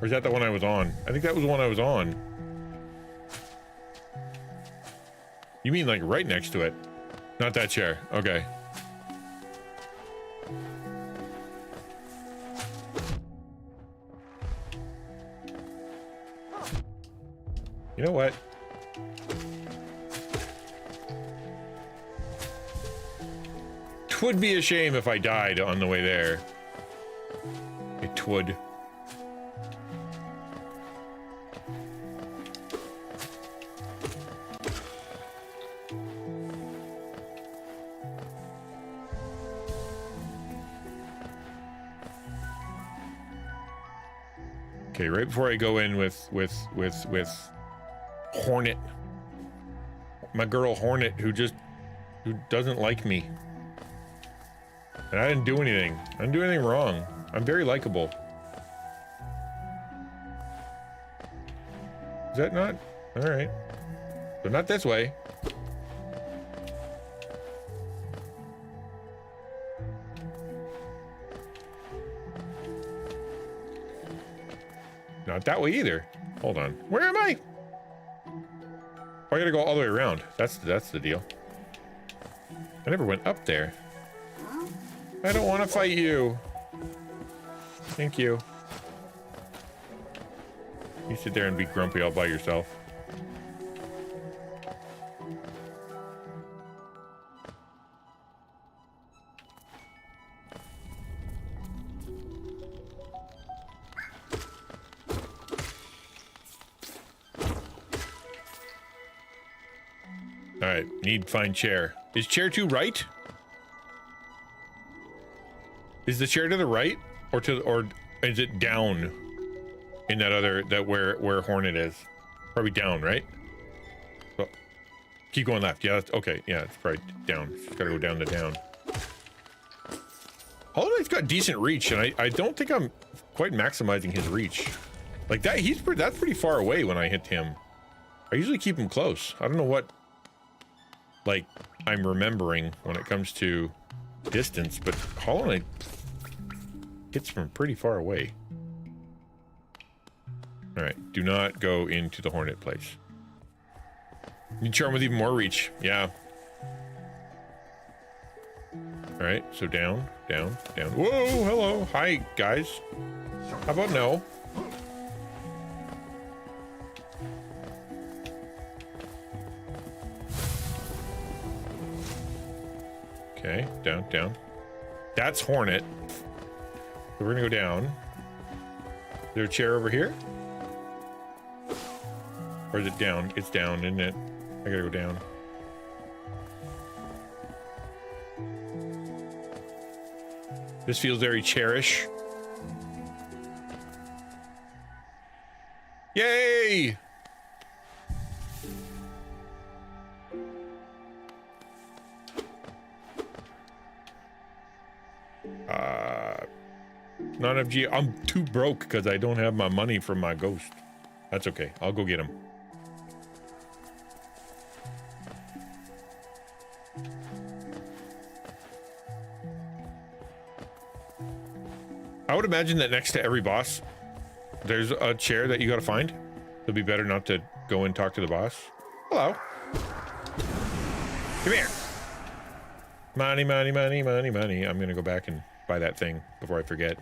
Or is that the one I was on? I think that was the one I was on. You mean like right next to it? Not that chair. Okay. You know what? Would be a shame if I died on the way there. It would. Okay, right before I go in with Hornet, my girl Hornet who doesn't like me. And I didn't do anything. I didn't do anything wrong. I'm very likable. Is that not? All right. So not this way. Not that way either. Hold on. Where am I? Oh, I gotta go all the way around. That's the deal. I never went up there. I don't want to fight you. Thank you. You sit there and be grumpy all by yourself. All right, need find chair. Is chair 2 right? Is the chair to the right, or is it down in that other where Hornet is? Probably down, right? Well, keep going left. Yeah, that's okay. Yeah, it's probably down. Just gotta go down to down. Holiday's got decent reach, and I don't think I'm quite maximizing his reach. Like that, that's pretty far away when I hit him. I usually keep him close. I don't know what, like, I'm remembering when it comes to distance, but Hollow Knight hits from pretty far away. All right, do not go into the Hornet place. Need charm with even more reach. Yeah. All right, so down, down, down. Whoa, hello. Hi, guys. How about no? Okay, down, down. That's Hornet. So we're gonna go down. Is there a chair over here? Or is it down? It's down, isn't it? I gotta go down. This feels very chairish. Yay! Not enough G. I'm too broke because I don't have my money from my ghost. That's okay. I'll go get him. I would imagine that next to every boss, there's a chair that you gotta find. It'll be better not to go and talk to the boss. Hello. Come here. Money, money, money, money, money. I'm gonna go back and buy that thing before I forget.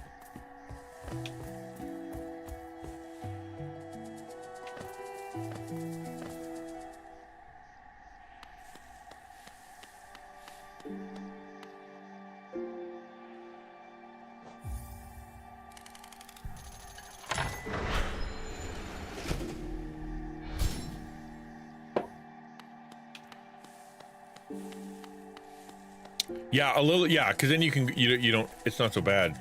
Yeah, a little, yeah, because then you can, you don't, it's not so bad.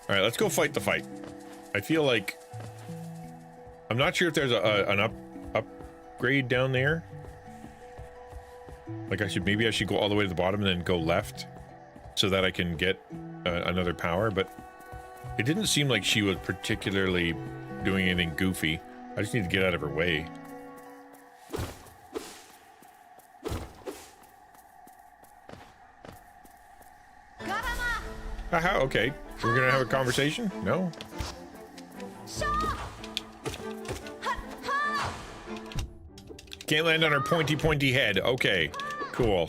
All right, let's go fight the fight. I feel like, I'm not sure if there's an upgrade down there. Like maybe I should go all the way to the bottom and then go left so that I can get another power, but it didn't seem like she was particularly doing anything goofy. I just need to get out of her way. Aha, okay. We're gonna have a conversation? No? Can't land on her pointy head. Okay, cool.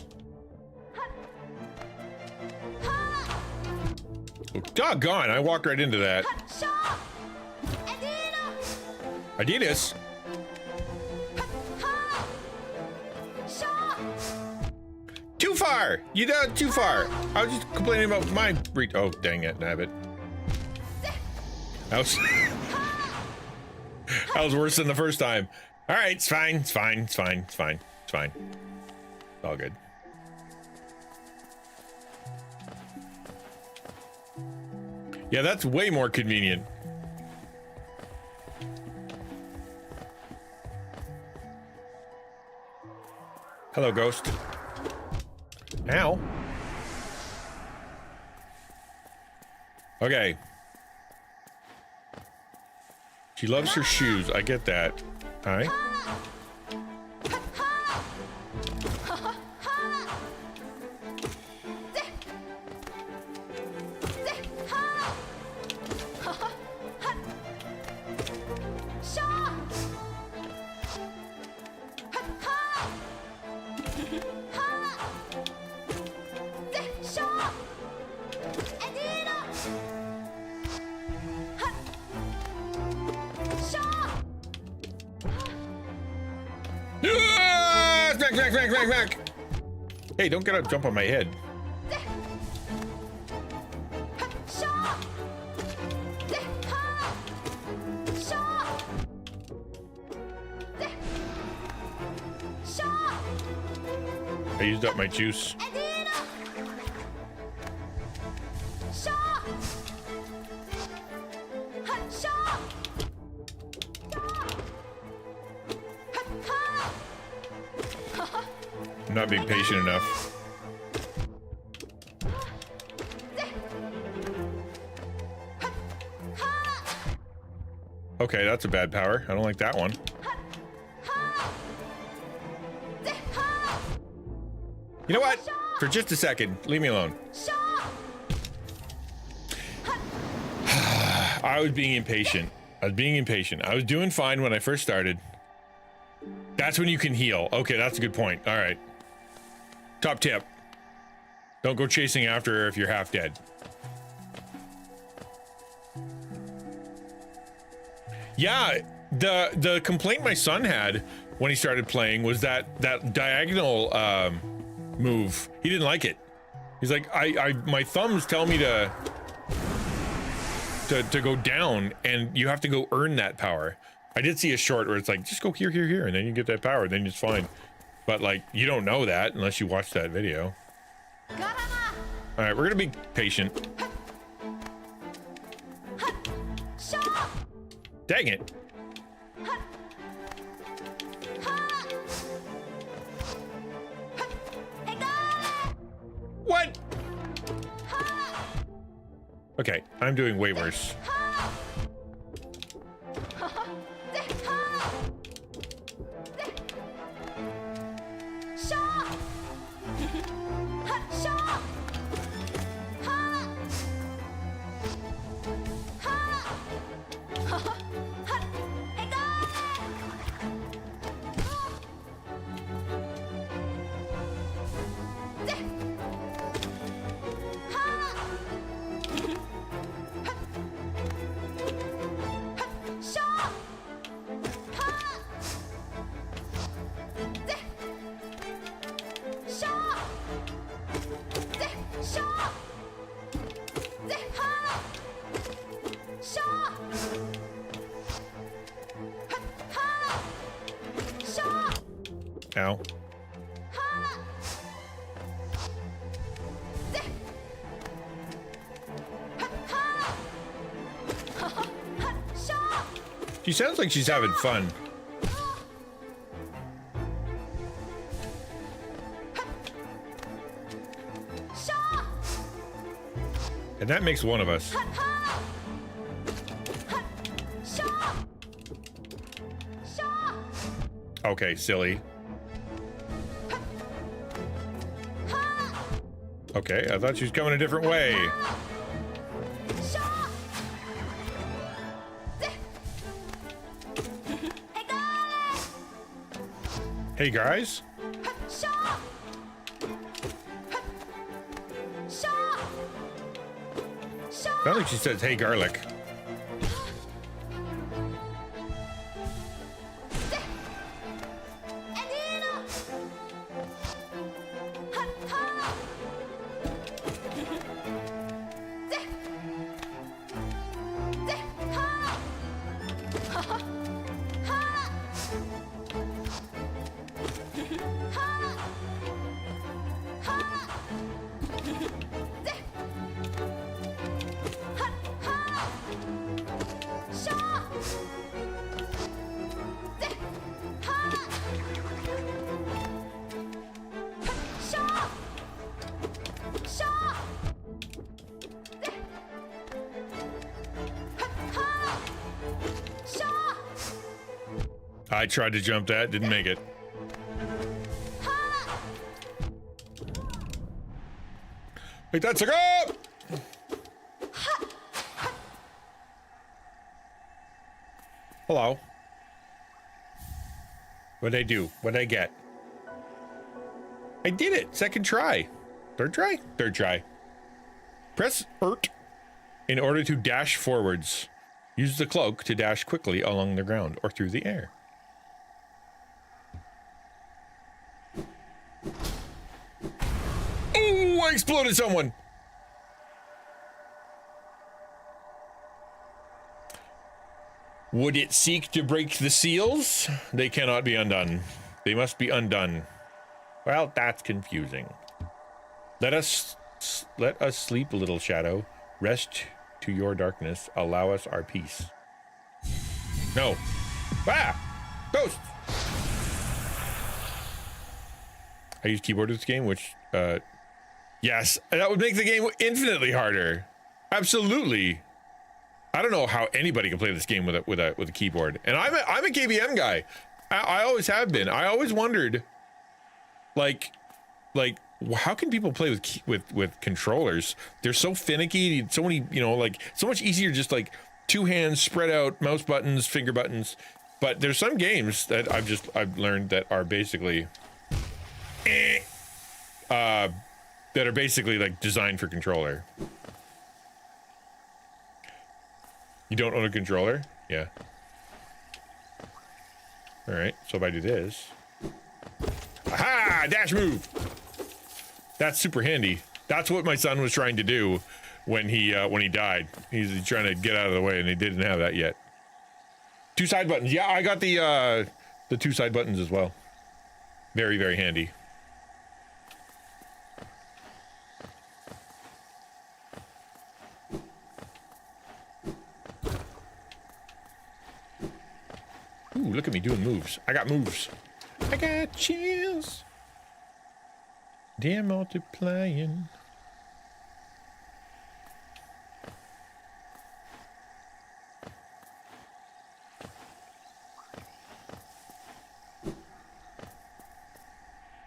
Oh, doggone, I walked right into that. Adidas. Too far! You done too far! I was just complaining about my reach. Oh, dang it, nabbit. That was... that was worse than the first time. Alright, it's fine, it's fine, it's fine, it's fine, it's fine. It's all good. Yeah, that's way more convenient. Hello, ghost. Ow. Okay. She loves her shoes. I get that. Hi. Smack. Hey, don't get up, jump on my head. I used up my juice. I'm not being patient enough. Okay, that's a bad power. I don't like that one. You know what? For just a second, leave me alone. I was being impatient. I was doing fine when I first started. That's when you can heal. Okay, that's a good point. All right. Top tip. Don't go chasing after her if you're half dead. Yeah, the complaint my son had when he started playing was that diagonal move. He didn't like it. He's like, my thumbs tell me to go down, and you have to go earn that power. I did see a short where it's like, just go here, and then you get that power, then it's fine. But like, you don't know that unless you watch that video. All right, we're gonna be patient. Dang it. What? Okay, I'm doing way worse. Ow. She sounds like she's having fun. And that makes one of us. Okay, silly. Okay, I thought she was coming a different way. Hey guys. Sounds like she says, hey garlic. I tried to jump that, didn't make it. Like that's up! Hello. What'd I do? What'd I get? I did it. Second try. Third try? Third try. Press ERT in order to dash forwards. Use the cloak to dash quickly along the ground or through the air. Oh, I exploded someone. Would it seek to break the seals? They cannot be undone. They must be undone. Well, that's confusing. Let us sleep, little shadow. Rest to your darkness. Allow us our peace. No. Ah! Ghost! I use keyboard with this game, which, yes, that would make the game infinitely harder. Absolutely. I don't know how anybody can play this game with a keyboard. And I'm a KBM guy. I always have been. I always wondered, like, how can people play with controllers? They're so finicky. So many, like so much easier. Just like two hands spread out, mouse buttons, finger buttons. But there's some games that I've learned that are basically, that are basically like designed for controller. You don't own a controller? Yeah. All right, so if I do this. Aha! Dash move! That's super handy. That's what my son was trying to do when he died. He's trying to get out of the way and he didn't have that yet. Two side buttons. Yeah, I got the two side buttons as well. Very, very handy. Ooh, look at me doing moves. I got moves. I got chills. They're multiplying.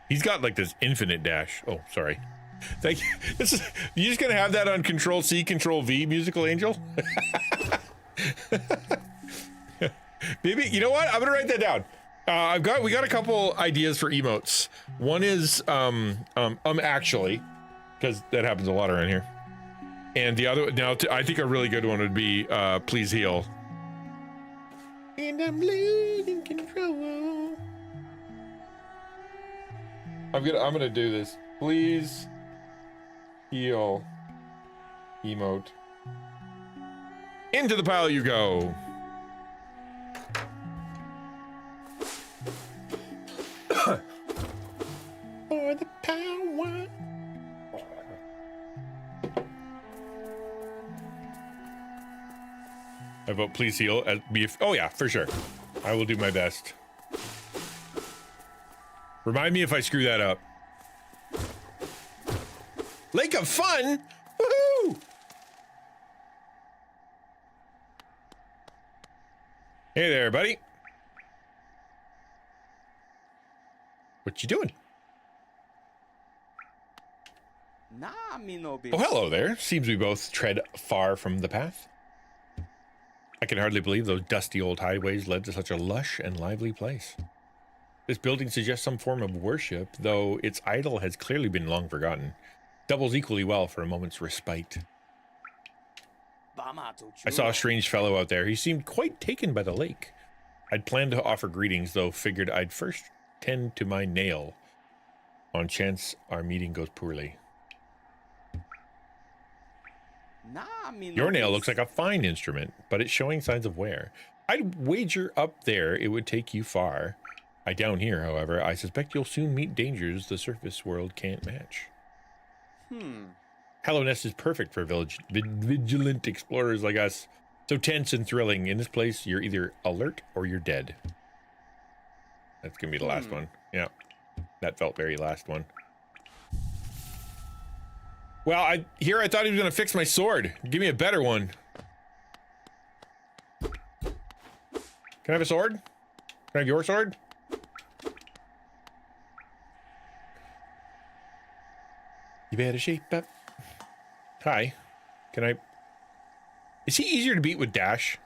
He's got like this infinite dash. Oh, sorry. Thank you. You just gonna have that on Control C, Control V, Musical Angel? Maybe, you know what? I'm gonna write that down. We got a couple ideas for emotes. One is actually, because that happens a lot around here. And the other, I think a really good one would be please heal. And I'm losing control. I'm gonna do this. Please heal emote. Into the pile you go. For the power. I vote please heal as oh yeah, for sure. I will do my best. Remind me if I screw that up. Lake of Fun? Woohoo! Hey there, buddy. What you doing? Oh, hello there. Seems we both tread far from the path. I can hardly believe those dusty old highways led to such a lush and lively place. This building suggests some form of worship, though its idol has clearly been long forgotten. Doubles equally well for a moment's respite. I saw a strange fellow out there. He seemed quite taken by the lake. I'd planned to offer greetings, though figured I'd first tend to my nail on chance our meeting goes poorly. Your nail looks like a fine instrument, but it's showing signs of wear. I'd wager up there it would take you far. Down here, however, I suspect you'll soon meet dangers the surface world can't match. Hallownest is perfect for vigilant explorers like us. So tense and thrilling. In this place, you're either alert or you're dead. That's gonna be the last one. Yeah, that felt very last one. Well, I thought he was gonna fix my sword. Give me a better one. Can I have a sword? I have your sword? You better shape up. Hi. Can I... Is he easier to beat with dash?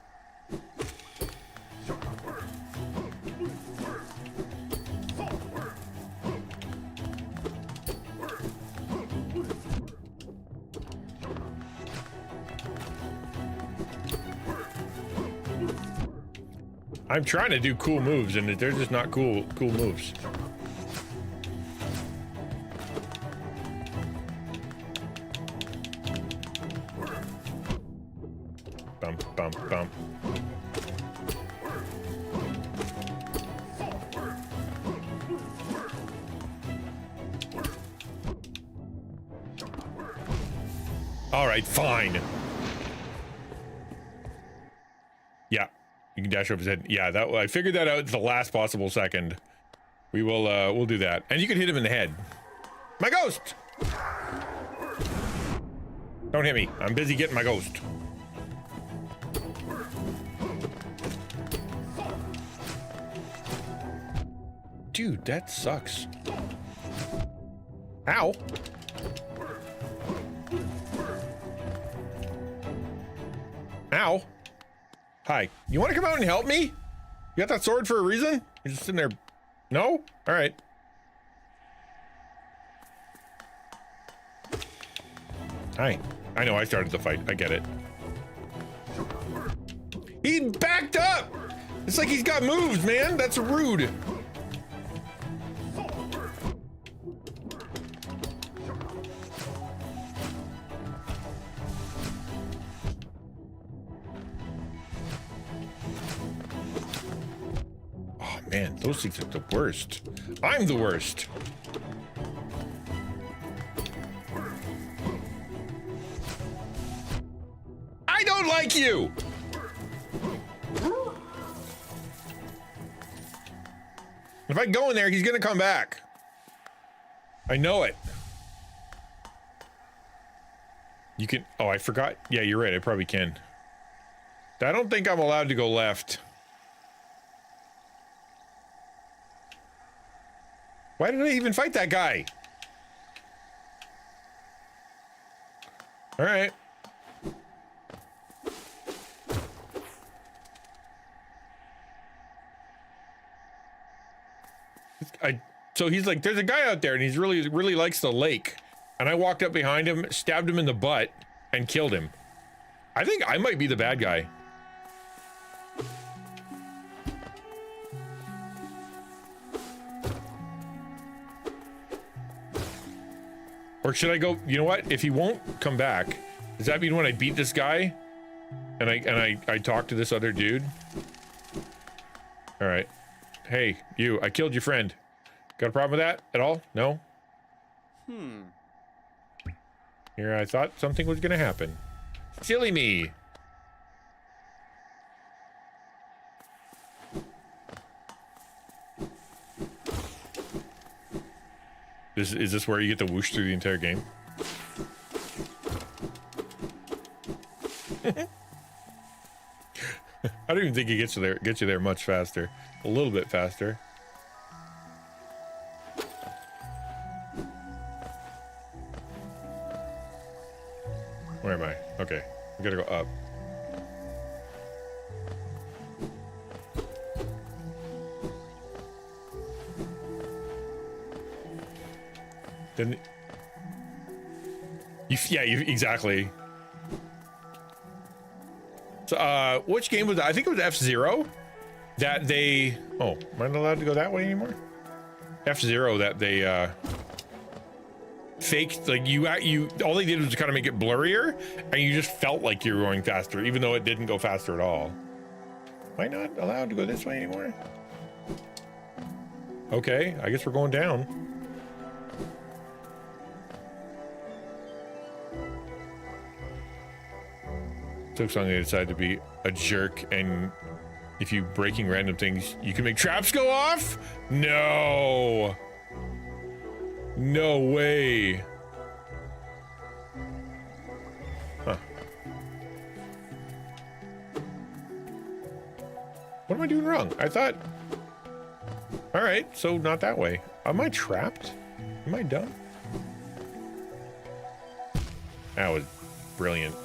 I'm trying to do cool moves, and they're just not cool moves. Bump, bump, bump. All right, fine. Yeah. You can dash over his head. Yeah, that I figured that out at the last possible second. We will we'll do that. And you can hit him in the head. My ghost! Don't hit me. I'm busy getting my ghost. Dude, that sucks. Ow. Ow. Hi. You want to come out and help me? You got that sword for a reason? You're just sitting there. No? All right. Hi. I know I started the fight. I get it. He backed up! It's like he's got moves, man. That's rude. Man, those things are the worst. I'm the worst. I don't like you. If I go in there, he's gonna come back. I know it. You can, oh, I forgot. Yeah, you're right, I probably can. I don't think I'm allowed to go left. Why did I even fight that guy? All right. So he's like, there's a guy out there and he's really likes the lake. And I walked up behind him, stabbed him in the butt, and killed him. I think I might be the bad guy. Or should I go, you know what? If he won't come back, does that mean when I beat this guy and I talk to this other dude? All right. Hey, you, I killed your friend. Got a problem with that at all? No? Here, I thought something was gonna happen. Silly me. Is this where you get the whoosh through the entire game? I don't even think it gets you there much faster. A little bit faster. Where am I? Okay, we gotta go up. Then, exactly. So, which game was that? I think it was F-Zero that they, oh, am I not allowed to go that way anymore? F-Zero that they, faked, like you, all they did was kind of make it blurrier and you just felt like you were going faster, even though it didn't go faster at all. Am I not allowed to go this way anymore? Okay, I guess we're going down. Took something to decide to be a jerk, and if you breaking random things, you can make traps go off? No. No way. Huh. What am I doing wrong? I thought All right, so not that way. Am I trapped? Am I done? That was brilliant.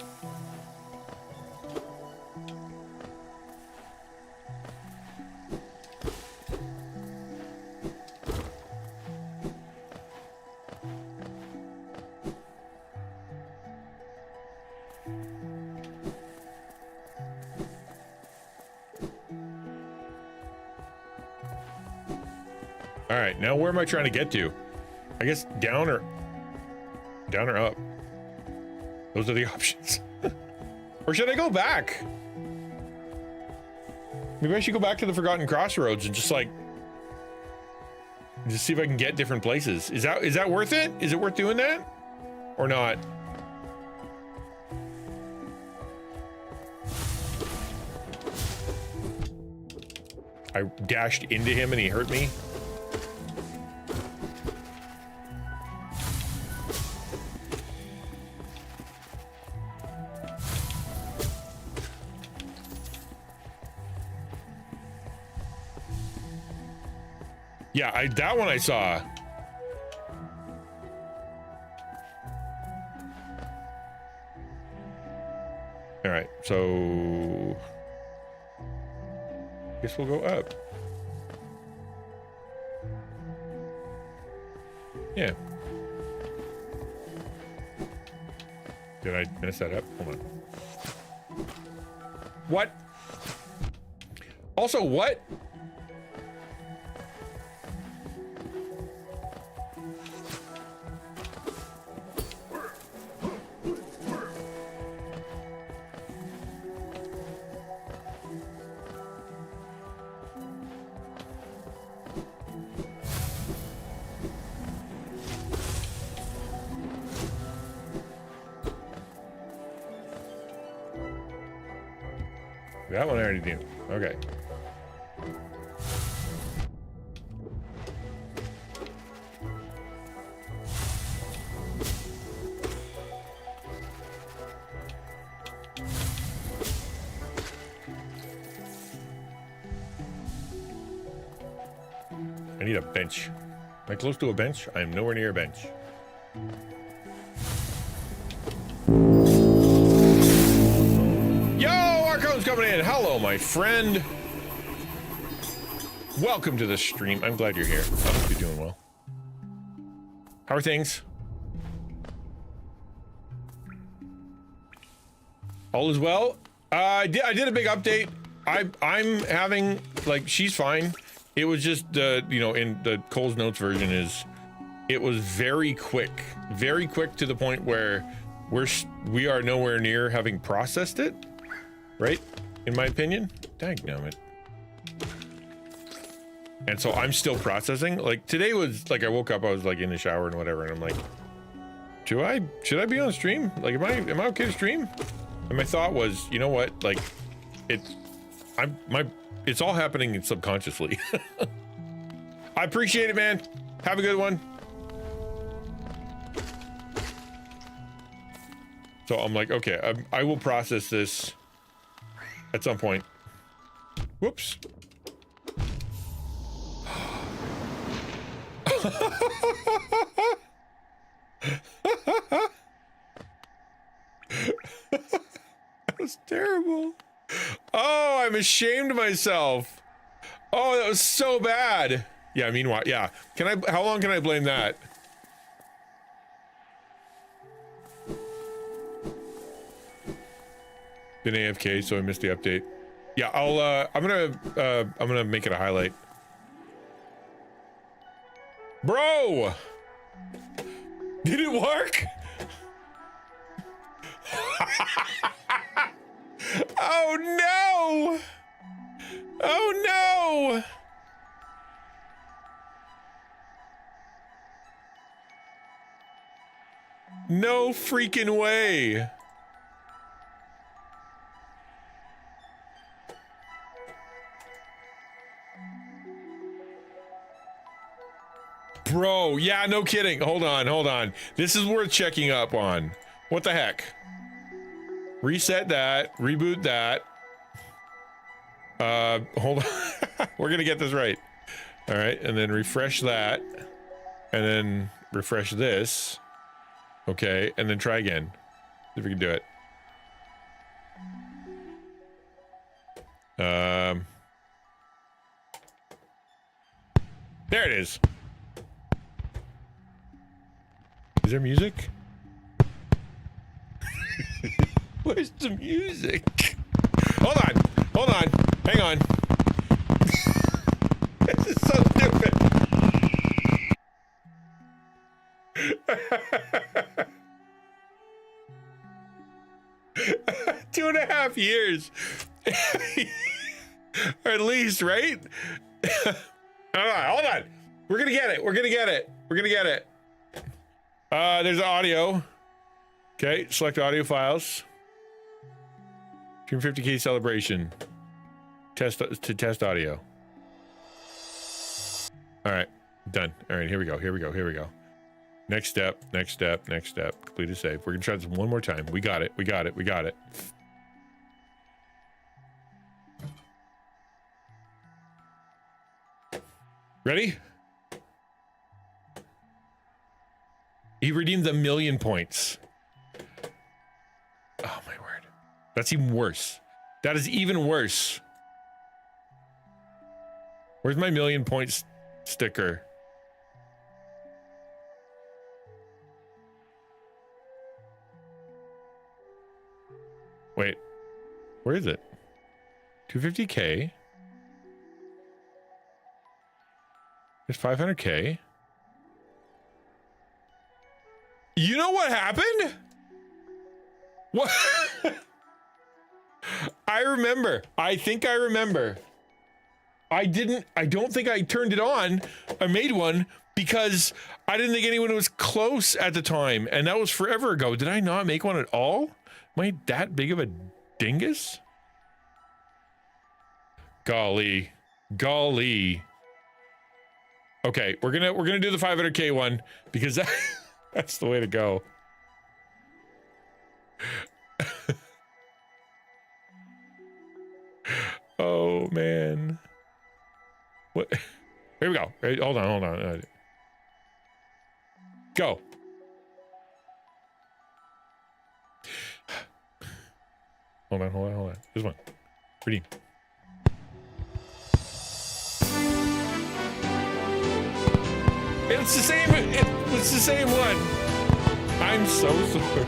All right, now where am I trying to get to? I guess down or up. Those are the options. Or should I go back? Maybe I should go back to the Forgotten Crossroads and just like, just see if I can get different places. Is that worth it? Is it worth doing that? Or not? I dashed into him and he hurt me. Yeah, that one I saw. All right, so guess we'll go up. Yeah. Did I mess that up? Hold on. What? Also, what? That one I already knew. Okay. I need a bench. Am I close to a bench? I am nowhere near a bench. Coming in. Hello, my friend. Welcome to the stream. I'm glad you're here. I hope you're doing well. How are things? All is well. I did a big update. I'm having, like, she's fine. It was just you know, in the Cole's Notes version it was very quick to the point where we are nowhere near having processed it. Right? In my opinion. Dadgummit. And so I'm still processing. Like today was like I woke up, I was like in the shower and whatever, and I'm like, should I be on stream? Like am I okay to stream? And my thought was, you know what? Like it's all happening subconsciously. I appreciate it, man. Have a good one. So I'm like, okay, I will process this at some point. Whoops. That was terrible. Oh, I'm ashamed of myself. Oh, that was so bad. Yeah, meanwhile, yeah. How long can I blame that? Been AFK, so I missed the update. Yeah, I'm gonna make it a highlight. Bro! Did it work? Oh no! Oh no! No freaking way. Bro, yeah, no kidding. Hold on. This is worth checking up on. What the heck? Reset that, reboot that. Hold on. We're gonna get this right. All right, and then refresh that, and then refresh this. Okay, and then try again. See if we can do it. There it is. Is there music? Where's the music? Hold on, hang on. This is so stupid. 2.5 years. Or at least, right? Hold on. We're gonna get it. There's audio. Okay, select audio files. 250K celebration. Test audio. All right, done. All right, here we go. Next step. Complete a save. We're gonna try this one more time. We got it. Ready? He redeemed 1,000,000 points. Oh my word. That's even worse. That is even worse. Where's my 1,000,000 points sticker? Wait, where is it? 250K. There's 500K. You know what happened? What? I remember. I think I remember. I don't think I turned it on. I made one because I didn't think anyone was close at the time. And that was forever ago. Did I not make one at all? Am I that big of a dingus? Golly. Okay, we're gonna do the 500K one because that's the way to go. Oh man. What? Here we go. Hey, hold on. Go. Hold on. This one. Redeem. It's the same. It's the same one. I'm so sorry.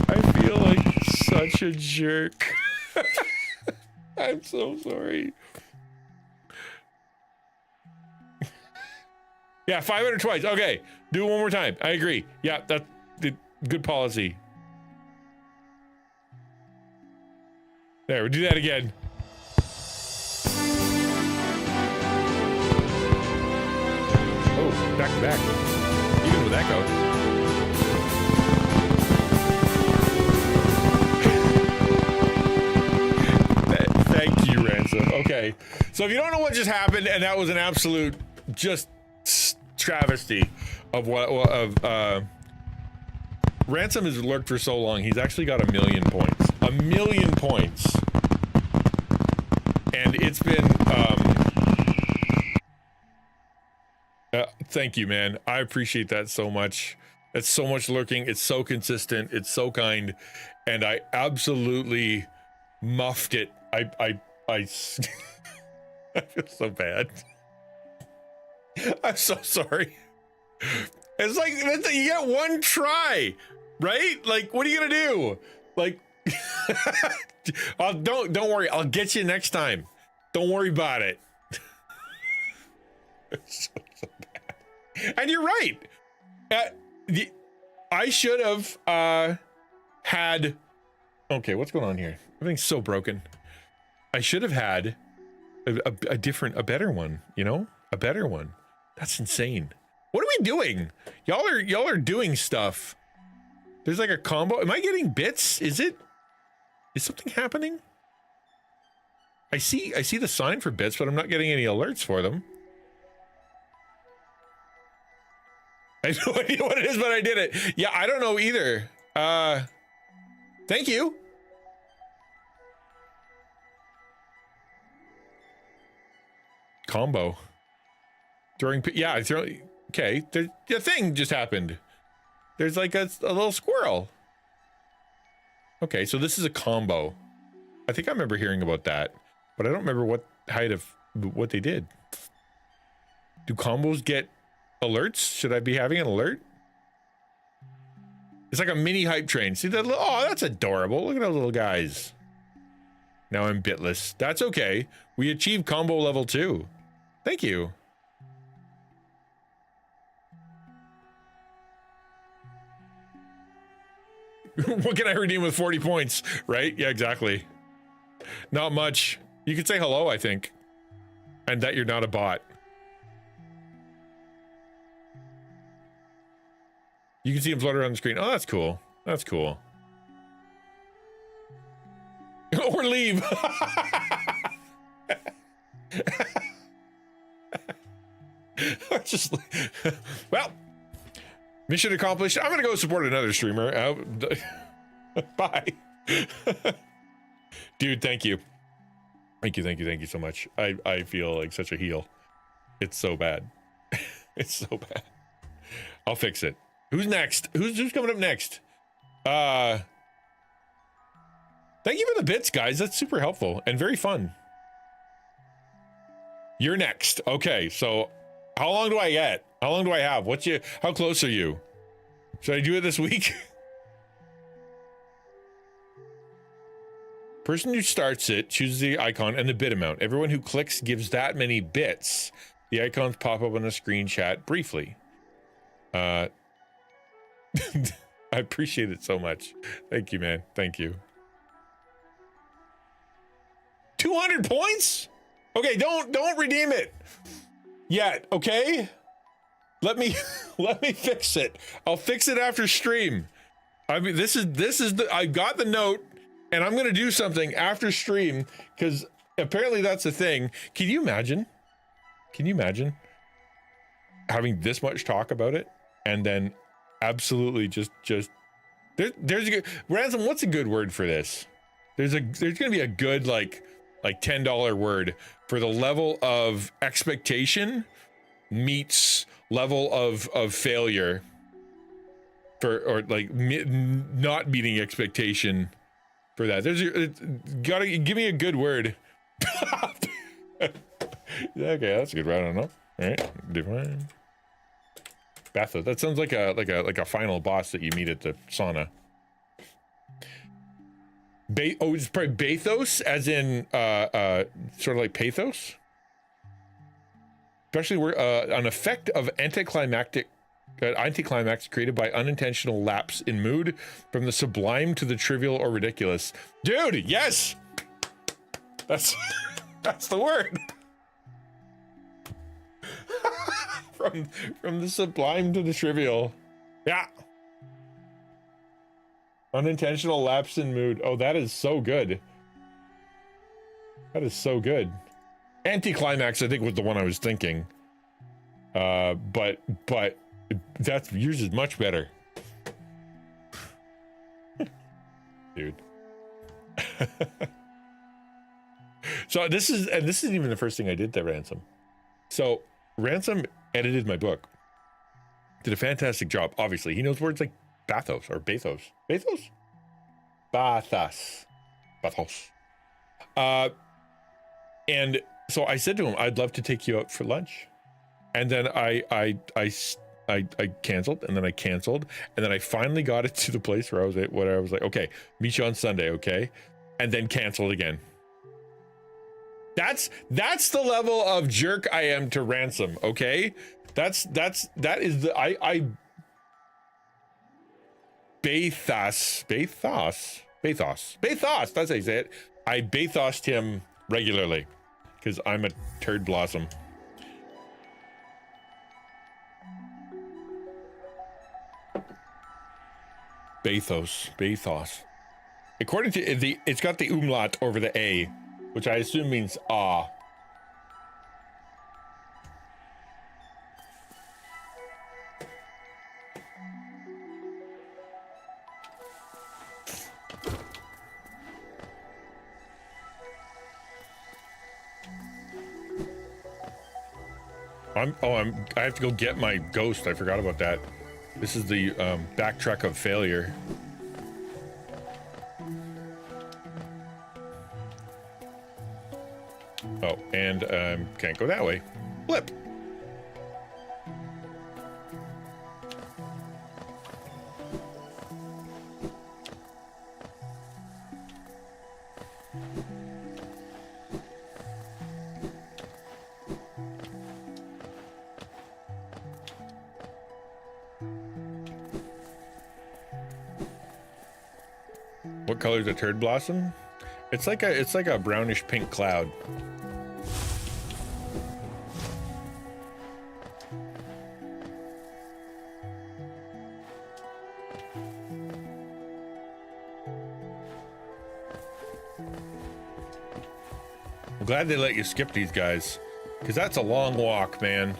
I feel like such a jerk. I'm so sorry. Yeah, 500 twice. Okay, do it one more time. I agree. Yeah, that's good policy. There, we'll do that again. Oh, back to back. Even with echo. Thank you, Ransom. Okay, so if you don't know what just happened, and that was an absolute just travesty of Ransom has lurked for so long. He's actually got 1,000,000 points. 1,000,000 points. And it's been thank you, man. I appreciate that so much. It's so much lurking. It's so consistent. It's so kind. And I absolutely muffed it. I I feel so bad. I'm so sorry. It's like you get one try, right? Like, what are you gonna do? Like, don't worry. I'll get you next time. Don't worry about it. It's so bad. And you're right. I should have had. Okay, what's going on here? Everything's so broken. I should have had a better one. You know, a better one. That's insane. What are we doing? Y'all are doing stuff. There's like a combo. Am I getting bits? Is something happening? I see the sign for bits, but I'm not getting any alerts for them. I have no idea what it is, but I did it. Yeah, I don't know either. Thank you. combo. Yeah, okay, the thing just happened. There's like a little squirrel. Okay, so this is a combo. I think I remember hearing about that, but I don't remember what they did. Do combos get alerts? Should I be having an alert? It's like a mini hype train. See that? Oh, that's adorable. Look at those little guys. Now I'm bitless. That's okay. We achieved combo level 2. Thank you. What can I redeem with 40 points? Right? Yeah, exactly. Not much. You could say hello, I think. And that you're not a bot. You can see him flutter on the screen. Oh, that's cool. That's cool. Or leave. Just, well, mission accomplished. I'm gonna go support another streamer. Bye. Dude, thank you. Thank you so much. I feel like such a heel. It's so bad. It's so bad. I'll fix it. Who's next? Who's coming up next? Thank you for the bits, guys. That's super helpful and very fun. You're next. Okay, so how long do I get? How long do I have? How close are you? Should I do it this week? Person who starts it chooses the icon and the bit amount. Everyone who clicks gives that many bits. The icons pop up on the screen chat briefly. I appreciate it so much. Thank you, man. Thank you. 200 points? Okay, don't redeem it yet, okay? Let me fix it. I'll fix it after stream. I mean, I got the note and I'm gonna do something after stream because apparently that's the thing. Can you imagine having this much talk about it and then absolutely just there's a good Ransom, what's a good word for this? There's gonna be a good like $10 word for the level of expectation meets level of failure or like not meeting expectation for that. Gotta give me a good word. Okay, that's a good word. I don't know. All right, divine. Bathos. That sounds like a final boss that you meet at the sauna. It's probably bathos, as in sort of like pathos. Especially where an effect of anticlimax created by unintentional lapse in mood from the sublime to the trivial or ridiculous. Dude, yes, that's the word. From the sublime to the trivial. Yeah. Unintentional lapse in mood. Oh, that is so good. That is so good. Anticlimax, I think, was the one I was thinking. But yours is much better. Dude. So this isn't even the first thing I did to Ransom. So Ransom edited my book. Did a fantastic job. Obviously, he knows words like bathos or bathos. Bathos? Bathos. Bathos. And so I said to him, I'd love to take you out for lunch. And then I canceled, and then I canceled, and then I finally got it to the place where I was like, okay, meet you on Sunday, okay? And then canceled again. That's the level of jerk I am to Ransom, okay? That is the Bathos, that's how you say it. I bathosed him regularly because I'm a turd blossom. Bathos. According to it's got the umlaut over the A, which I assume means ah. I have to go get my ghost. I forgot about that. This is the backtrack of failure. Oh, and can't go that way. Flip. What color is a turd blossom? It's like a brownish pink cloud. I'm glad they let you skip these guys, because that's a long walk, man.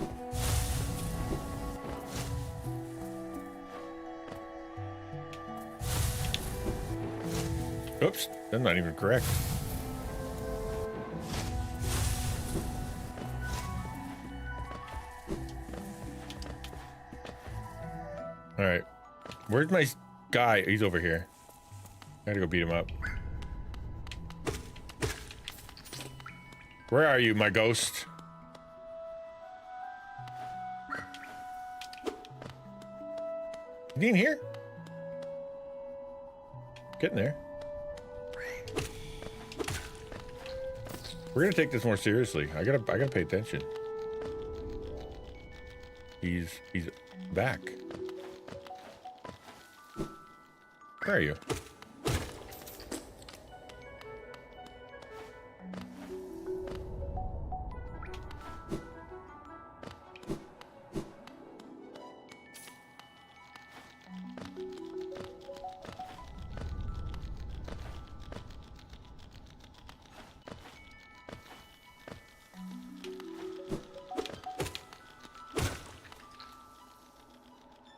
Oops, that's not even correct. All right, where's my guy? He's over here. I gotta go beat him up. Where are you, my ghost? Is he in here? Getting there. We're gonna take this more seriously. I gotta pay attention. He's back. Where are you?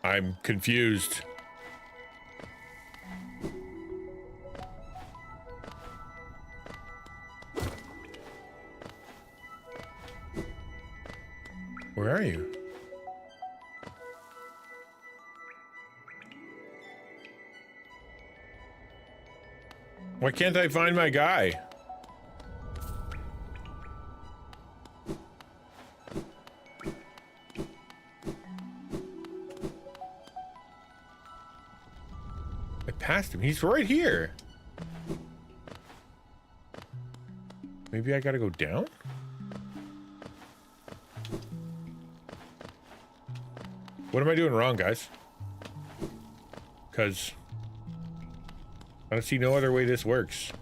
I'm confused. Where are you? Why can't I find my guy? Past him. He's right here. Maybe I gotta go down? What am I doing wrong, guys? Because I don't see no other way this works.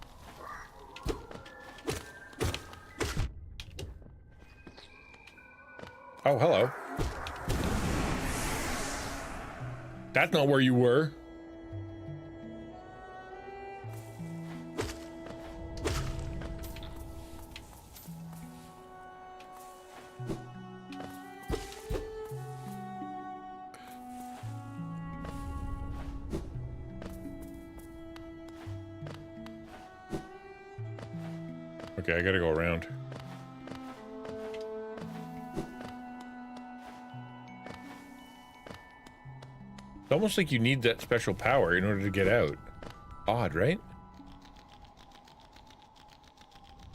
Oh, hello. That's not where you were. Okay, I gotta go around. It's almost like you need that special power in order to get out. Odd, right?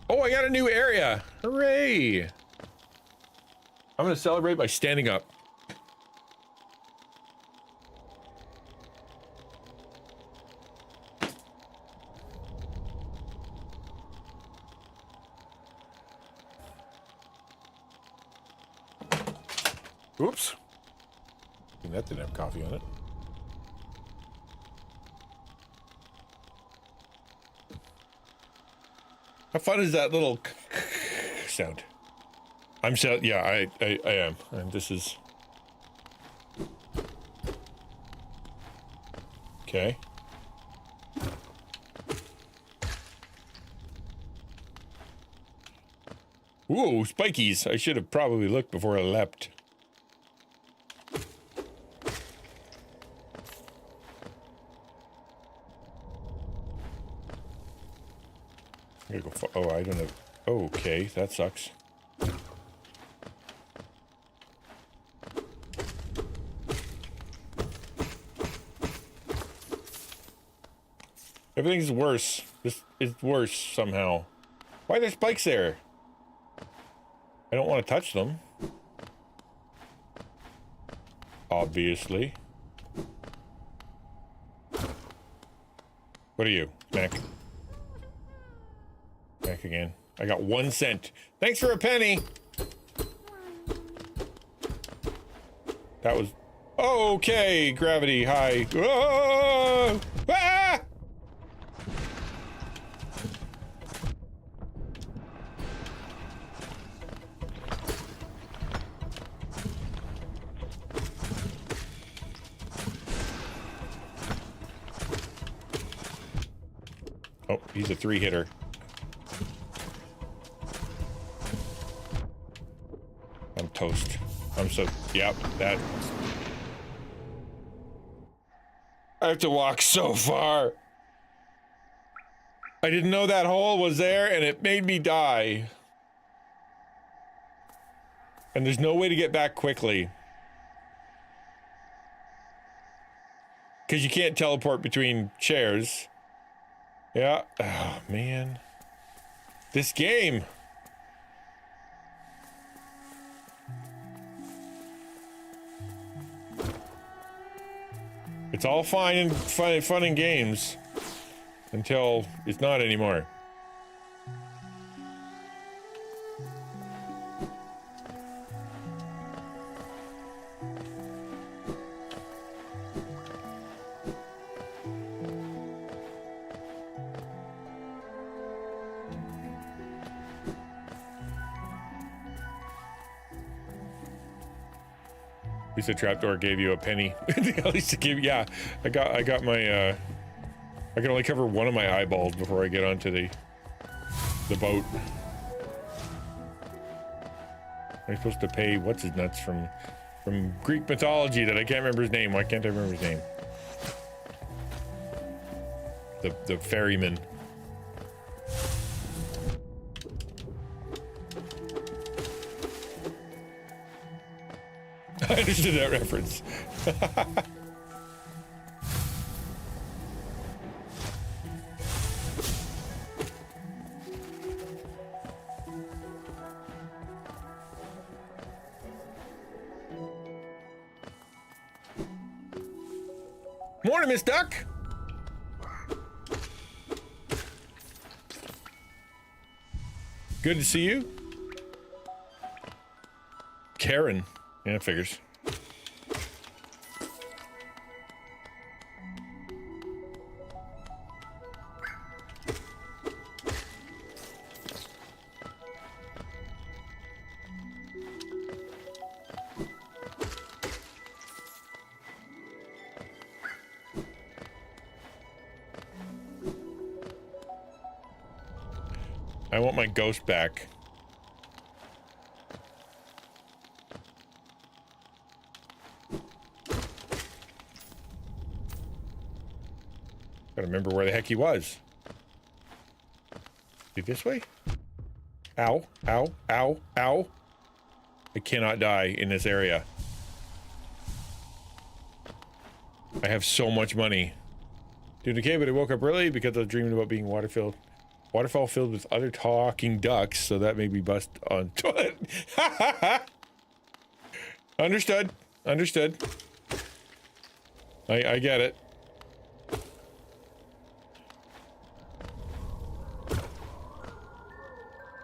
Oh, I got a new area! Hooray! I'm gonna celebrate by standing up. Oops. That didn't have coffee on it. How fun is that little sound? Yeah, I am. And this is... Okay. Whoa, spikies. I should have probably looked before I leapt. I gotta go oh, I don't know. Okay, that sucks. Everything's worse. This is worse somehow. Why are there spikes there? I don't want to touch them. Obviously. What are you? Mac. Back again. I got 1 cent. Thanks for a penny. That was okay. Gravity high. Whoa! Ah! Oh, he's a 3-hitter. I'm toast. I'm so, yep, that. I have to walk so far. I didn't know that hole was there and it made me die. And there's no way to get back quickly. Because you can't teleport between chairs. Yeah, oh man. This game. It's all fine and fun and games until it's not anymore. At least the trapdoor gave you a penny. At least it gave, yeah. I got my, I can only cover one of my eyeballs before I get onto the boat. I'm supposed to pay what's his nuts from Greek mythology that I can't remember his name. Why can't I remember his name? The ferryman. I understood that reference. Morning, Miss Duck. Good to see you. Karen. Yeah, it figures. I want my ghost back. Gotta remember where the heck he was. Be this way? Ow, ow, ow, ow. I cannot die in this area. I have so much money. During the cave, but I woke up early because I was dreaming about being waterfall filled with other talking ducks, so that made me bust on toilet. Understood. Understood. I get it.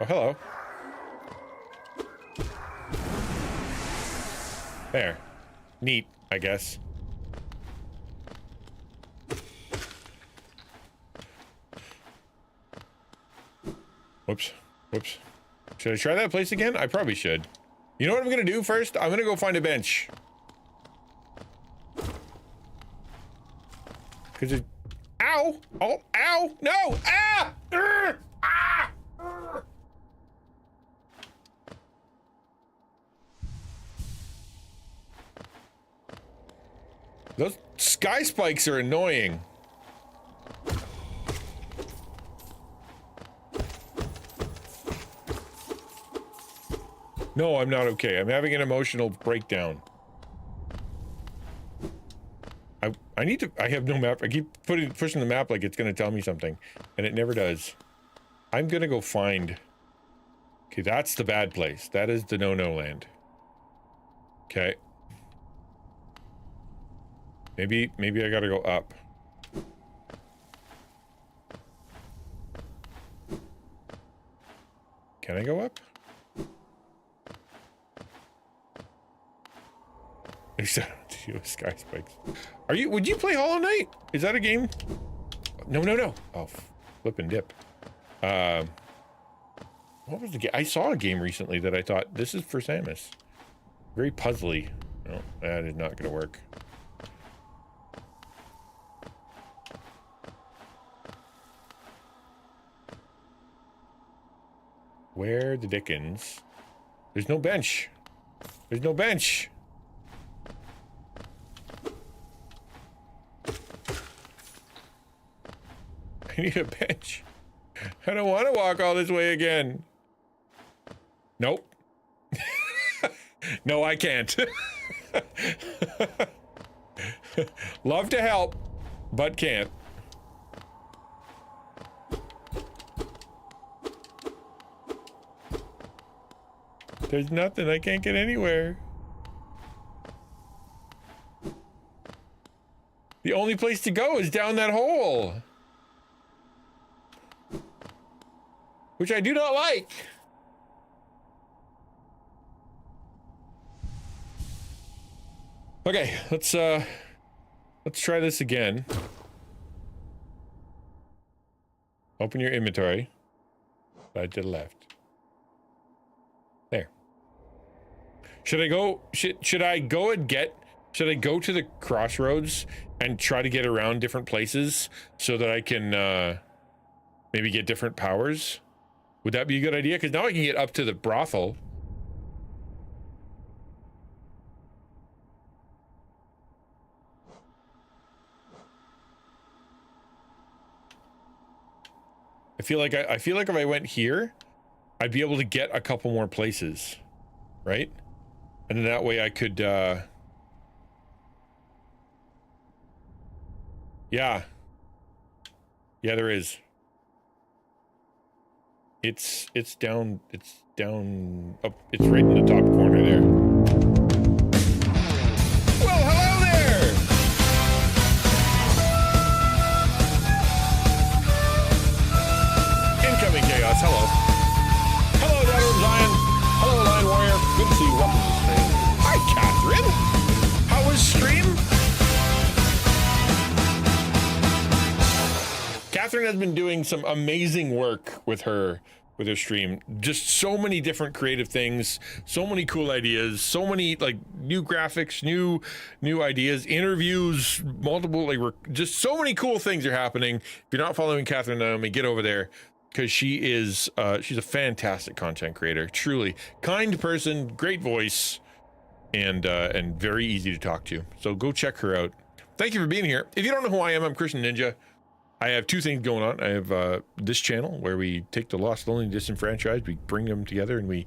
Oh, hello. There. Neat, I guess. Whoops. Whoops. Should I try that place again? I probably should. You know what I'm gonna do first? I'm gonna go find a bench. Cause it... Ow! Oh, ow! No! Ah! Ah! Those sky spikes are annoying. No, I'm not okay. I'm having an emotional breakdown. I have no map. I keep pushing the map like it's going to tell me something, and it never does. I'm going to go find. Okay, that's the bad place. That is the no-no land. Okay. Maybe I got to go up. Can I go up? Sky spikes. Would you play Hollow Knight? Is that a game? No. Oh, flip and dip. What was the game? I saw a game recently that I thought, this is for Samus. Very puzzly. No, that is not going to work. Where the dickens? There's no bench. There's no bench. I need a bench. I don't want to walk all this way again. Nope. No, I can't. Love to help, but can't. There's nothing. I can't get anywhere. The only place to go is down that hole. Which I do not like. Okay, let's try this again. Open your inventory. Slide to the left. There. Should I go to the crossroads and try to get around different places so that I can maybe get different powers? Would that be a good idea? Because now I can get up to the brothel. I feel like if I went here, I'd be able to get a couple more places, right? And then that way I could, yeah, there is. It's down, oh, it's right in the top corner there. Well, hello there! Incoming chaos, hello. Hello, Daughter of Zion. Hello, Lion Warrior. Good to see you. Welcome to the stream. Hi, Catherine. How was stream? Catherine has been doing some amazing work with her stream. Just so many different creative things, so many cool ideas, so many like new graphics, new ideas, interviews, multiple, like just so many cool things are happening. If you're not following Catherine Naomi, get over there, because she's a fantastic content creator, truly kind person, great voice, and very easy to talk to. So go check her out. Thank you for being here. If you don't know who I am, I'm XtianNinja. I have two things going on. I have this channel where we take the lost, lonely, disenfranchised, we bring them together, and we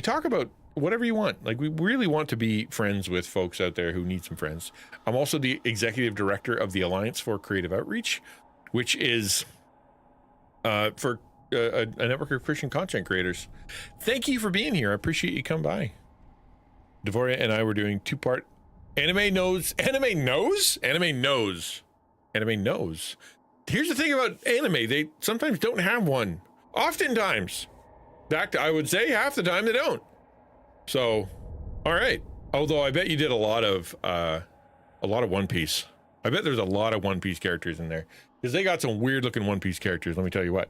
talk about whatever you want. Like, we really want to be friends with folks out there who need some friends. I'm also the executive director of the Alliance for Creative Outreach, which is for a network of Christian content creators. Thank you for being here. I appreciate you coming by. Devoria and I were doing two-part anime knows. Here's the thing about anime, they sometimes don't have one. Oftentimes. In fact, I would say half the time they don't. So, all right. Although I bet you did a lot of One Piece. I bet there's a lot of One Piece characters in there, because they got some weird looking One Piece characters, let me tell you what.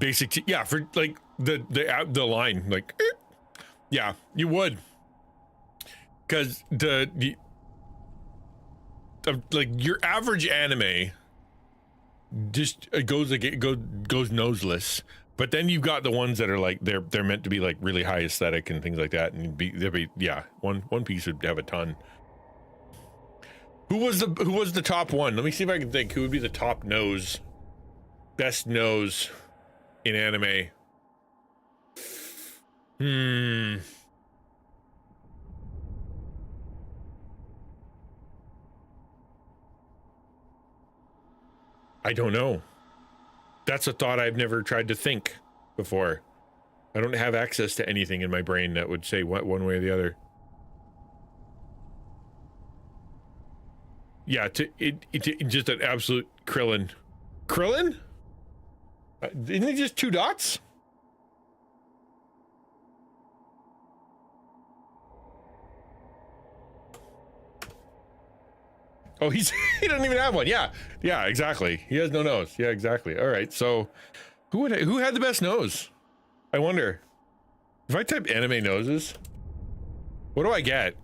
Basic, yeah, for like the line, like, yeah, you would, because the like your average anime just goes noseless, but then you've got the ones that are like they're meant to be like really high aesthetic and things like that, and they'd be yeah, One Piece would have a ton. Who was the top one? Let me see if I can think. Who would be the top best nose in anime? I don't know. That's a thought I've never tried to think before. I don't have access to anything in my brain that would say one way or the other. Yeah, just an absolute Krillin. Krillin? Isn't it just 2 dots? Oh, he doesn't even have one. Yeah, exactly. He has no nose. Yeah, exactly. All right. So, who had the best nose? I wonder. If I type anime noses, what do I get?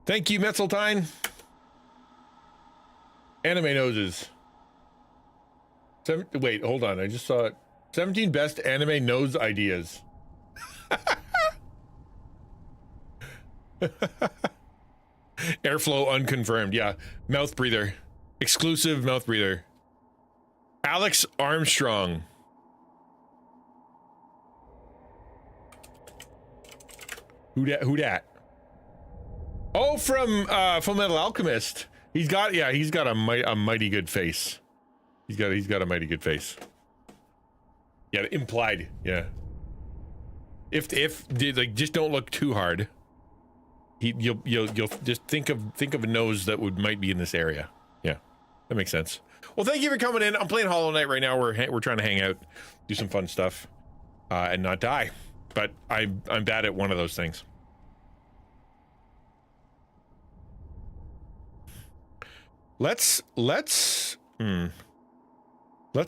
Thank you, Metzeltine. Anime noses. Wait, hold on. I just saw it. 17 best anime nose ideas. Airflow unconfirmed. Yeah. Mouth breather. Exclusive mouth breather. Alex Armstrong. Who dat? Oh, from Full Metal Alchemist. He's got a mighty good face. He's got a mighty good face. Yeah, implied. Yeah. If like, just don't look too hard. You'll just think of a nose that might be in this area. Yeah, that makes sense. Well, thank you for coming in. I'm playing Hollow Knight right now. We're trying to hang out, do some fun stuff, and not die. But I'm bad at one of those things. Let's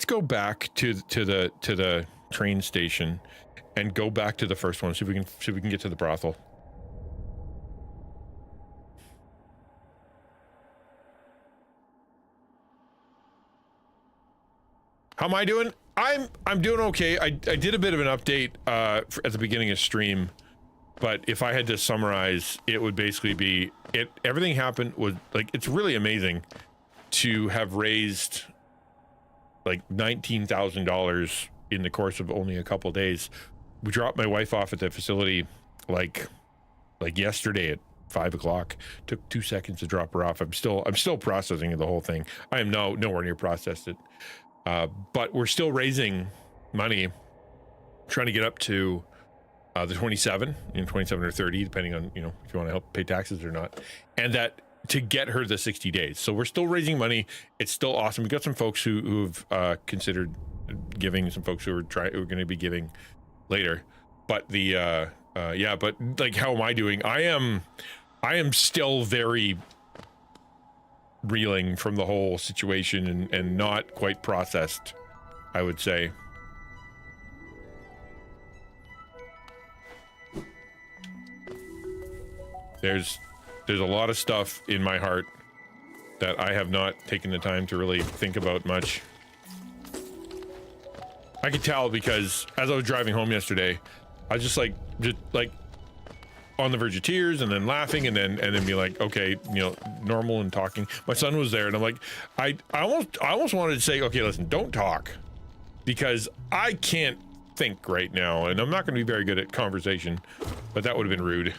go back to the train station and go back to the first one. See if we can get to the brothel. How am I doing? I'm doing okay. I did a bit of an update at the beginning of stream, but if I had to summarize, it would basically be everything happened was like, it's really amazing to have raised like $19,000 in the course of only a couple days. We dropped my wife off at the facility like yesterday at 5 o'clock. Took 2 seconds to drop her off. I'm still processing the whole thing. I am nowhere near processed it. But we're still raising money, trying to get up to the 27 or 30, depending on, if you want to help pay taxes or not. And that to get her the 60 days. So we're still raising money. It's still awesome. We've got some folks who've considered giving, some folks who are going to be giving later. But but like, how am I doing? I am still very reeling from the whole situation and not quite processed, I would say. There's a lot of stuff in my heart that I have not taken the time to really think about much. I could tell because as I was driving home yesterday, I was just like on the verge of tears and then laughing and then be like, okay, normal and talking. My son was there and I'm like, I almost wanted to say, okay, listen, don't talk, because I can't think right now and I'm not going to be very good at conversation, but that would have been rude.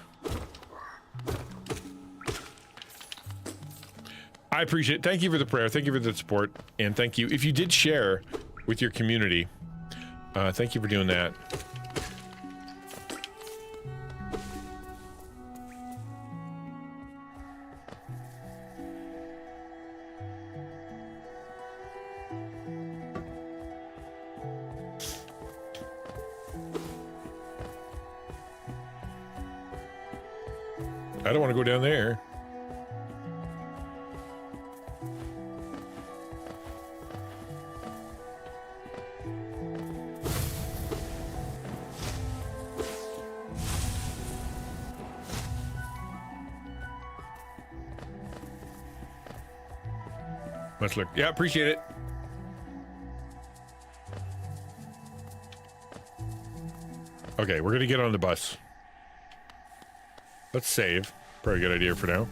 I appreciate it. Thank you for the prayer. Thank you for the support. And thank you if you did share with your community. Thank you for doing that. I don't want to go down there. Let's look. Yeah, appreciate it. Okay, we're gonna get on the bus. Let's save. Probably a good idea for now.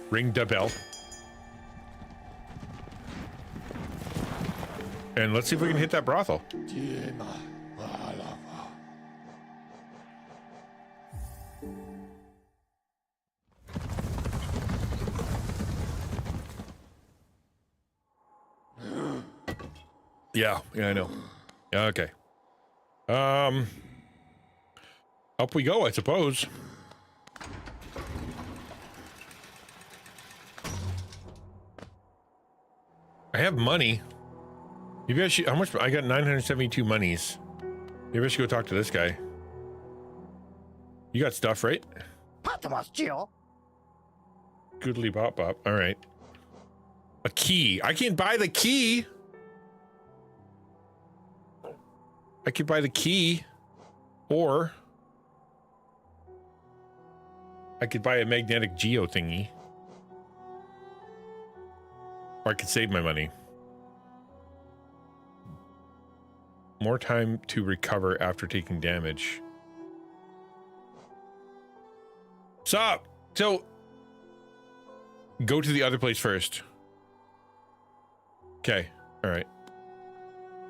Ring the bell. And let's see if we can hit that brothel. Yeah, I know. Yeah, okay. Up we go, I suppose. I have money. Maybe I should, how much? I got 972 monies. Maybe I should go talk to this guy. You got stuff, right? Goodly bop bop. All right. A key. I can't buy the key. I could buy the key, or I could buy a magnetic geo thingy, or I could save my money. More time to recover after taking damage. Sup? So go to the other place first. Okay. All right.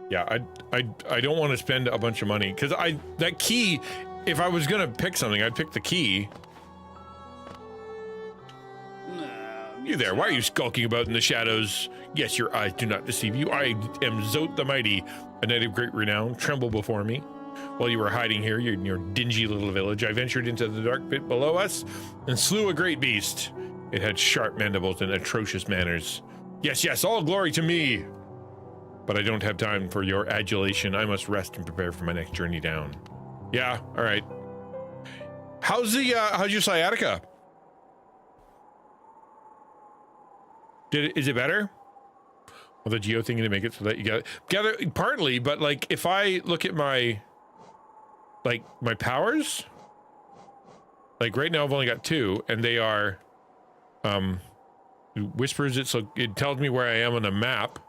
Yeah, I don't want to spend a bunch of money because that key, if I was gonna pick something, I'd pick the key. You there, why are you skulking about in the shadows? Yes, your eyes do not deceive you. I am Zote the Mighty, a knight of great renown. Tremble before me. While you were hiding here in your dingy little village, I ventured into the dark pit below us and slew a great beast. It had sharp mandibles and atrocious manners. Yes, yes, all glory to me. But I don't have time for your adulation. I must rest and prepare for my next journey down. Yeah, all right. How's your sciatica? Is it better? Well, the geo thing to make it so that you gather partly, but like if I look at my powers, like right now I've only got 2, and they are whispers it so it tells me where I am on the map.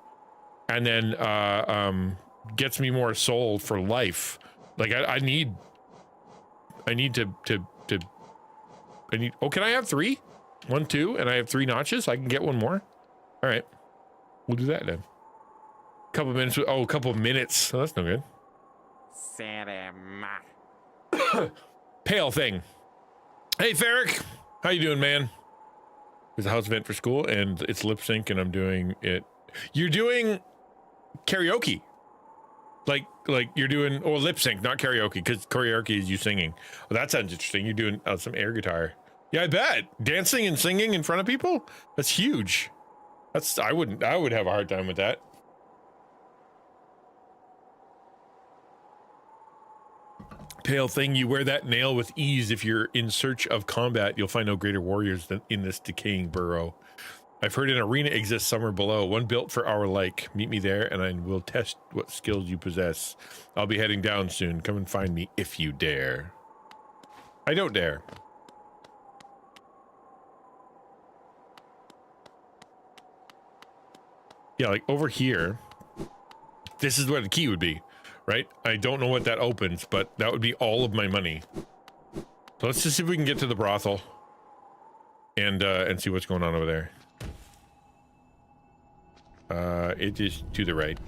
And then gets me more soul for life. Like I need to oh, can I have 3? 1, 2, and I have 3 notches? I can get 1 more. All right, we'll do that then. Couple minutes. Oh, a couple minutes. Oh, that's no good. Pale thing. Hey, Ferric, how you doing, man? There's a house event for school, and it's lip sync, and I'm doing it. You're doing karaoke, like you're doing, or lip sync, not karaoke, because karaoke is you singing. Well, that sounds interesting. You're doing some air guitar. Yeah, I bet. Dancing and singing in front of people, that's huge. I would have a hard time with that. Pale thing, you wear that nail with ease. If you're in search of combat, you'll find no greater warriors than in this decaying burrow. I've heard an arena exists somewhere below, one built for our like. Meet me there, and I will test what skills you possess. I'll be heading down soon. Come and find me if you dare. I don't dare. Yeah, like over here, this is where the key would be, right? I don't know what that opens, but that would be all of my money. So let's just see if we can get to the brothel and see what's going on over there. It is to the right.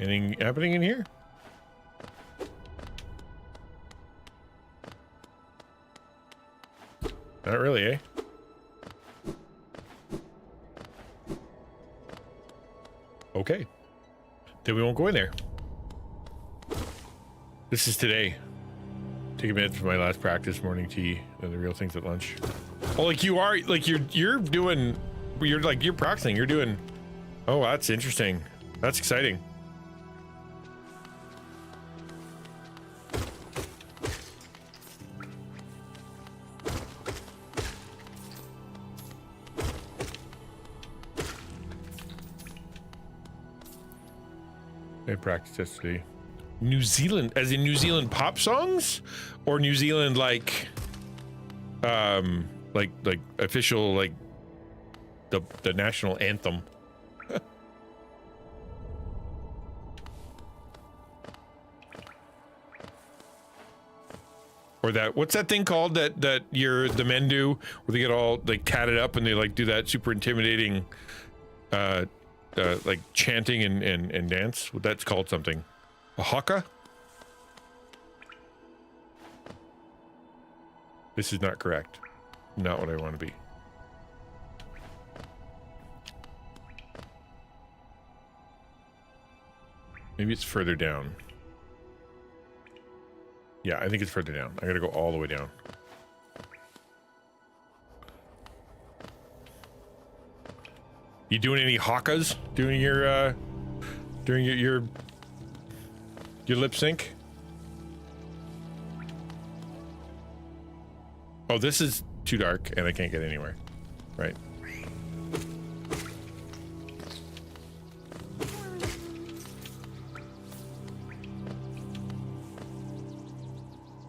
Anything happening in here? Not really, eh? Okay. Then we won't go in there. This is today. Take a minute for my last practice, morning tea, and the real things at lunch. Oh, like you are, like you're doing, you're practicing, you're doing. Oh, that's interesting. That's exciting. I practiced yesterday. New Zealand, as in New Zealand pop songs, or New Zealand like official, like the national anthem. Or that, what's that thing called that the men do where they get all like tatted up and they like do that super intimidating like chanting and dance? That's called something. A haka? This is not correct. Not what I want to be. Maybe it's further down. Yeah, I think it's further down. I gotta go all the way down. You doing any hakas during your lip sync? Oh, this is too dark and I can't get anywhere. Right.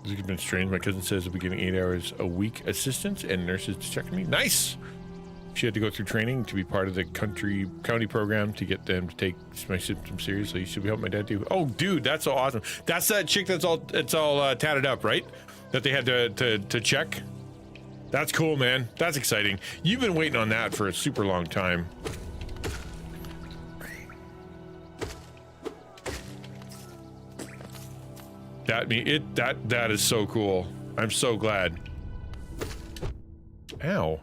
This has been strange. My cousin says I'll be getting 8 hours a week assistance and nurses to check on me. Nice. She had to go through training to be part of the county program to get them to take my symptoms seriously. Should we help my dad do? Oh, dude, that's so awesome. That's that chick that's all tatted up, right? That they had to check. That's cool, man. That's exciting. You've been waiting on that for a super long time. That is so cool. I'm so glad. Ow.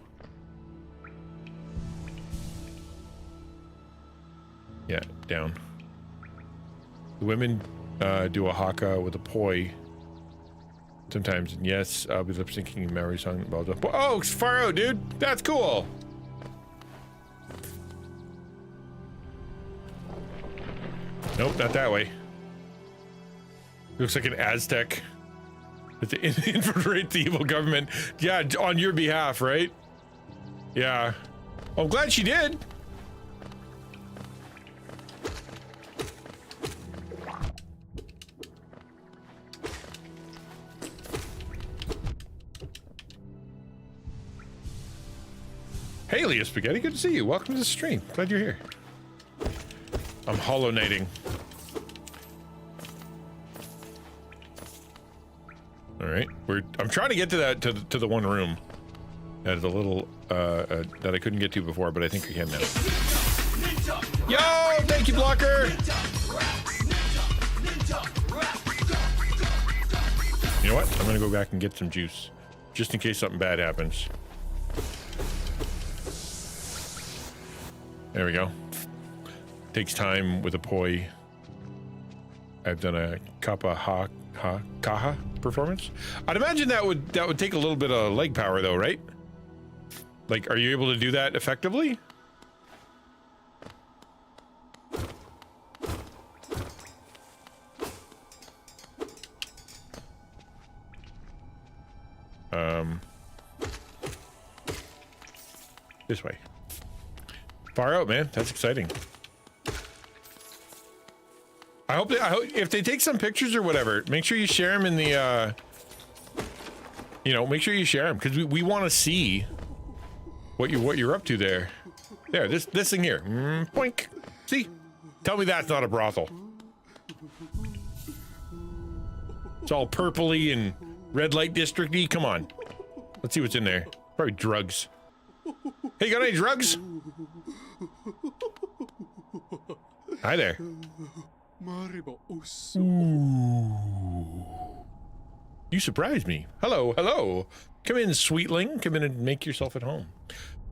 Yeah, down. The women do a haka with a poi sometimes, and yes, I'll be lip syncing Maori song. Oh, it's far out, dude. That's cool. Nope, not that way. Looks like an Aztec. To infiltrate the evil government. Yeah, on your behalf, right? Yeah. I'm glad she did. Hey, Leah Spaghetti, good to see you. Welcome to the stream. Glad you're here. I'm hollow knighting. All right, I'm trying to get to that to the one room that is a little that I couldn't get to before, but I think I can now. Yo, thank you, Blocker. You know what? I'm gonna go back and get some juice, just in case something bad happens. There we go. Takes time with a poi. I've done a kaha performance. I'd imagine that would take a little bit of leg power though, right? Like, are you able to do that effectively? This way. Far out, man. That's exciting. I hope if they take some pictures or whatever, make sure you share them in the, make sure you share them because we want to see what you're up to there. There, this thing here. Boink. See? Tell me that's not a brothel. It's all purpley and red light district-y. Come on. Let's see what's in there. Probably drugs. Hey, got any drugs? Hi there. Ooh. You surprised me. Hello, hello. Come in, sweetling. Come in and make yourself at home.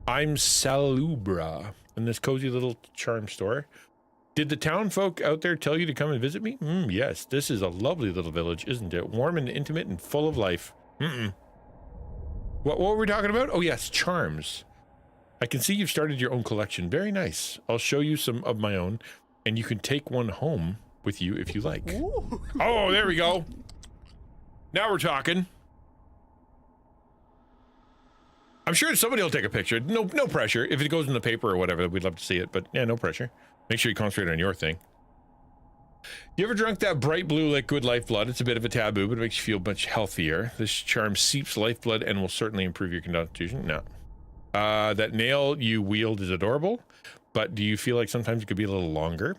I'm Salubra in this cozy little charm store. Did the town folk out there tell you to come and visit me? Yes, this is a lovely little village, isn't it? Warm and intimate and full of life. What were we talking about? Oh, yes, charms. I can see you've started your own collection. Very nice. I'll show you some of my own, and you can take one home with you if you like. Ooh. Oh, there we go. Now we're talking. I'm sure somebody will take a picture. No pressure. If it goes in the paper or whatever, we'd love to see it, but yeah, no pressure. Make sure you concentrate on your thing. You ever drunk that bright blue liquid lifeblood? It's a bit of a taboo, but it makes you feel much healthier. This charm seeps lifeblood and will certainly improve your constitution. No. That nail you wield is adorable, but do you feel like sometimes it could be a little longer?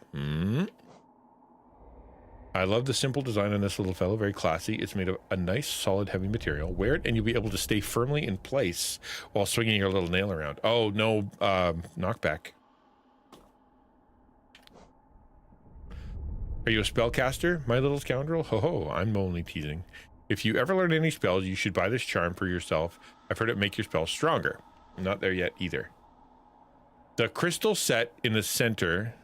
I love the simple design on this little fellow. Very classy. It's made of a nice, solid, heavy material. Wear it and you'll be able to stay firmly in place while swinging your little nail around. Oh, no, knockback. Are you a spellcaster, my little scoundrel? Ho ho, I'm only teasing. If you ever learn any spells, you should buy this charm for yourself. I've heard it make your spells stronger. I'm not there yet either. The crystal set in the center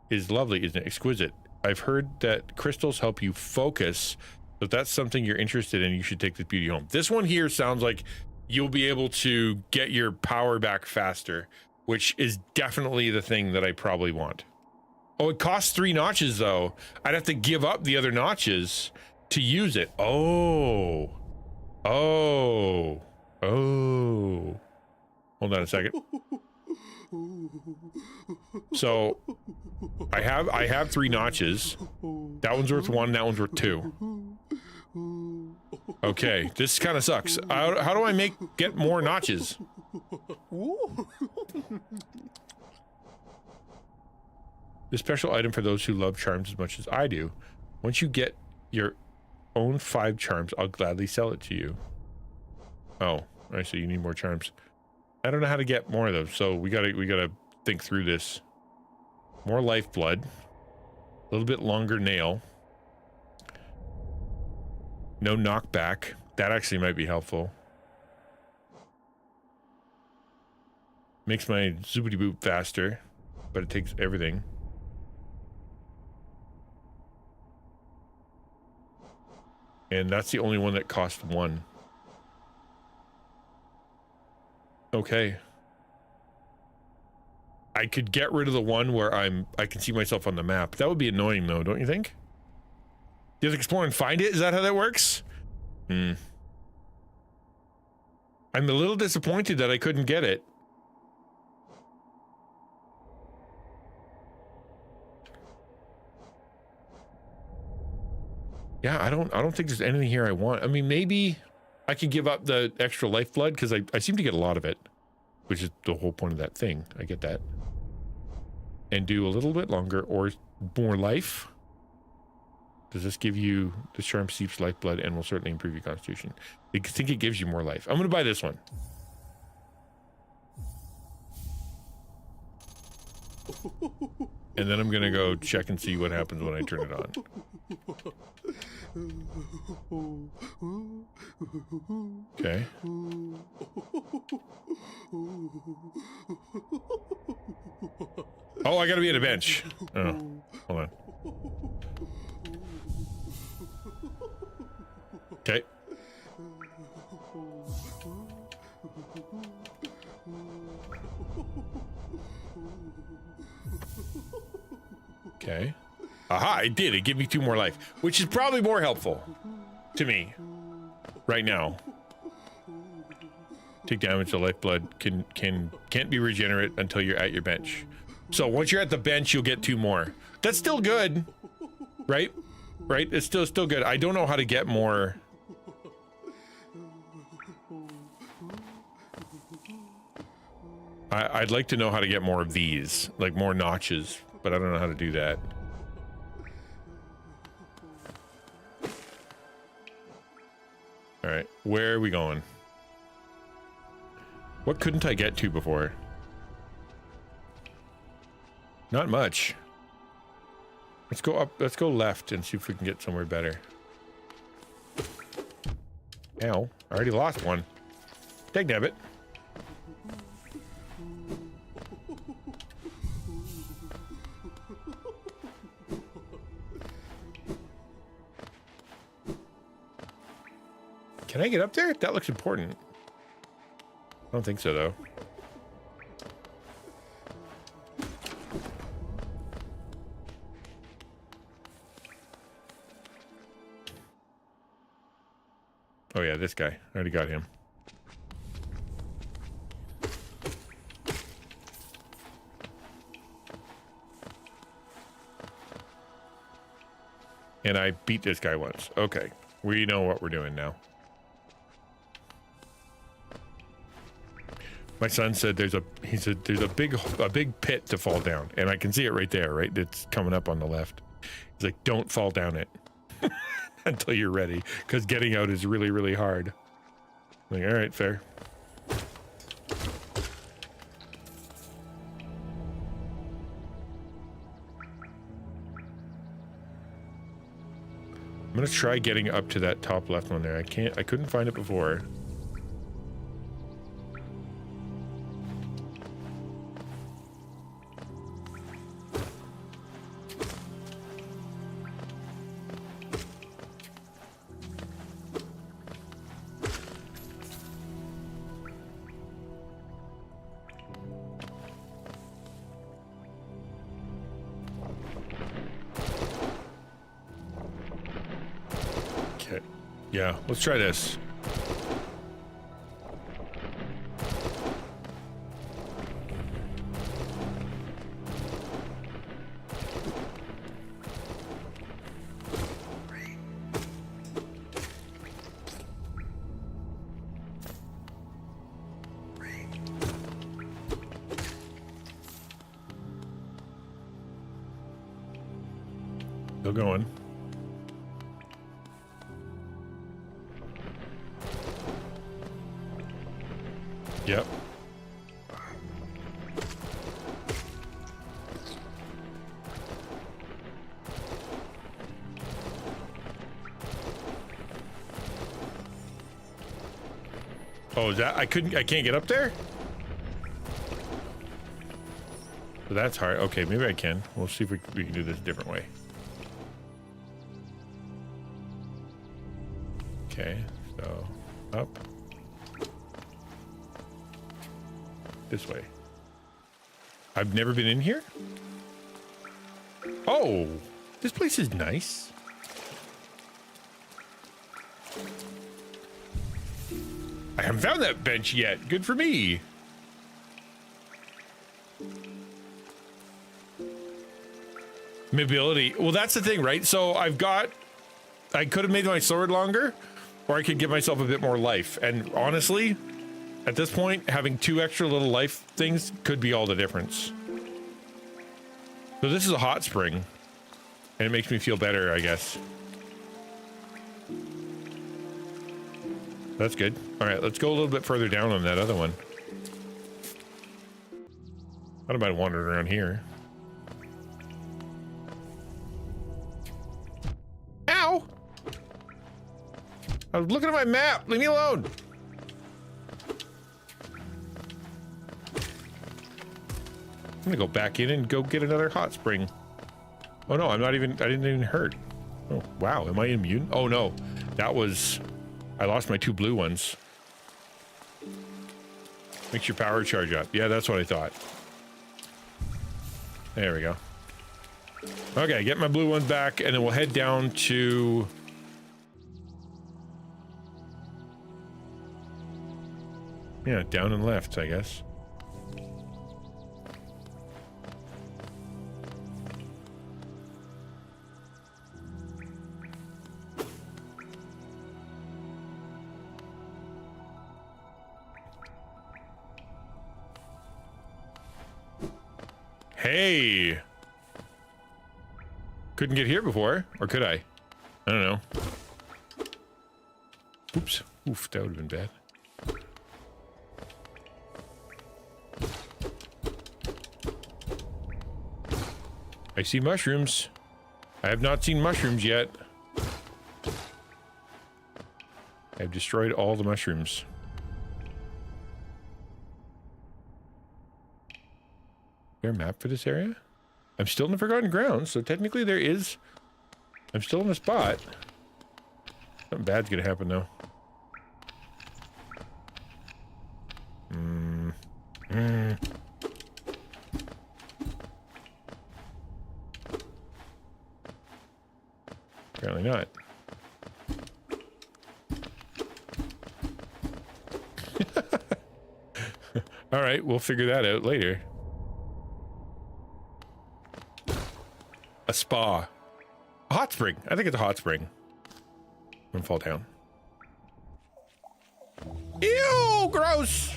is lovely, isn't it? Exquisite. I've heard that crystals help you focus. So if that's something you're interested in, you should take this beauty home. This one here sounds like you'll be able to get your power back faster, which is definitely the thing that I probably want. Oh, it costs 3 notches though. I'd have to give up the other notches to use it. Oh. Oh. Oh. Hold on a second. So I have 3 notches. That one's worth 1, that one's worth 2. Okay, this kind of sucks. How do I get more notches? The special item for those who love charms as much as I do. Once you get your own 5 charms, I'll gladly sell it to you. Oh, I see. You need more charms. I don't know how to get more of those, so we gotta think through this. More lifeblood, a little bit longer nail, no knockback. That actually might be helpful. Makes my zoopity boop faster, but it takes everything. And that's the only one that costs 1. Okay. I could get rid of the one where I can see myself on the map. That would be annoying though, don't you think? You have to explore and find it? Is that how that works? I'm a little disappointed that I couldn't get it. Yeah, I don't think there's anything here I want. I mean, maybe I could give up the extra lifeblood because I seem to get a lot of it, which is the whole point of that thing. I get that. And do a little bit longer or more life. Does this give you the charm seeps lifeblood and will certainly improve your constitution? I think it gives you more life. I'm going to buy this one. And then I'm going to go check and see what happens when I turn it on. Okay. Oh, I gotta be at a bench. Oh, hold on. Okay. Okay. Aha, it did. It gave me 2 more life, which is probably more helpful to me right now. Take damage to lifeblood can't be regenerate until you're at your bench. So once you're at the bench, you'll get 2 more. That's still good, right? Right? It's still good. I don't know how to get more. I'd like to know how to get more of these, like more notches, but I don't know how to do that. All right, where are we going? What couldn't I get to before? Not much. Let's go up, let's go left and see if we can get somewhere better. Ow, I already lost one. Dagnabbit. Can I get up there? That looks important. I don't think so, though. Oh, yeah, this guy. I already got him. And I beat this guy once. Okay. We know what we're doing now. My son said there's a big pit to fall down, and I can see it right there, right? It's coming up on the left. He's like, don't fall down it until you're ready, because getting out is really, really hard. I'm like, all right, fair. I'm gonna try getting up to that top left one there. I couldn't find it before. Yeah, let's try this. Still going. Yep. Oh, is that I can't get up there? So that's hard. Okay, maybe I can. We'll see if we can do this a different way. Okay, so up. This way. I've never been in here? Oh, this place is nice. I haven't found that bench yet. Good for me. Mobility. Well, that's the thing, right? So I could have made my sword longer, or I could give myself a bit more life. And honestly, at this point, having 2 extra little life things could be all the difference. So this is a hot spring, and it makes me feel better, I guess. That's good. All right, let's go a little bit further down on that other one. I don't mind wandering around here. Ow! I was looking at my map. Leave me alone. I'm gonna go back in and go get another hot spring. Oh no, I didn't even hurt. Oh, wow, am I immune? Oh no, I lost my 2 blue ones. Makes your power charge up. Yeah, that's what I thought. There we go. Okay, get my blue ones back, and then we'll head down to... yeah, down and left, I guess. Hey! Couldn't get here before, or could I? I don't know. Oops. Oof, that would have been bad. I see mushrooms. I have not seen mushrooms yet. I've destroyed all the mushrooms. Is there a map for this area? I'm still in the Forgotten Grounds, so technically there is... I'm still in the spot. Something bad's gonna happen, though. Apparently not. All right, we'll figure that out later. A spa. A hot spring. I think it's a hot spring. I'm gonna fall down. Ew, gross.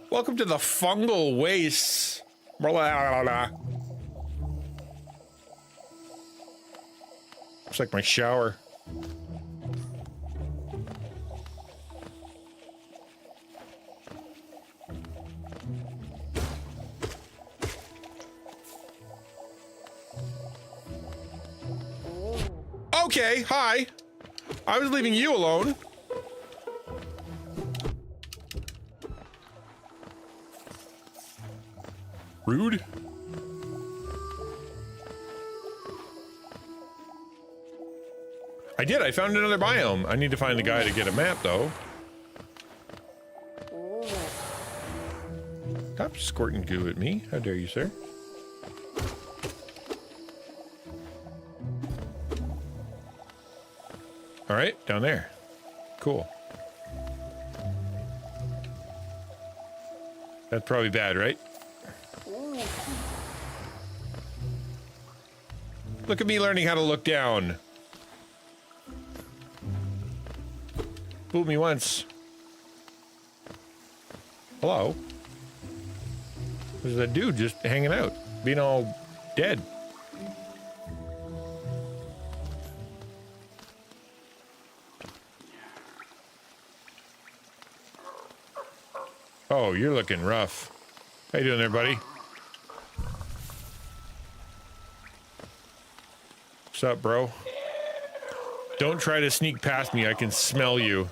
Welcome to the fungal wastes. Blah, blah, blah, blah. Looks like my shower. Okay, hi. I was leaving you alone. Rude. I did. I found another biome. I need to find the guy to get a map, though. Stop squirting goo at me. How dare you, sir? All right, down there. Cool. That's probably bad, right? Look at me learning how to look down. Fooled me once. Hello? There's that dude just hanging out, being all dead. Oh, you're looking rough. How you doing there, buddy? What's up, bro? Don't try to sneak past me. I can smell you.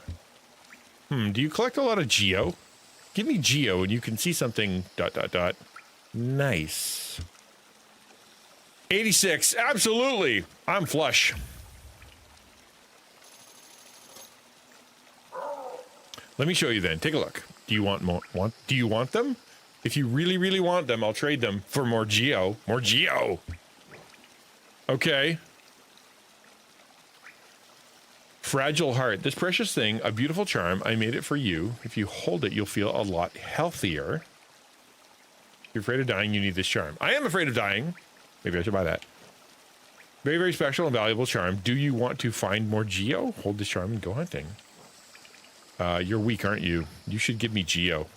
Do you collect a lot of geo? Give me geo and you can see something ... Nice. 86. Absolutely. I'm flush. Let me show you then. Take a look. Do you want more? Do you want them? If you really, really want them, I'll trade them for more geo. More geo. Okay. Fragile heart. This precious thing, a beautiful charm. I made it for you. If you hold it, you'll feel a lot healthier. If you're afraid of dying, you need this charm. I am afraid of dying. Maybe I should buy that. Very, very special and valuable charm. Do you want to find more geo? Hold this charm and go hunting. You're weak, aren't you? You should give me geo.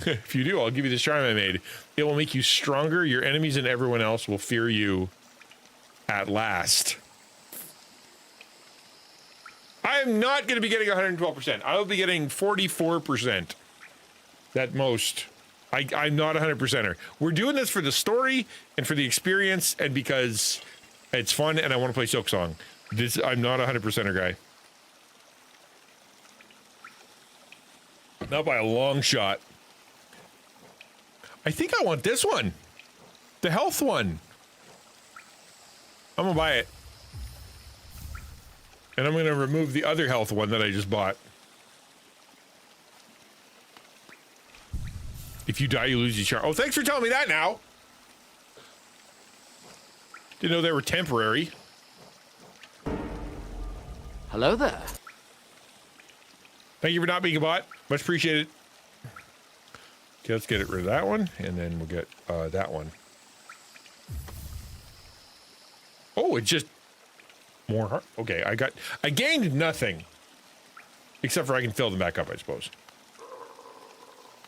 If you do, I'll give you this charm I made. It will make you stronger. Your enemies and everyone else will fear you at last. I am not going to be getting 112%. I will be getting 44% at most. I'm not a 100%er. We're doing this for the story and for the experience and because it's fun and I want to play Silk Song. I'm not a 100%er guy. Not by a long shot. I think I want this one. The health one. I'm gonna buy it. And I'm gonna remove the other health one that I just bought. If you die, you lose your charm. Oh, thanks for telling me that now. Didn't know they were temporary. Hello there. Thank you for not being a bot. Much appreciated. Okay, let's get rid of that one, and then we'll get that one. Oh, it's just more heart. Okay, I gained nothing. Except for I can fill them back up, I suppose.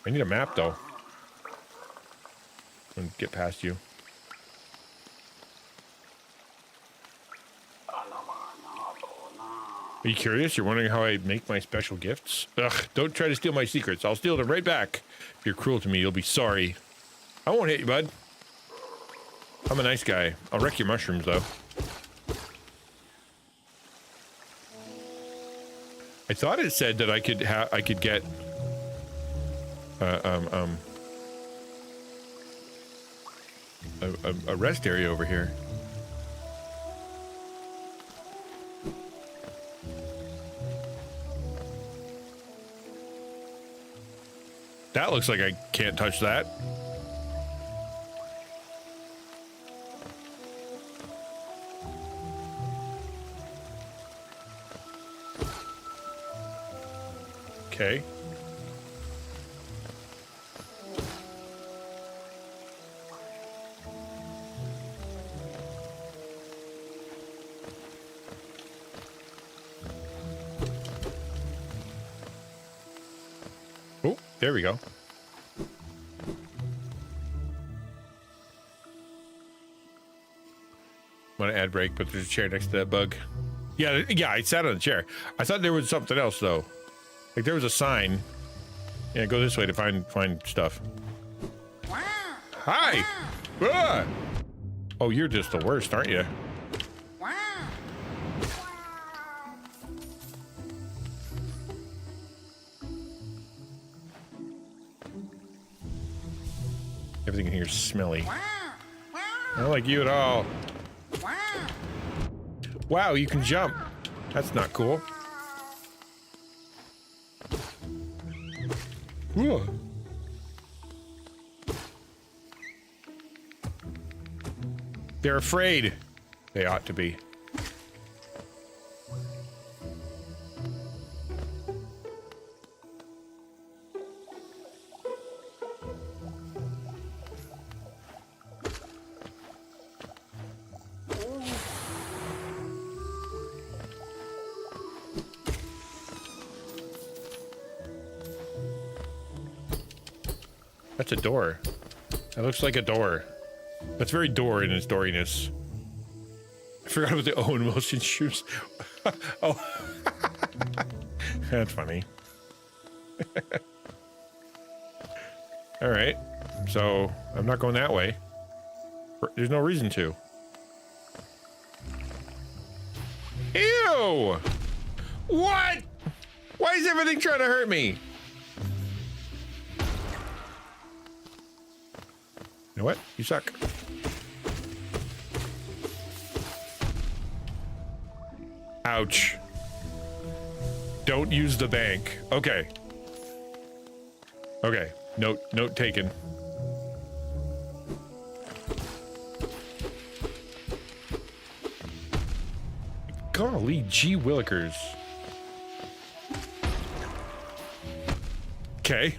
I need a map, though. And get past you. Are you curious? You're wondering how I make my special gifts? Ugh, don't try to steal my secrets. I'll steal them right back. If you're cruel to me, you'll be sorry. I won't hit you, bud. I'm a nice guy. I'll wreck your mushrooms, though. I thought it said that I could get a rest area over here. That looks like I can't touch that. Okay. Oh, there we go. ad break, but there's a chair next to that bug. Yeah, I sat on the chair. I thought there was something else though. Like there was a sign. Yeah, go this way to find stuff. Hi. Ah! Oh, you're just the worst, aren't you? Everything in here is smelly. I don't like you at all. Wow, you can jump. That's not cool. Ooh. They're afraid. They ought to be. That's a door. That looks like a door. That's very door in its dooriness. I forgot about the Owen Wilson shoes. Oh. That's funny. All right. So I'm not going that way. There's no reason to. Ew! What? Why is everything trying to hurt me? You know what? You suck. Ouch. Don't use the bank. Okay. Okay. Note taken. Golly gee willikers. Okay.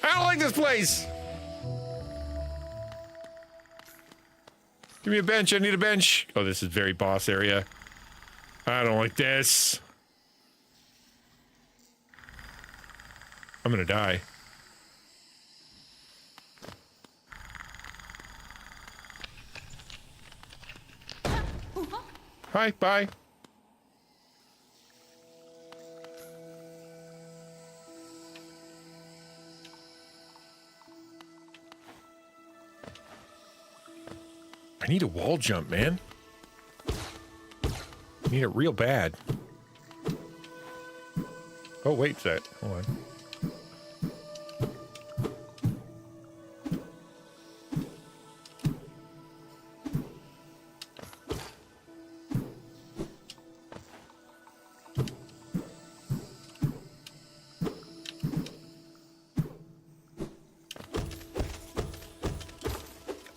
I don't like this place. Give me a bench. I need a bench. Oh, this is very boss area. I don't like this. I'm gonna die. Hi, bye. I need a wall jump, man. I need it real bad. Oh, wait a sec. Hold on.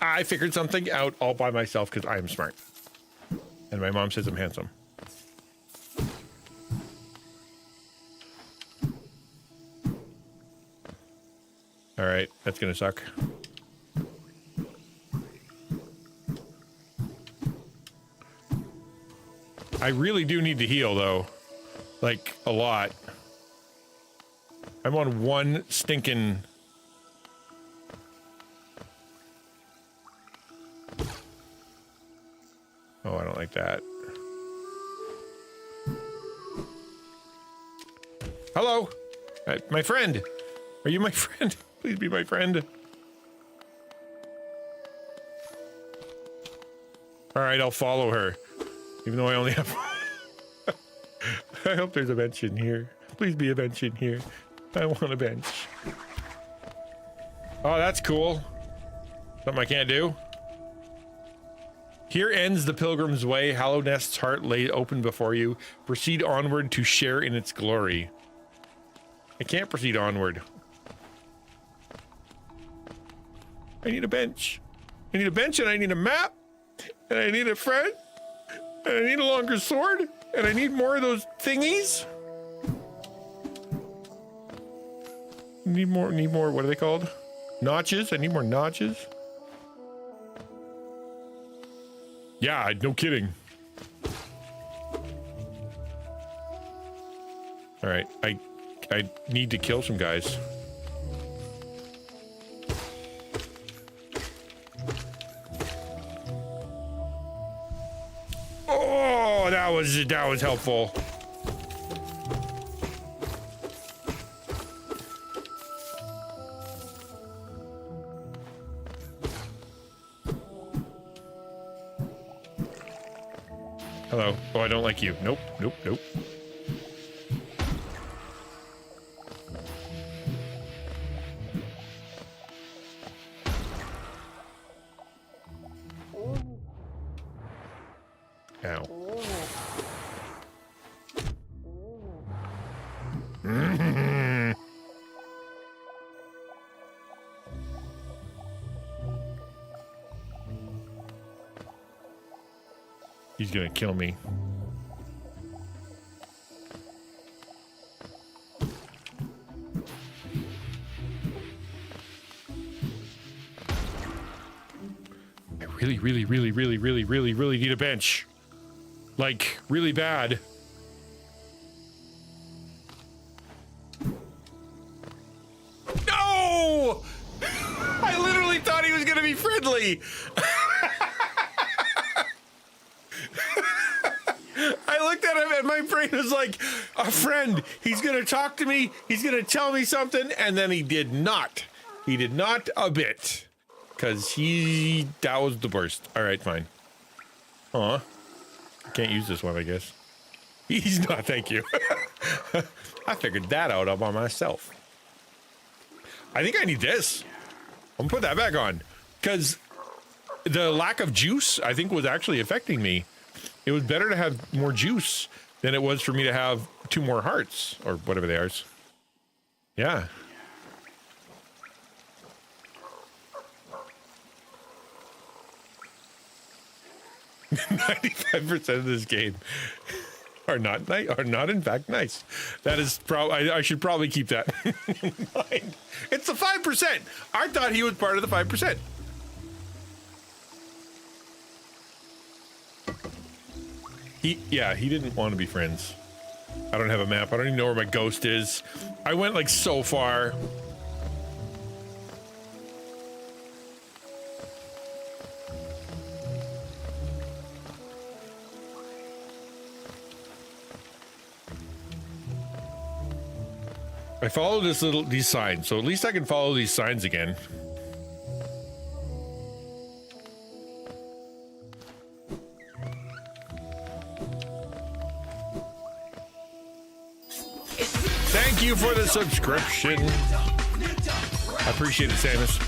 I figured something out all by myself because I am smart. And my mom says I'm handsome. All right, that's gonna suck. I really do need to heal though. Like, a lot. I'm on one stinking... Oh, I don't like that. Hello? My friend. Are you my friend? Please be my friend. All right, I'll follow her. Even though I only have... I hope there's a bench in here. Please be a bench in here. I want a bench. Oh, that's cool. Something I can't do. Here ends the pilgrim's way. Hallow Nest's heart laid open before you. Proceed onward to share in its glory. I can't proceed onward. I need a bench. I need a bench and I need a map. And I need a friend. And I need a longer sword. And I need more of those thingies. Need more, what are they called? Notches? I need more notches. Yeah, no kidding. All right, I need to kill some guys. Oh, that was helpful. Hello. Oh, I don't like you. Nope, nope, nope. Ow. He's gonna kill me. I really need a bench. Like, really bad. No! I literally thought he was gonna be friendly. I looked at him and my brain was like, a friend. He's gonna talk to me. He's gonna tell me something. And then he did not. He did not a bit. Because that was the worst. All right, fine. Aw. Can't use this one, I guess. He's not, thank you. I figured that out all by myself. I think I need this. I'm gonna put that back on. Because the lack of juice, I think, was actually affecting me. It was better to have more juice than it was for me to have 2 more hearts, or whatever they are. Yeah. 95% of this game are not in fact nice. That is probably, I should probably keep that in mind. It's the 5%. I thought he was part of the 5%. He didn't want to be friends. I don't have a map. I don't even know where my ghost is. I went like so far. I followed these signs, so at least I can follow these signs again. Thank you for the subscription. I appreciate it, Samus.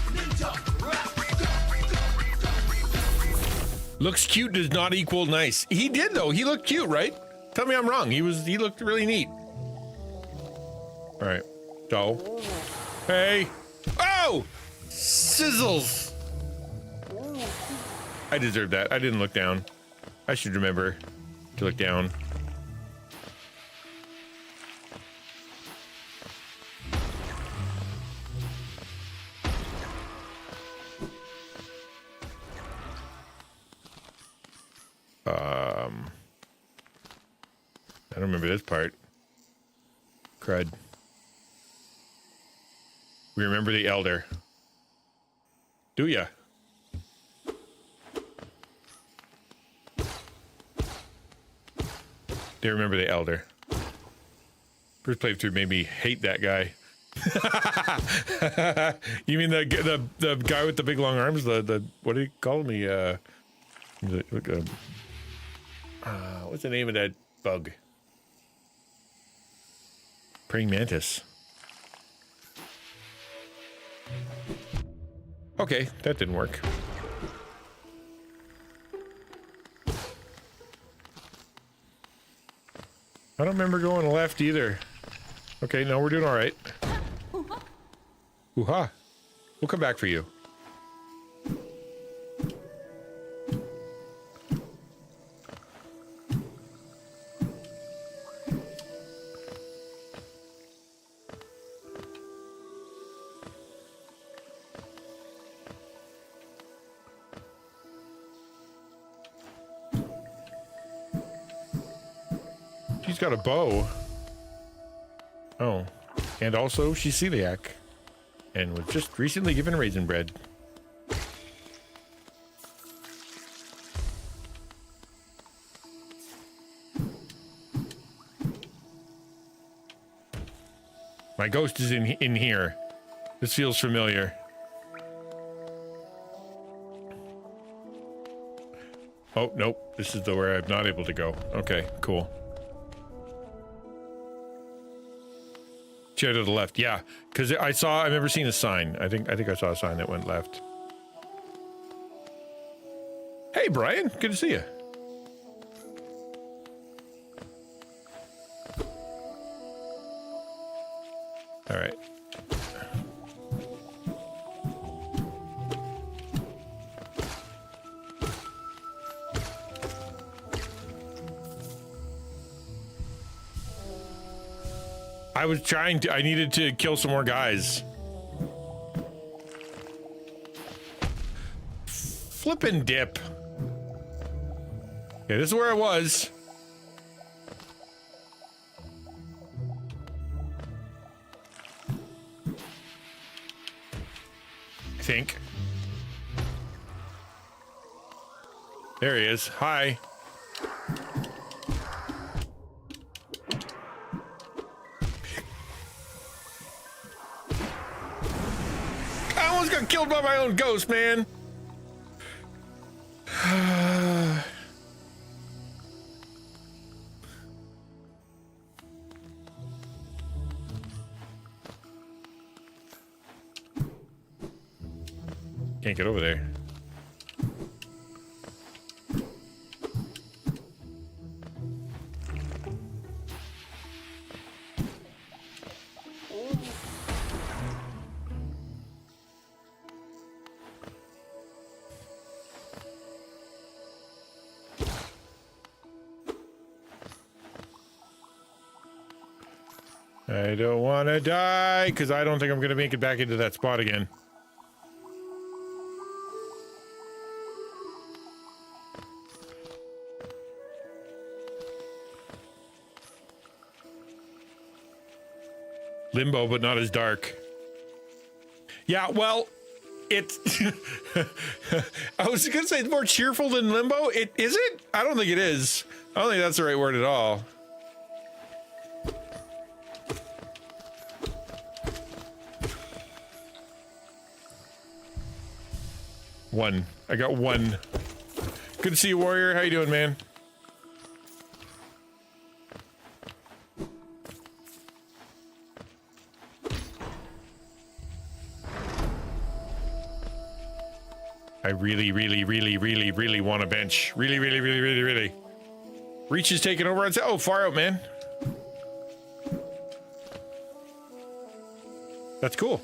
Looks cute does not equal nice. He did though. He looked cute, right? Tell me I'm wrong. He looked really neat. All right, so, hey, oh, sizzles. I deserve that. I didn't look down. I should remember to look down. I don't remember this part. Crud. We remember the elder. Do ya? They remember the elder. First playthrough made me hate that guy. You mean the guy with the big long arms? The what do you call me? What's the name of that bug? Praying mantis. Okay, that didn't work. I don't remember going left either. Okay, no, we're doing all right. Hoo-ha. We'll come back for you. She's got a bow. Oh, and also she's celiac and was just recently given raisin bread. My ghost is in here. This feels familiar. Oh, nope. This is the where I'm not able to go. Okay, cool. Chair to the left. Yeah, because I remember seeing a sign. I think I saw a sign that went left. Hey, Brian. Good to see you. All right. I needed to kill some more guys. Flippin' dip. Okay, this is where I was. I think. There he is. Hi. Got killed by my own ghost, man. Can't get over there. I don't want to die, because I don't think I'm going to make it back into that spot again. Limbo, but not as dark. Yeah, well, it's... I was going to say it's more cheerful than Limbo. Is it? I don't think it is. I don't think that's the right word at all. One. I got one. Good to see you, Warrior. How you doing, man? I really want a bench. Really. Reach is taking over. I'd say, oh, far out, man. That's cool.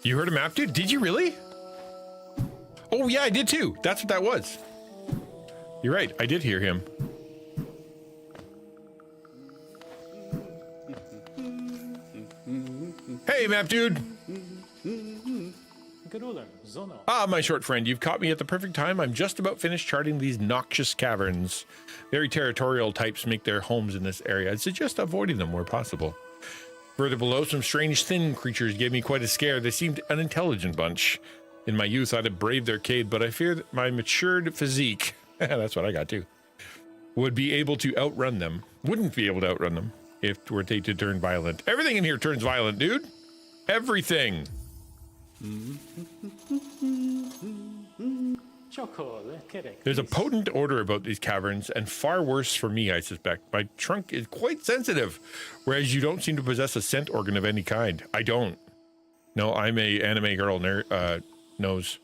You heard a map, dude? Did you really? Oh, yeah, I did too. That's what that was. You're right. I did hear him. Hey, map dude. Ah, my short friend, you've caught me at the perfect time. I'm just about finished charting these noxious caverns. Very territorial types make their homes in this area. I'd suggest avoiding them where possible. Further below, some strange thin creatures gave me quite a scare. They seemed an intelligent bunch. In my youth, I'd have braved their cave, but I fear that my matured physique, that's what I got too, would be able to outrun them. Wouldn't be able to outrun them if were they to turn violent. Everything in here turns violent, dude. Everything. There's a potent odor about these caverns, and far worse for me, I suspect. My trunk is quite sensitive, whereas you don't seem to possess a scent organ of any kind. I don't. No, I'm a anime girl nose.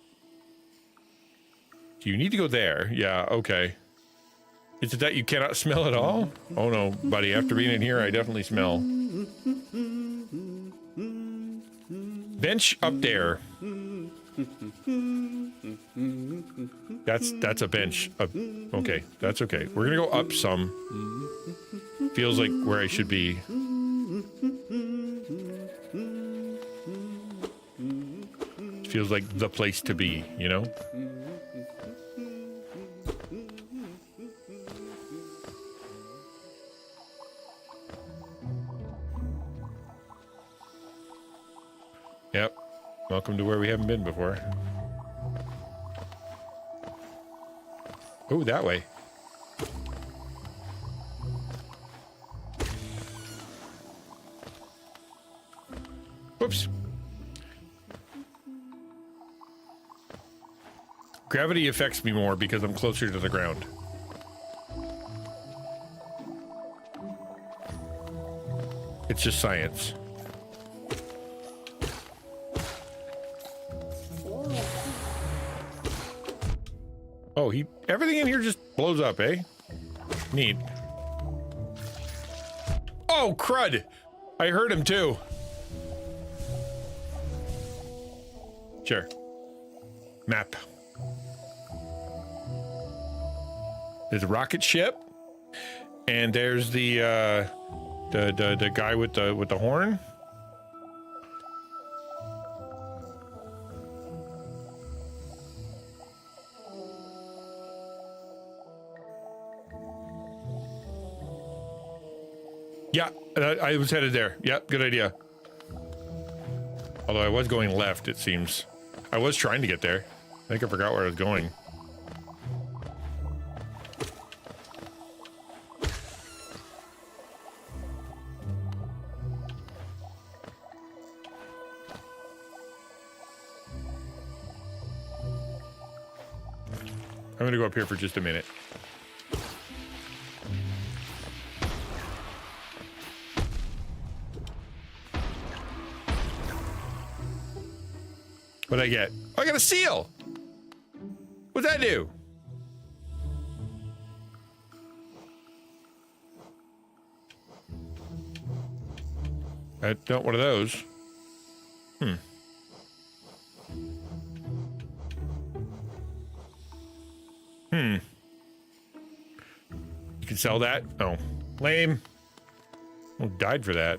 Do you need to go there? Yeah, okay. Is it that you cannot smell at all? Oh no, buddy, after being in here, I definitely smell. Bench up there. That's a bench. Okay, that's okay. We're gonna go up some. Feels like where I should be. feels like the place to be, you know? Yep. Welcome to where we haven't been before. Oh, that way. Whoops. Gravity affects me more because I'm closer to the ground. It's just science. Oh, everything in here just blows up, eh? Neat. Oh, crud! I heard him too. Sure. Map. There's a rocket ship, and there's the guy with the horn. Yeah, I was headed there. Yep, good idea. Although I was going left, it seems. I was trying to get there. I think I forgot where I was going. I'm gonna go up here for just a minute. What'd I get? Oh, I got a seal! What'd that do? I don't, one of those. Hmm. You can sell that? Oh, lame. Oh, died for that.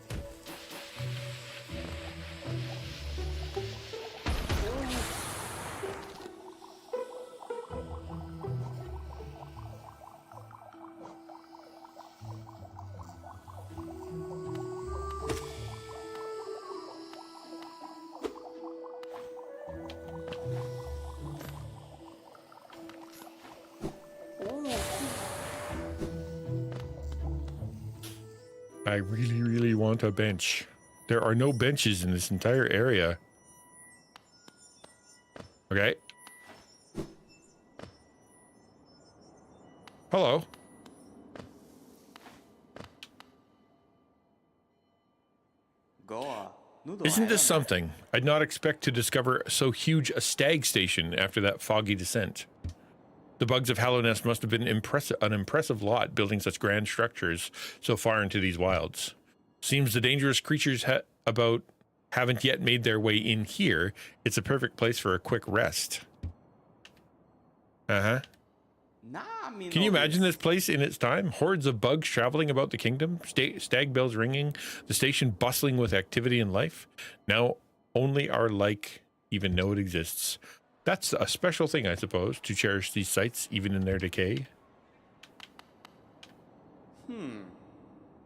I really, really want a bench. There are no benches in this entire area. Okay. Hello. Isn't this something? I'd not expect to discover so huge a stag station after that foggy descent. The bugs of Hallownest must have been an impressive lot building such grand structures so far into these wilds. Seems the dangerous creatures haven't yet made their way in here. It's a perfect place for a quick rest. Uh-huh. Can you imagine this place in its time? Hordes of bugs traveling about the kingdom, stag bells ringing, the station bustling with activity and life. Now only our like even know it exists. That's a special thing, I suppose, to cherish these sites even in their decay.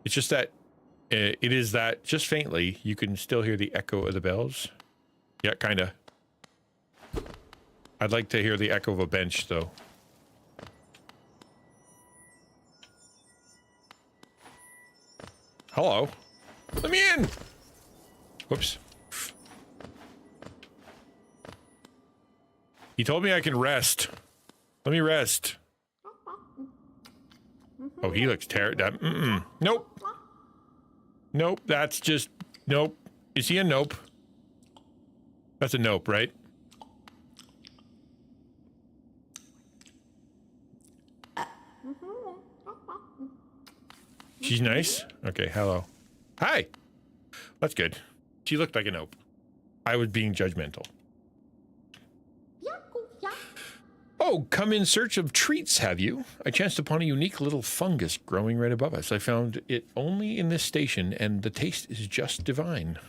It's just that it is that just faintly you can still hear the echo of the bells. Yeah, kind of. I'd like to hear the echo of a bench, though. Hello. Let me in. Whoops. He told me I can rest. Let me rest. Oh, he looks terrible. Nope. Nope, that's just... Nope. Is he a nope? That's a nope, right? She's nice? Okay, hello. Hi! That's good. She looked like a nope. I was being judgmental. Oh, come in search of treats, have you? I chanced upon a unique little fungus growing right above us. I found it only in this station, and the taste is just divine.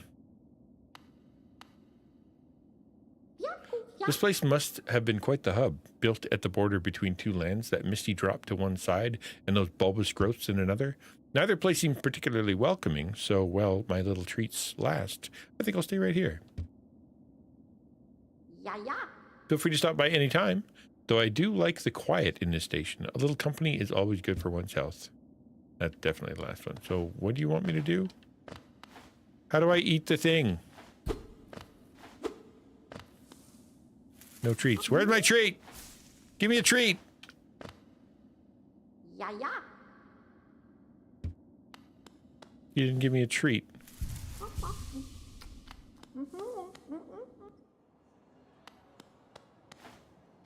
This place must have been quite the hub, built at the border between two lands, that misty drop to one side and those bulbous growths in another. Neither place seemed particularly welcoming, so while my little treats last, I think I'll stay right here. Yeah. Feel free to stop by any time, though I do like the quiet in this station. A little company is always good for one's health. That's definitely the last one. So what do you want me to do? How do I eat the thing? No treats. Where's my treat? Give me a treat. Yeah. You didn't give me a treat.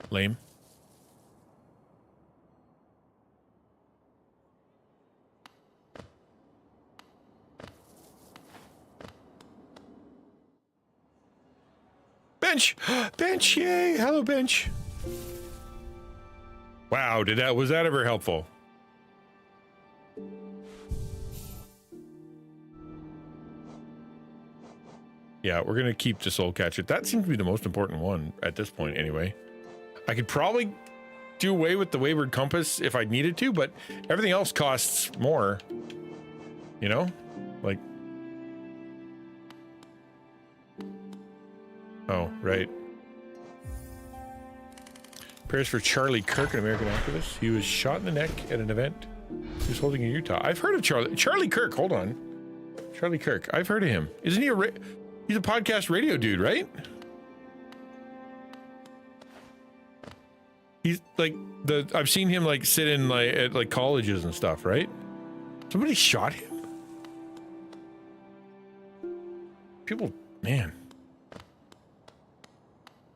Lame. Bench! Bench, yay! Hello, Bench. Wow, was that ever helpful? Yeah, we're gonna keep the soul catcher. That seems to be the most important one at this point anyway. I could probably do away with the wayward compass if I needed to, but everything else costs more. You know? Like... Oh, right. Prayers for Charlie Kirk, an American activist. He was shot in the neck at an event he was holding in Utah. I've heard of Charlie Kirk. Hold on. Charlie Kirk. I've heard of him. Isn't he he's a podcast radio dude, right? He's like I've seen him like sit in like at like colleges and stuff, right? Somebody shot him? People, man.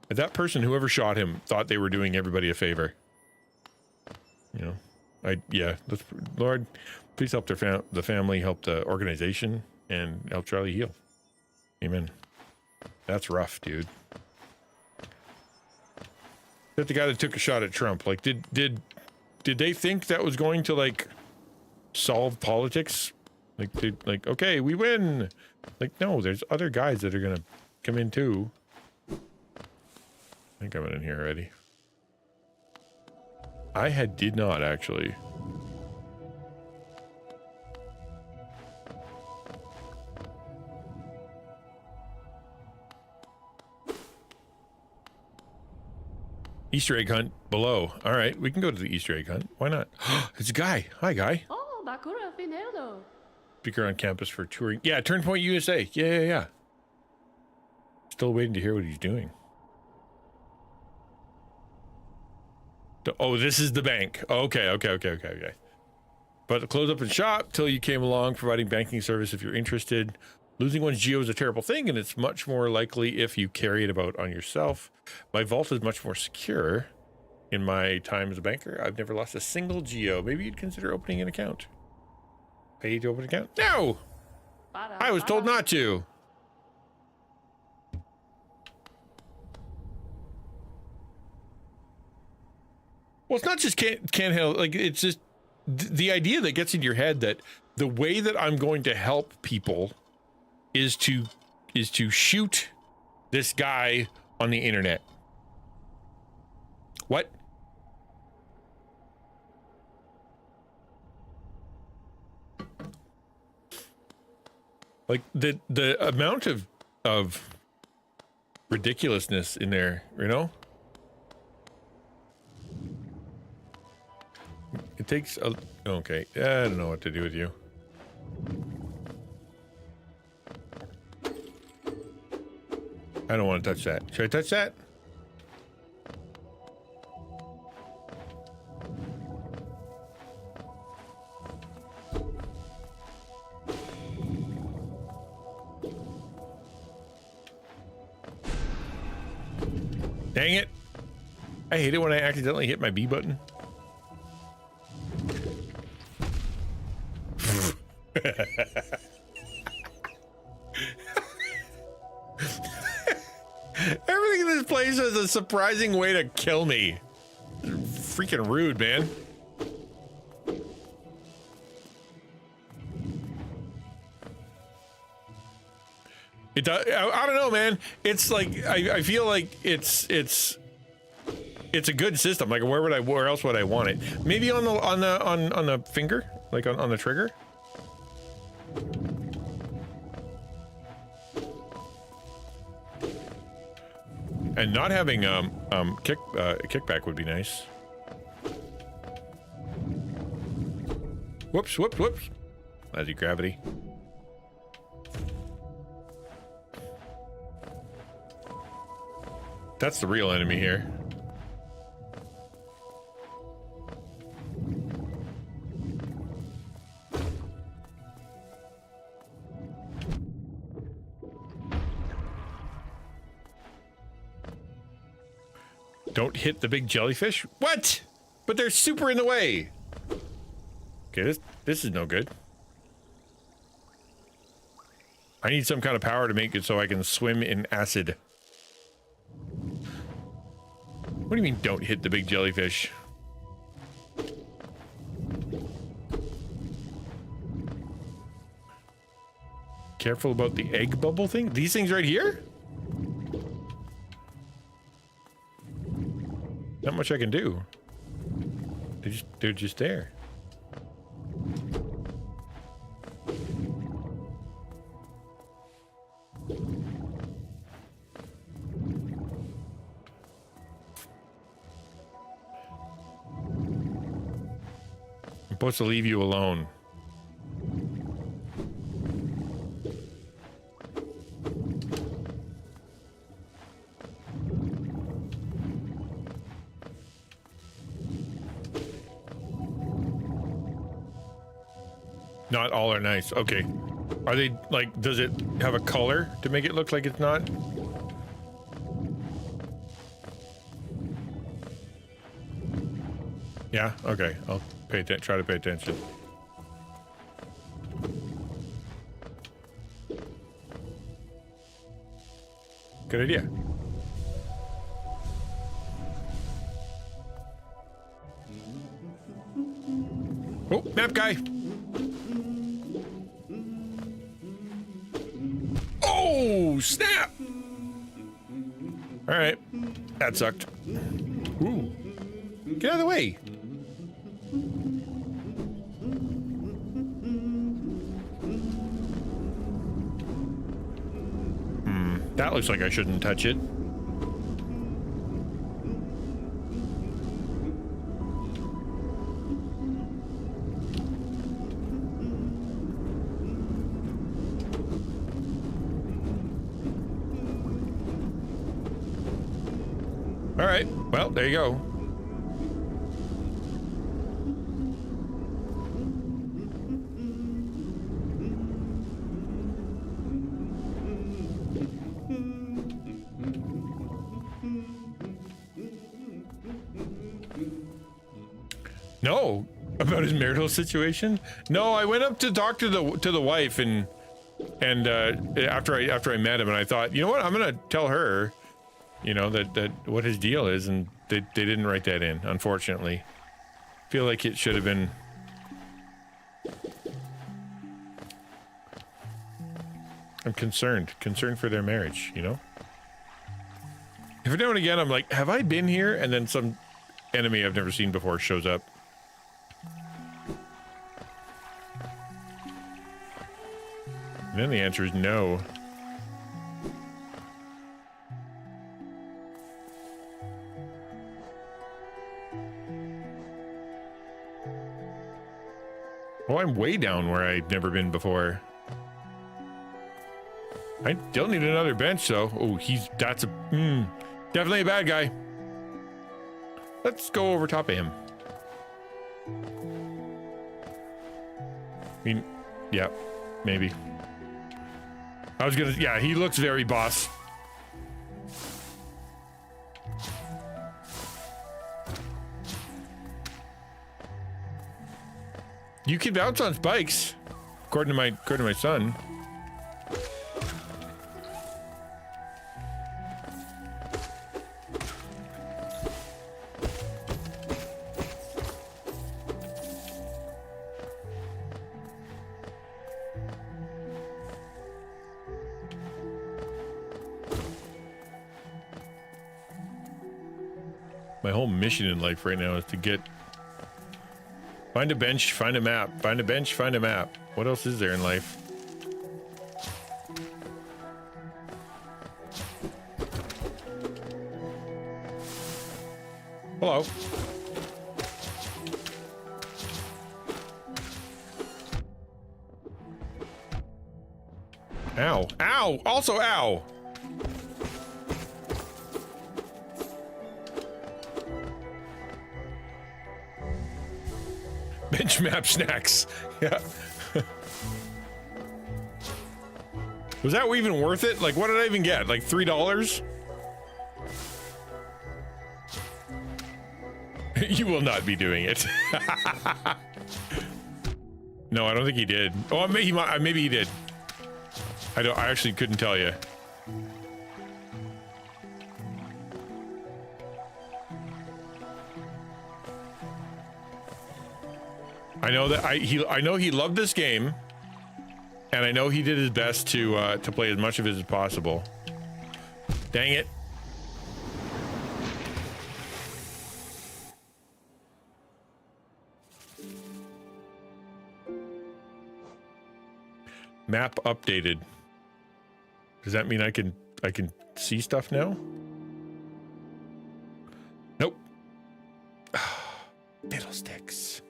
That person, whoever shot him, thought they were doing everybody a favor. You know, Lord, please help the family, help the organization, and help Charlie heal. Amen. That's rough, dude. That the guy that took a shot at Trump, like, did they think that was going to like solve politics? Like, okay, we win. Like, no, there's other guys that are gonna come in too. I think I went in here already. I did not actually. Easter egg hunt below. All right, we can go to the Easter egg hunt. Why not? It's a guy. Hi, guy. Oh, that could have been hello. Speaker on campus for touring. Yeah, Turnpoint USA. Yeah. Still waiting to hear what he's doing. Oh, this is the bank. Okay. But close up and shop till you came along, providing banking service if you're interested. Losing one's geo is a terrible thing, and it's much more likely if you carry it about on yourself. My vault is much more secure. In my time as a banker, I've never lost a single geo. Maybe you'd consider opening an account. Pay to open an account? No! I was told not to. Well, it's not just can't handle, like, it's just the idea that gets into your head that the way that I'm going to help people is to shoot this guy on the internet. What? Like the amount of ridiculousness in there, you know? It takes a... Okay, I don't know what to do with you. I don't want to touch that. Should I touch that? Dang it. I hate it when I accidentally hit my B button. Everything in this place has a surprising way to kill me. Freaking rude, man. It does. I don't know, man. It's like I feel like it's a good system. Like where else would I want it? Maybe on the finger, like on the trigger. And not having kickback would be nice. Whoops, whoops, whoops. Anti-gravity. That's the real enemy here. Don't hit the big jellyfish? What? But they're super in the way. Okay, this is no good. I need some kind of power to make it so I can swim in acid. What do you mean, don't hit the big jellyfish? Careful about the egg bubble thing? These things right here? Not much I can do. They're just there. I'm supposed to leave you alone. Not all are nice. Okay. Are they like, does it have a color to make it look like it's not? Yeah, okay. I'll try to pay attention. Good idea. Oh, map guy. Oh, snap! All right, that sucked. Ooh, get out of the way. That looks like I shouldn't touch it. All right, well, there you go. No, about his marital situation? No, I went up to talk to the wife and after I met him, and I thought, you know what, I'm gonna tell her, you know, that what his deal is, and they didn't write that in, unfortunately. Feel like it should have been. I'm concerned for their marriage, you know? Every now and again, I'm like, have I been here? And then some enemy I've never seen before shows up. And then the answer is no. Oh, I'm way down where I've never been before. I still need another bench, though. Oh, that's definitely a bad guy. Let's go over top of him. I mean, yeah, maybe. Yeah, he looks very boss. You can bounce on spikes, according to my son. My whole mission in life right now is to find a bench, find a map, find a bench, find a map. What else is there in life? Hello. Ow. Ow! Also ow! Bench map snacks. Yeah. Was that even worth it? Like, what did I even get? Like $3? You will not be doing it. No, I don't think he did. Oh, maybe he did. I actually couldn't tell you. I know that I know he loved this game, and I know he did his best to play as much of it as possible. Dang it. Map updated. Does that mean I can see stuff now? Nope. Fiddlesticks.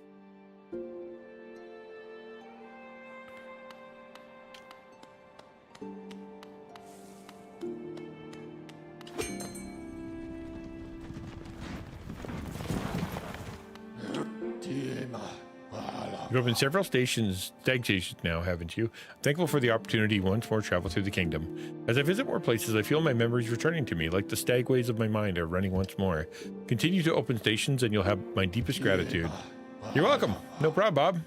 You've opened several stag stations now, haven't you? I'm thankful for the opportunity to once more travel through the kingdom. As I visit more places, I feel my memories returning to me, like the stagways of my mind are running once more. Continue to open stations and you'll have my deepest gratitude. You're welcome. No problem, Bob.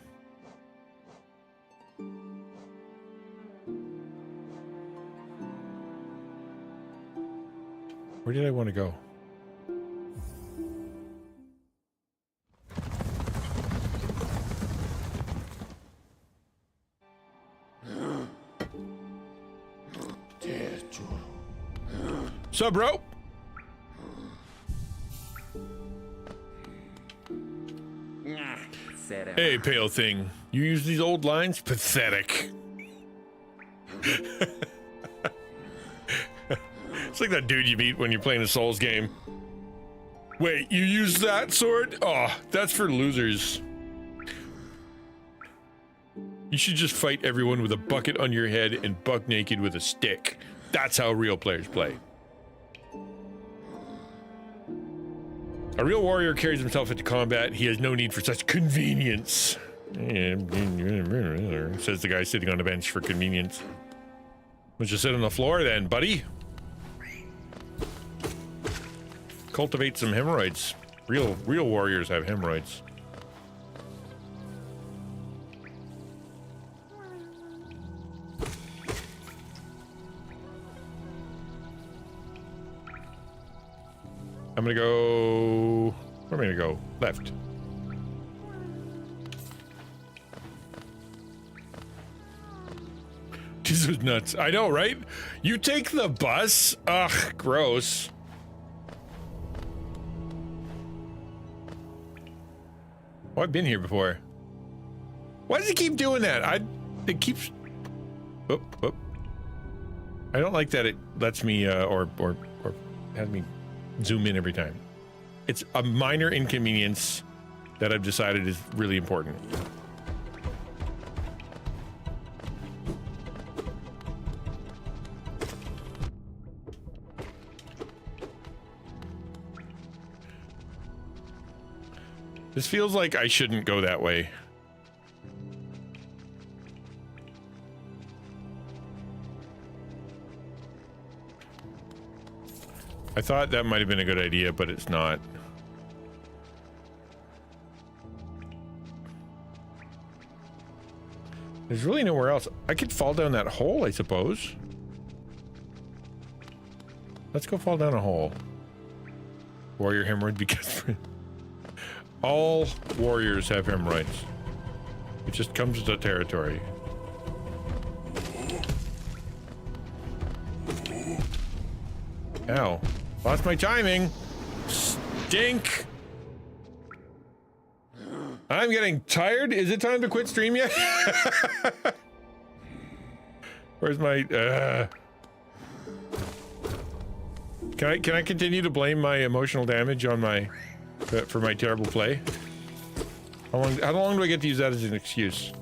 Where did I want to go? Sup, bro? Hey, pale thing. You use these old lines? Pathetic. It's like that dude you meet when you're playing a Souls game. Wait, you use that sword? Oh, that's for losers. You should just fight everyone with a bucket on your head and buck naked with a stick. That's how real players play. A real warrior carries himself into combat. He has no need for such convenience. Says the guy sitting on the bench for convenience. Let's just sit on the floor then, buddy. Cultivate some hemorrhoids. Real warriors have hemorrhoids. I'm gonna go... Where am I gonna go? Left. This is nuts. I know, right? You take the bus? Ugh, gross. Oh, I've been here before. Why does it keep doing that? It keeps... Oh. I don't like that it lets me, or has me zoom in every time. It's a minor inconvenience that I've decided is really important. This feels like I shouldn't go that way. I thought that might have been a good idea, but it's not. There's really nowhere else. I could fall down that hole, I suppose. Let's go fall down a hole. Warrior hemorrhoid because all warriors have hemorrhoids. It just comes with the territory. Ow. Lost my timing. Dink. I'm getting tired. Is it time to quit stream yet? Where's my Can I continue to blame my emotional damage on my for my terrible play? How long do I get to use that as an excuse?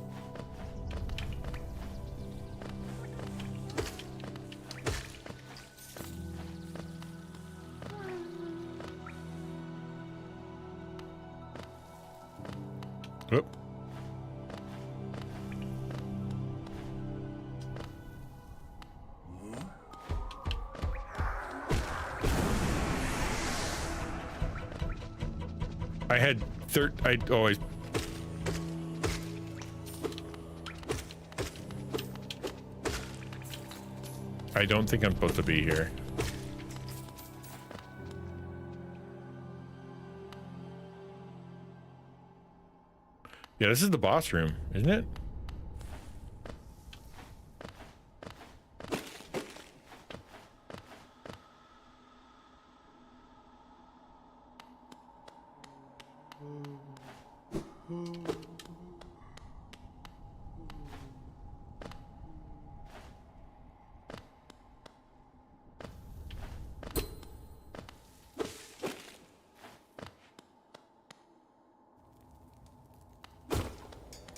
Oop. I had I always. I don't think I'm supposed to be here. Yeah, this is the boss room, isn't it?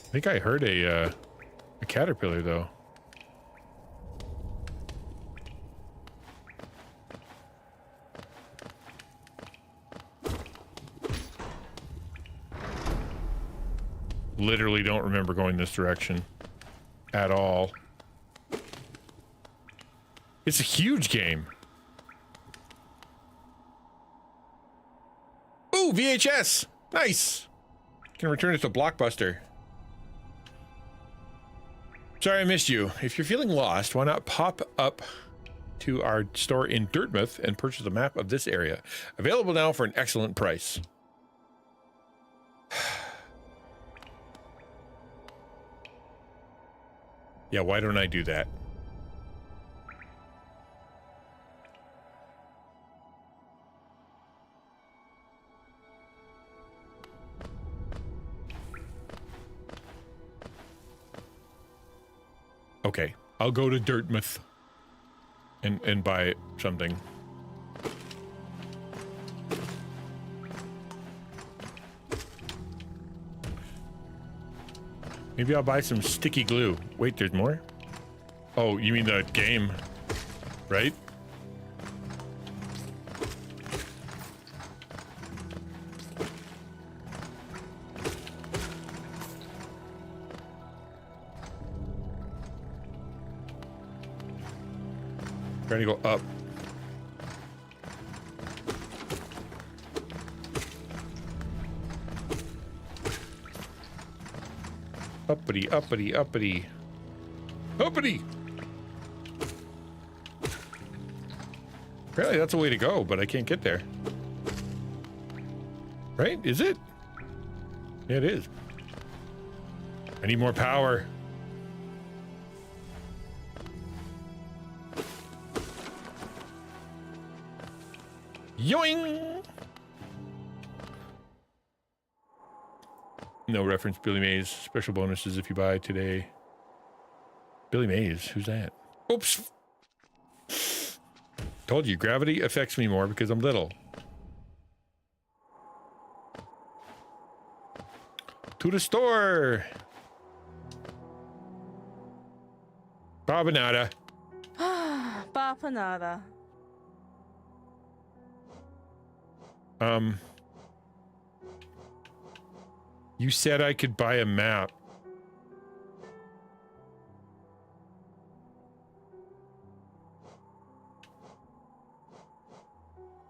I think I heard a caterpillar though. Literally don't remember going this direction at all. It's a huge game. Ooh, VHS. Nice. Can return it to Blockbuster. Sorry I missed you. If you're feeling lost, why not pop up to our store in Dartmouth and purchase a map of this area. Available now for an excellent price. Yeah, why don't I do that? Okay, I'll go to Dartmouth and buy something. Maybe I'll buy some sticky glue. Wait, there's more? Oh, you mean the game, right? Trying to go up. Uppity, uppity, uppity. Uppity! Apparently that's a way to go, but I can't get there. Right? Is it? Yeah, it is. I need more power. Yoing! No reference, Billy Mays. Special bonuses if you buy today. Billy Mays, who's that? Oops! Told you, gravity affects me more because I'm little. To the store! Babanada. Babanada. You said I could buy a map.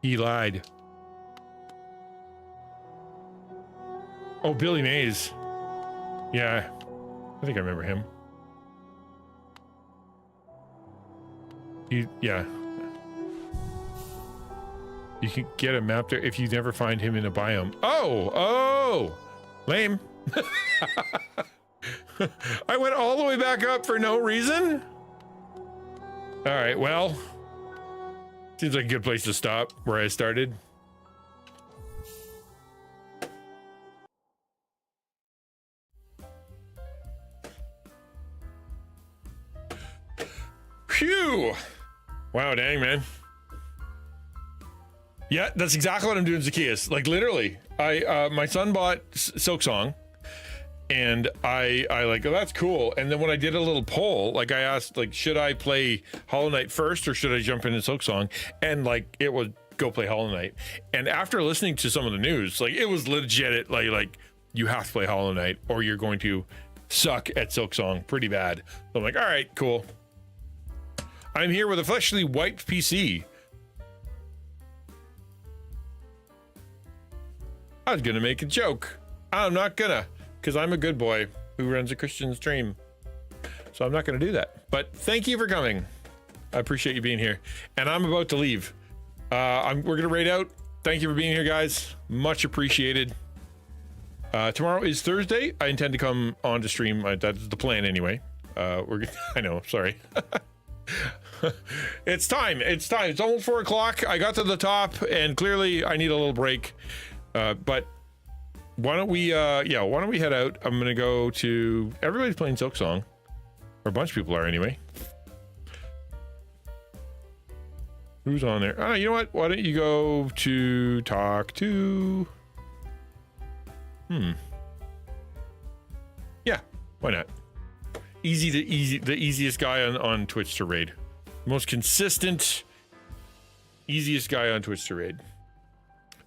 He lied. Oh, Billy Mays. Yeah, I think I remember him. Yeah. You can get a map there if you never find him in a biome. Oh! Lame. I went all the way back up for no reason? Alright, well. Seems like a good place to stop where I started. Phew. Wow, dang, man. Yeah, that's exactly what I'm doing, Zacchaeus. Like, literally, my son bought Silk Song, and I like, oh, that's cool. And then when I did a little poll, like, I asked, like, should I play Hollow Knight first, or should I jump into Silk Song? And, like, it was go play Hollow Knight. And after listening to some of the news, like, it was legit, like, you have to play Hollow Knight, or you're going to suck at Silk Song pretty bad. So I'm like, all right, cool. I'm here with a freshly wiped PC. I was gonna make a joke. I'm not gonna, because I'm a good boy who runs a Christian stream. So I'm not gonna do that. But thank you for coming. I appreciate you being here. And I'm about to leave. We're gonna raid out. Thank you for being here, guys. Much appreciated. Tomorrow is Thursday. I intend to come on to stream. That's the plan anyway. I know, sorry. It's time. It's almost 4 o'clock. I got to the top, and clearly I need a little break. But why don't we head out? I'm gonna go to, everybody's playing Silk Song, or a bunch of people are anyway. Who's on there? Oh, you know what? Why don't you go to talk to? Yeah, why not? The easiest guy on Twitch to raid. Most consistent, easiest guy on Twitch to raid.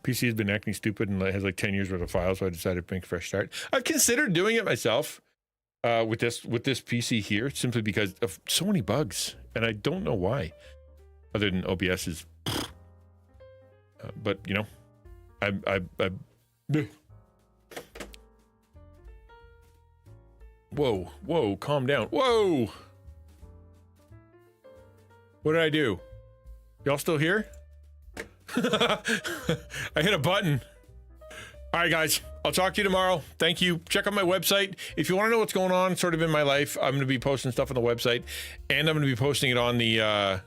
PC has been acting stupid and has like 10 years worth of files, so I decided to make a fresh start. I've considered doing it myself with this PC here, simply because of so many bugs, and I don't know why, other than OBS is. But you know, Whoa, calm down. Whoa! What did I do? Y'all still here? I hit a button. All right, guys, I'll talk to you tomorrow. Thank you. Check out my website. If you want to know what's going on sort of in my life, I'm going to be posting stuff on the website, and I'm going to be posting it on the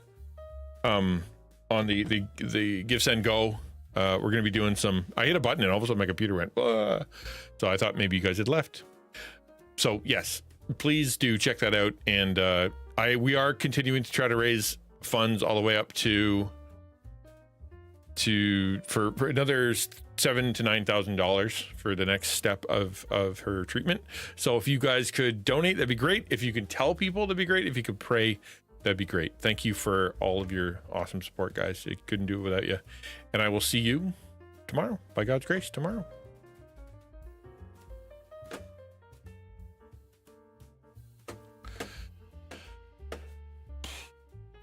Give Send Go. We're going to be doing some, I hit a button and all of a sudden my computer went, so I thought maybe you guys had left. So yes, please do check that out. And we are continuing to try to raise funds all the way up for another $7,000 to $9,000 for the next step of her treatment. So if you guys could donate, that'd be great. If you could tell people, that'd be great. If you could pray, that'd be great. Thank you for all of your awesome support, guys. I couldn't do it without you. And I will see you tomorrow, by God's grace, tomorrow.